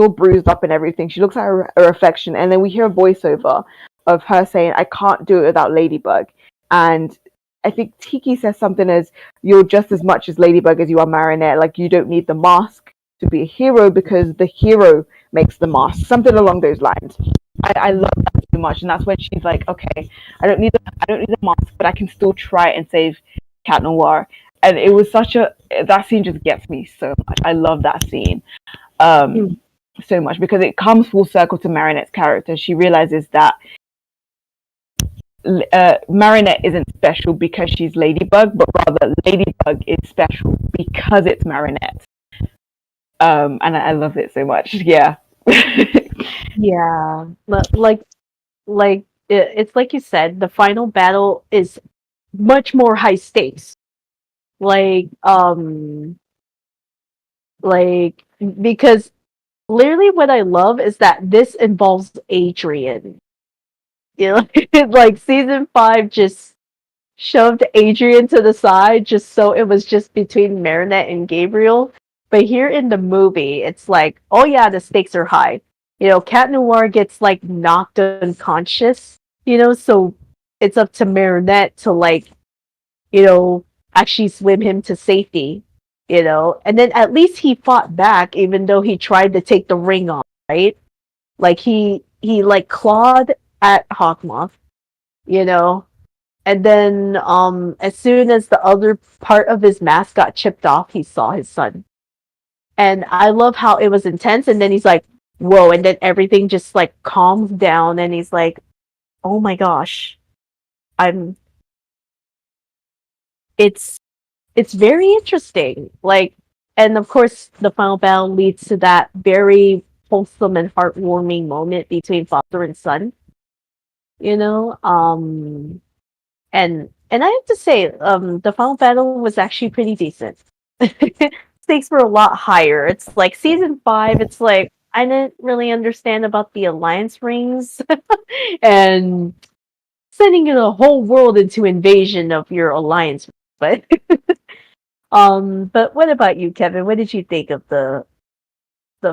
bruised up and everything. She looks at her reflection, and then we hear a voiceover of her saying, "I can't do it without Ladybug." And I think Tiki says something as, "You're just as much as Ladybug as you are Marinette. Like, you don't need the mask to be a hero because the hero makes the mask." Something along those lines. I love that so much, and that's when she's like, "Okay, I don't need the mask, but I can still try and save Cat Noir." And it was that scene just gets me so much. I love that scene so much because it comes full circle to Marinette's character. She realizes that Marinette isn't special because she's Ladybug, but rather Ladybug is special because it's Marinette. And I love it so much. Yeah. Yeah, it's like you said, the final battle is much more high stakes. Like because literally what I love is that this involves Adrien. You know, like season 5 just shoved Adrien to the side just so it was just between Marinette and Gabriel. But here in the movie, it's like, oh yeah, the stakes are high. You know, Cat Noir gets like knocked unconscious, you know, so it's up to Marinette to like, you know, actually swim him to safety, you know. And then at least he fought back even though he tried to take the ring off, right? Like he like clawed at Hawkmoth, you know. And then as soon as the other part of his mask got chipped off, he saw his son. And I love how it was intense, and then he's like, whoa, and then everything just like calms down and he's like, oh my gosh, I'm it's very interesting. Like, and of course the final battle leads to that very wholesome and heartwarming moment between father and son, you know. And I have to say, the final battle was actually pretty decent. Stakes were a lot higher. It's like season 5, it's like I didn't really understand about the alliance rings and sending the whole world into invasion of your alliance. But but what about you, Kevin? What did you think of the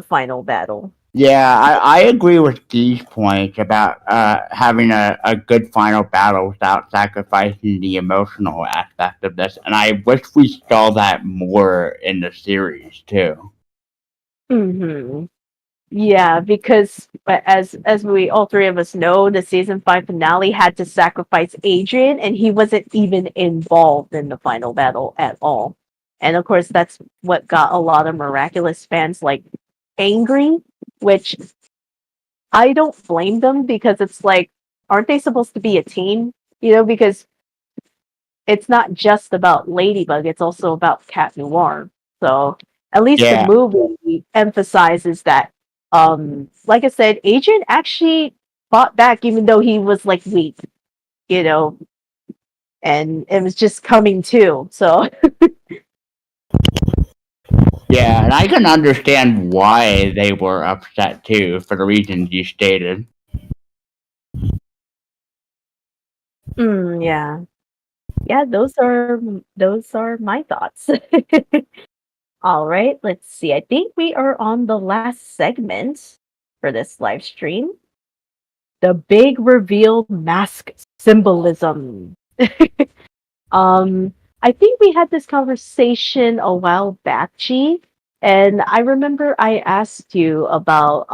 final battle? Yeah, I agree with Dee's point about having a good final battle without sacrificing the emotional aspect of this, and I wish we saw that more in the series too. Mm-hmm. Yeah, because as we all three of us know, the season 5 finale had to sacrifice Adrien, and he wasn't even involved in the final battle at all. And of course, that's what got a lot of Miraculous fans like angry, which I don't blame them because it's like, aren't they supposed to be a team? Because it's not just about Ladybug, it's also about Cat Noir. So at least the Yeah, movie emphasizes that, like I said, Adrian actually fought back even though he was like weak, you know, and it was just coming to. So yeah, and I can understand why they were upset too, for the reasons you stated. yeah. Yeah, those are my thoughts. All right, let's see. I think we are on the last segment for this live stream. The big reveal mask symbolism. um, I think we had this conversation a while back, Chi, and I remember I asked you about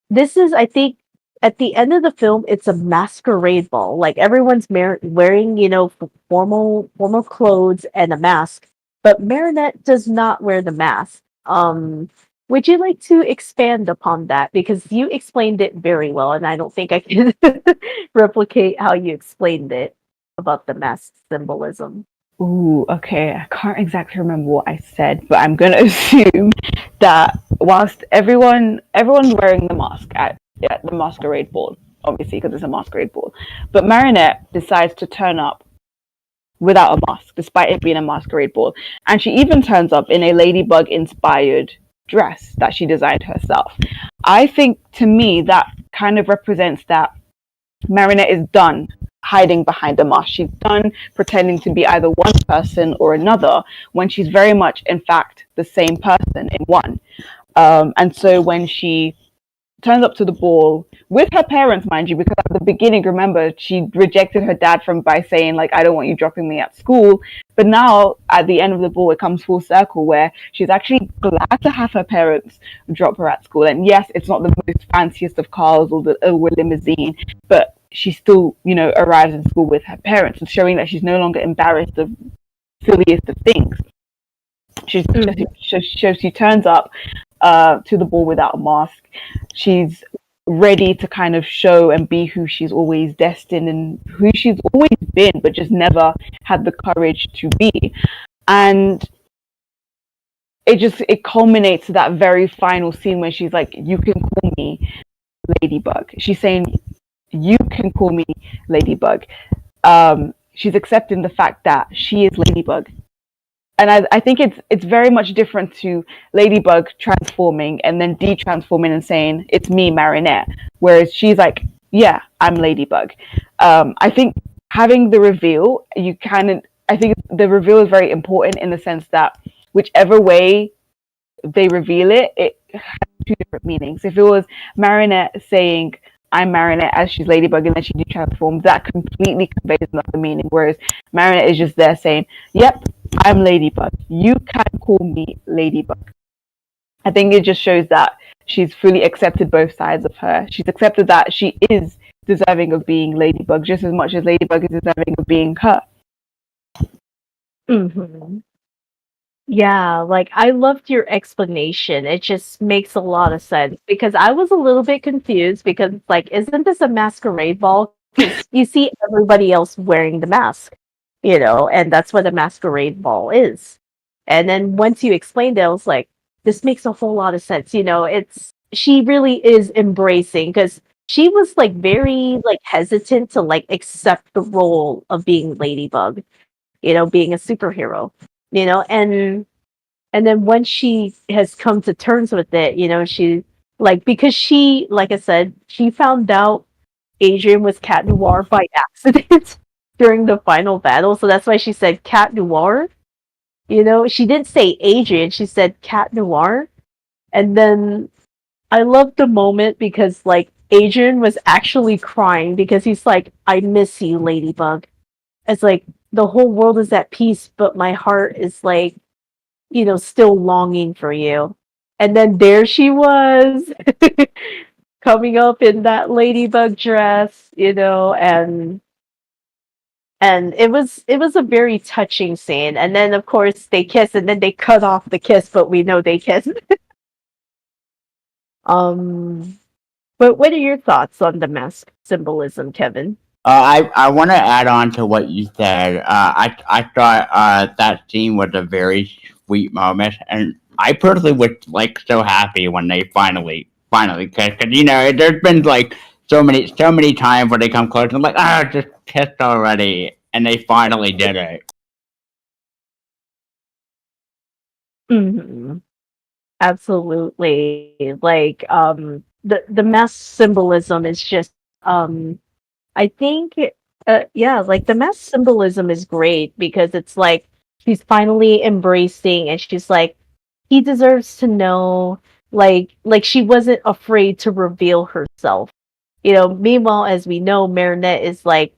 this is, I think, at the end of the film, it's a masquerade ball. Like everyone's wearing, formal clothes and a mask, but Marinette does not wear the mask. Would you like to expand upon that? Because you explained it very well, and I don't think I can replicate how you explained it about the mask symbolism. Ooh, okay. I can't exactly remember what I said, but I'm gonna assume that whilst everyone's wearing the mask at the masquerade ball, obviously because it's a masquerade ball, but Marinette decides to turn up without a mask, despite it being a masquerade ball, and she even turns up in a ladybug inspired dress that she designed herself. I think to me that kind of represents that Marinette is done hiding behind a mask. She's done pretending to be either one person or another when she's very much, in fact, the same person in one. And so when she turns up to the ball with her parents, mind you, because at the beginning, remember, she rejected her dad from by saying, like, I don't want you dropping me at school. But now at the end of the ball, it comes full circle where she's actually glad to have her parents drop her at school. And yes, it's not the most fanciest of cars or the limousine, but she still, arrives in school with her parents and showing that she's no longer embarrassed of silliest of things. She turns up to the ball without a mask. She's ready to kind of show and be who she's always destined and who she's always been, but just never had the courage to be. And it culminates to that very final scene where she's like, you can call me Ladybug. She's saying, you can call me Ladybug. She's accepting the fact that she is Ladybug. And I think it's very much different to Ladybug transforming and then de-transforming and saying, it's me, Marinette. Whereas she's like, yeah, I'm Ladybug. I think having the reveal, I think the reveal is very important in the sense that whichever way they reveal it, it has two different meanings. If it was Marinette saying, I'm Marinette as she's Ladybug and then she de-transforms, that completely conveys another meaning. Whereas Marinette is just there saying, yep, I'm Ladybug. You can call me Ladybug. I think it just shows that she's fully accepted both sides of her. She's accepted that she is deserving of being Ladybug just as much as Ladybug is deserving of being her. Mm-hmm. Yeah, like I loved your explanation. It just makes a lot of sense because I was a little bit confused because it's like, isn't this a masquerade ball? Because you see everybody else wearing the mask, and that's what a masquerade ball is. And then once you explained it, I was like, this makes a whole lot of sense. She really is embracing because she was like very like hesitant to like accept the role of being Ladybug, being a superhero, and then when she has come to terms with it, she like because she, like I said, she found out Adrien was Cat Noir by accident during the final battle, so that's why she said Cat Noir. She didn't say Adrien, she said Cat Noir, and then I loved the moment because like Adrien was actually crying because he's like, I miss you, Ladybug. It's like the whole world is at peace, but my heart is like, still longing for you. And then there she was, coming up in that ladybug dress, and it was a very touching scene. And then of course they kiss, and then they cut off the kiss, but we know they kissed. um, but what are your thoughts on the mask symbolism, Kevin? I want to add on to what you said. I thought that scene was a very sweet moment, and I personally was like so happy when they finally kissed. Cause there's been like so many times where they come close and I'm like, just kissed already, and they finally did it. Hmm. Absolutely. Like the mask symbolism is just I think yeah, like the mask symbolism is great because it's like she's finally embracing, and she's like, he deserves to know, like she wasn't afraid to reveal herself. Meanwhile, as we know, Marinette is like,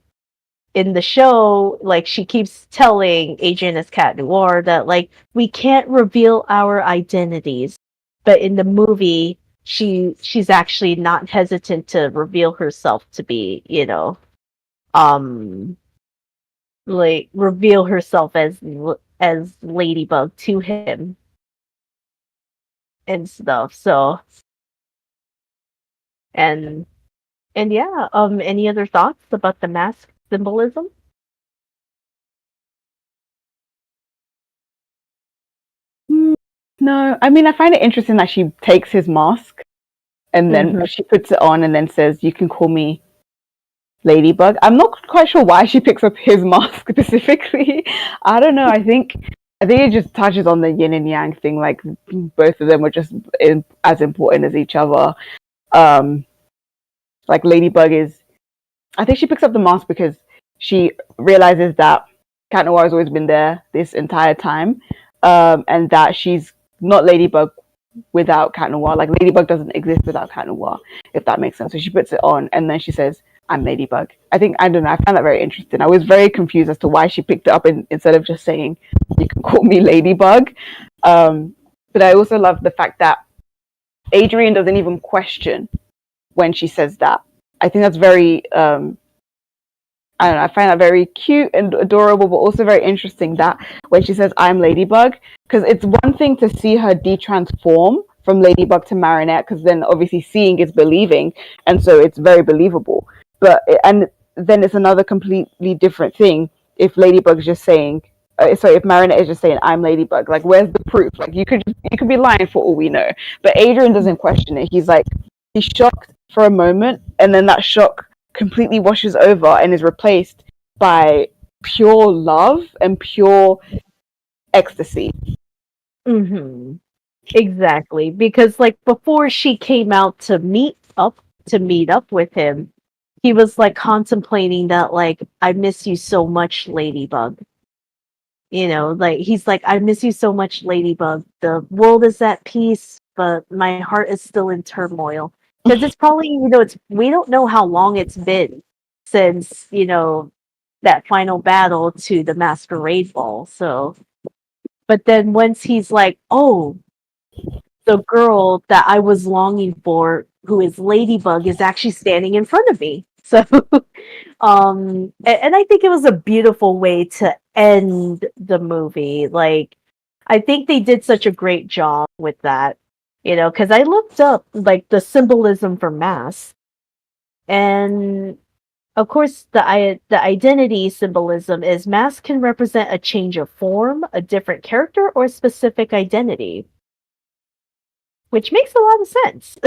in the show, like she keeps telling Adrien as Cat Noir that like we can't reveal our identities, but in the movie, she's actually not hesitant to reveal herself to be, um, like reveal herself as Ladybug to him and stuff. So and and yeah, any other thoughts about the mask symbolism? No, I mean, I find it interesting that she takes his mask and then Mm-hmm. she puts it on and then says, "You can call me Ladybug." I'm not quite sure why she picks up his mask specifically. I don't know. I think it just touches on the yin and yang thing. Like both of them were just as important as each other. Um, like Ladybug is. I think she picks up the mask because she realizes that Cat Noir has always been there this entire time, and that she's not Ladybug without Cat Noir. Like Ladybug doesn't exist without Cat Noir, if that makes sense. So she puts it on and then she says, "I'm Ladybug." I don't know. I found that very interesting. I was very confused as to why she picked it up instead of just saying, "You can call me Ladybug." But I also love the fact that Adrien doesn't even question when she says that. I think that's very I don't know, I find that very cute and adorable, but also very interesting that when she says, "I'm Ladybug," because it's one thing to see her de-transform from Ladybug to Marinette, because then obviously seeing is believing, and so it's very believable. And then it's another completely different thing if Ladybug is just saying, if Marinette is just saying, "I'm Ladybug," like where's the proof? Like you could be lying for all we know. But Adrien doesn't question it. He's shocked for a moment, and then that shock completely washes over and is replaced by pure love and pure ecstasy. Mm-hmm. Exactly, because like before she came out to meet up with him, he was like contemplating that like, I miss you so much, Ladybug. Like he's like, I miss you so much, Ladybug. The world is at peace, but my heart is still in turmoil. Because it's probably, it's we don't know how long it's been since, that final battle to the masquerade ball. So, but then once he's like, oh, the girl that I was longing for, who is Ladybug, is actually standing in front of me. So, and I think it was a beautiful way to end the movie. Like, I think they did such a great job with that, because I looked up like the symbolism for mask, and of course, the identity symbolism is mask can represent a change of form, a different character, or a specific identity, which makes a lot of sense.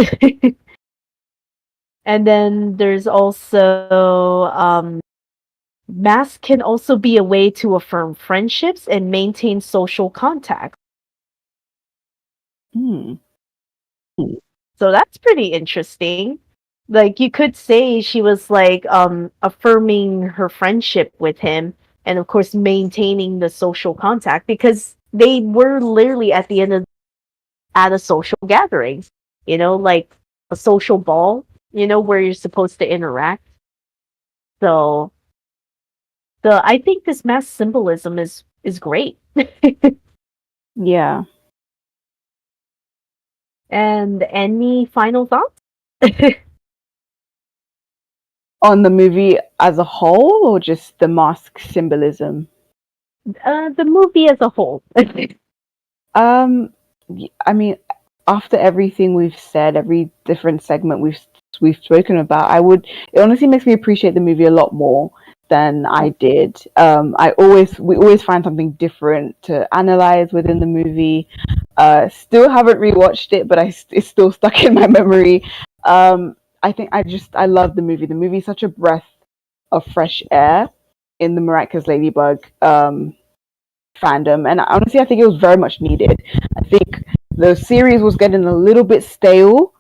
And then there's also mask can also be a way to affirm friendships and maintain social contact. Hmm. So that's pretty interesting. Like you could say she was like affirming her friendship with him, and of course maintaining the social contact, because they were literally at a social gathering, like a social ball, where you're supposed to interact. So I think this mass symbolism is great. Yeah. And any final thoughts? On the movie as a whole, or just the mask symbolism? The movie as a whole. I mean, after everything we've said, every different segment we've spoken about, it honestly makes me appreciate the movie a lot more than I did. We always find something different to analyze within the movie. Still haven't rewatched it, but it's still stuck in my memory. I think I love the movie. The movie is such a breath of fresh air in the Miraculous Ladybug fandom, and honestly, I think it was very much needed. I think the series was getting a little bit stale,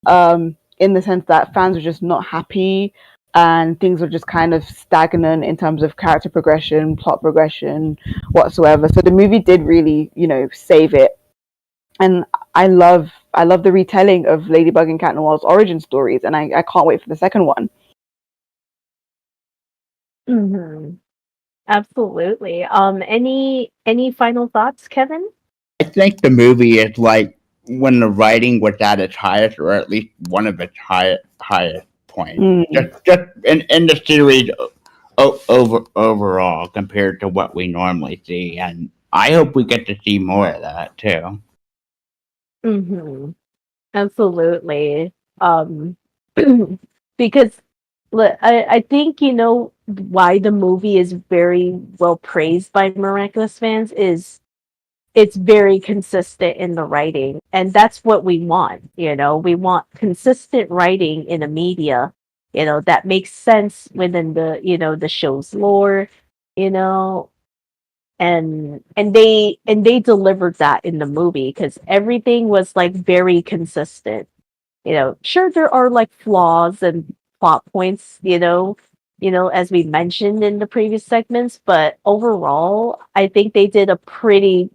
in the sense that fans were just not happy, and things were just kind of stagnant in terms of character progression, plot progression, whatsoever. So the movie did really, save it, and I love the retelling of Ladybug and Cat Noir's origin stories, and I can't wait for the second one. Mm-hmm. Absolutely. Any final thoughts, Kevin? I think the movie is like when the writing was at its highest, or at least one of its highest points. Just in the series overall compared to what we normally see, and I hope we get to see more of that too. Mm-hmm. Absolutely. Because I think why the movie is very well praised by Miraculous fans is it's very consistent in the writing, and that's what we want. We want consistent writing in a media, that makes sense within the show's lore, you know, and they delivered that in the movie because everything was like very consistent. Sure, there are like flaws and plot points, as we mentioned in the previous segments, but overall I think they did a pretty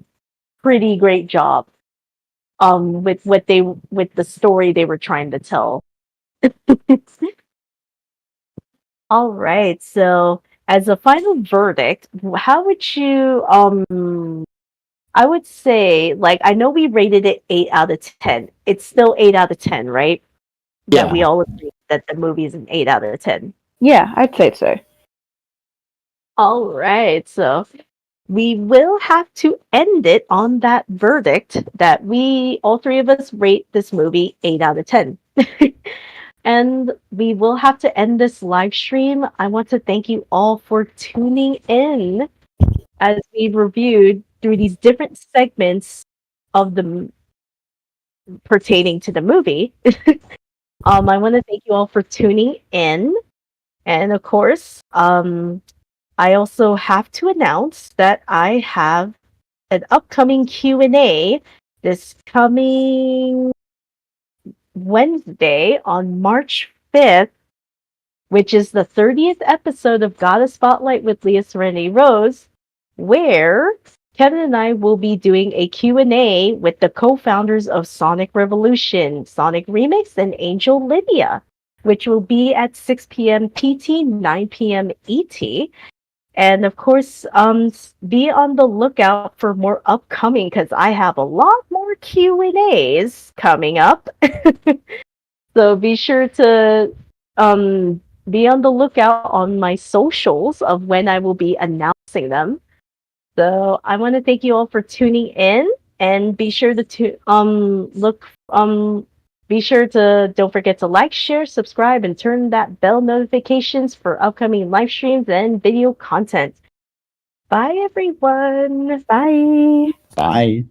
great job with the story they were trying to tell. All right, so as a final verdict, how would you I would say, like, I know we rated it 8 out of 10. It's still 8 out of 10, right? That we Yeah. all agree that the movie is an 8 out of 10. Yeah, I'd say so. All right, so we will have to end it on that verdict that we, all three of us, rate this movie 8 out of 10. And we will have to end this live stream. I want to thank you all for tuning in as we reviewed through these different segments of the pertaining to the movie. I want to thank you all for tuning in, and of course, I also have to announce that I have an upcoming Q&A this coming Wednesday on March 5th, which is the 30th episode of Goddess Spotlight with Liaserenityrose, where Kevin and I will be doing a Q&A with the co-founders of Sonic Revolution, Sonic Remix, and Angel Lydia, which will be at 6 p.m. PT, 9 p.m. ET. And of course, be on the lookout for more upcoming, because I have a lot more Q&As coming up. So be sure to be on the lookout on my socials of when I will be announcing them. So I want to thank you all for tuning in, and be sure to be sure to don't forget to like, share, subscribe, and turn that bell notifications for upcoming live streams and video content. Bye everyone. Bye. Bye.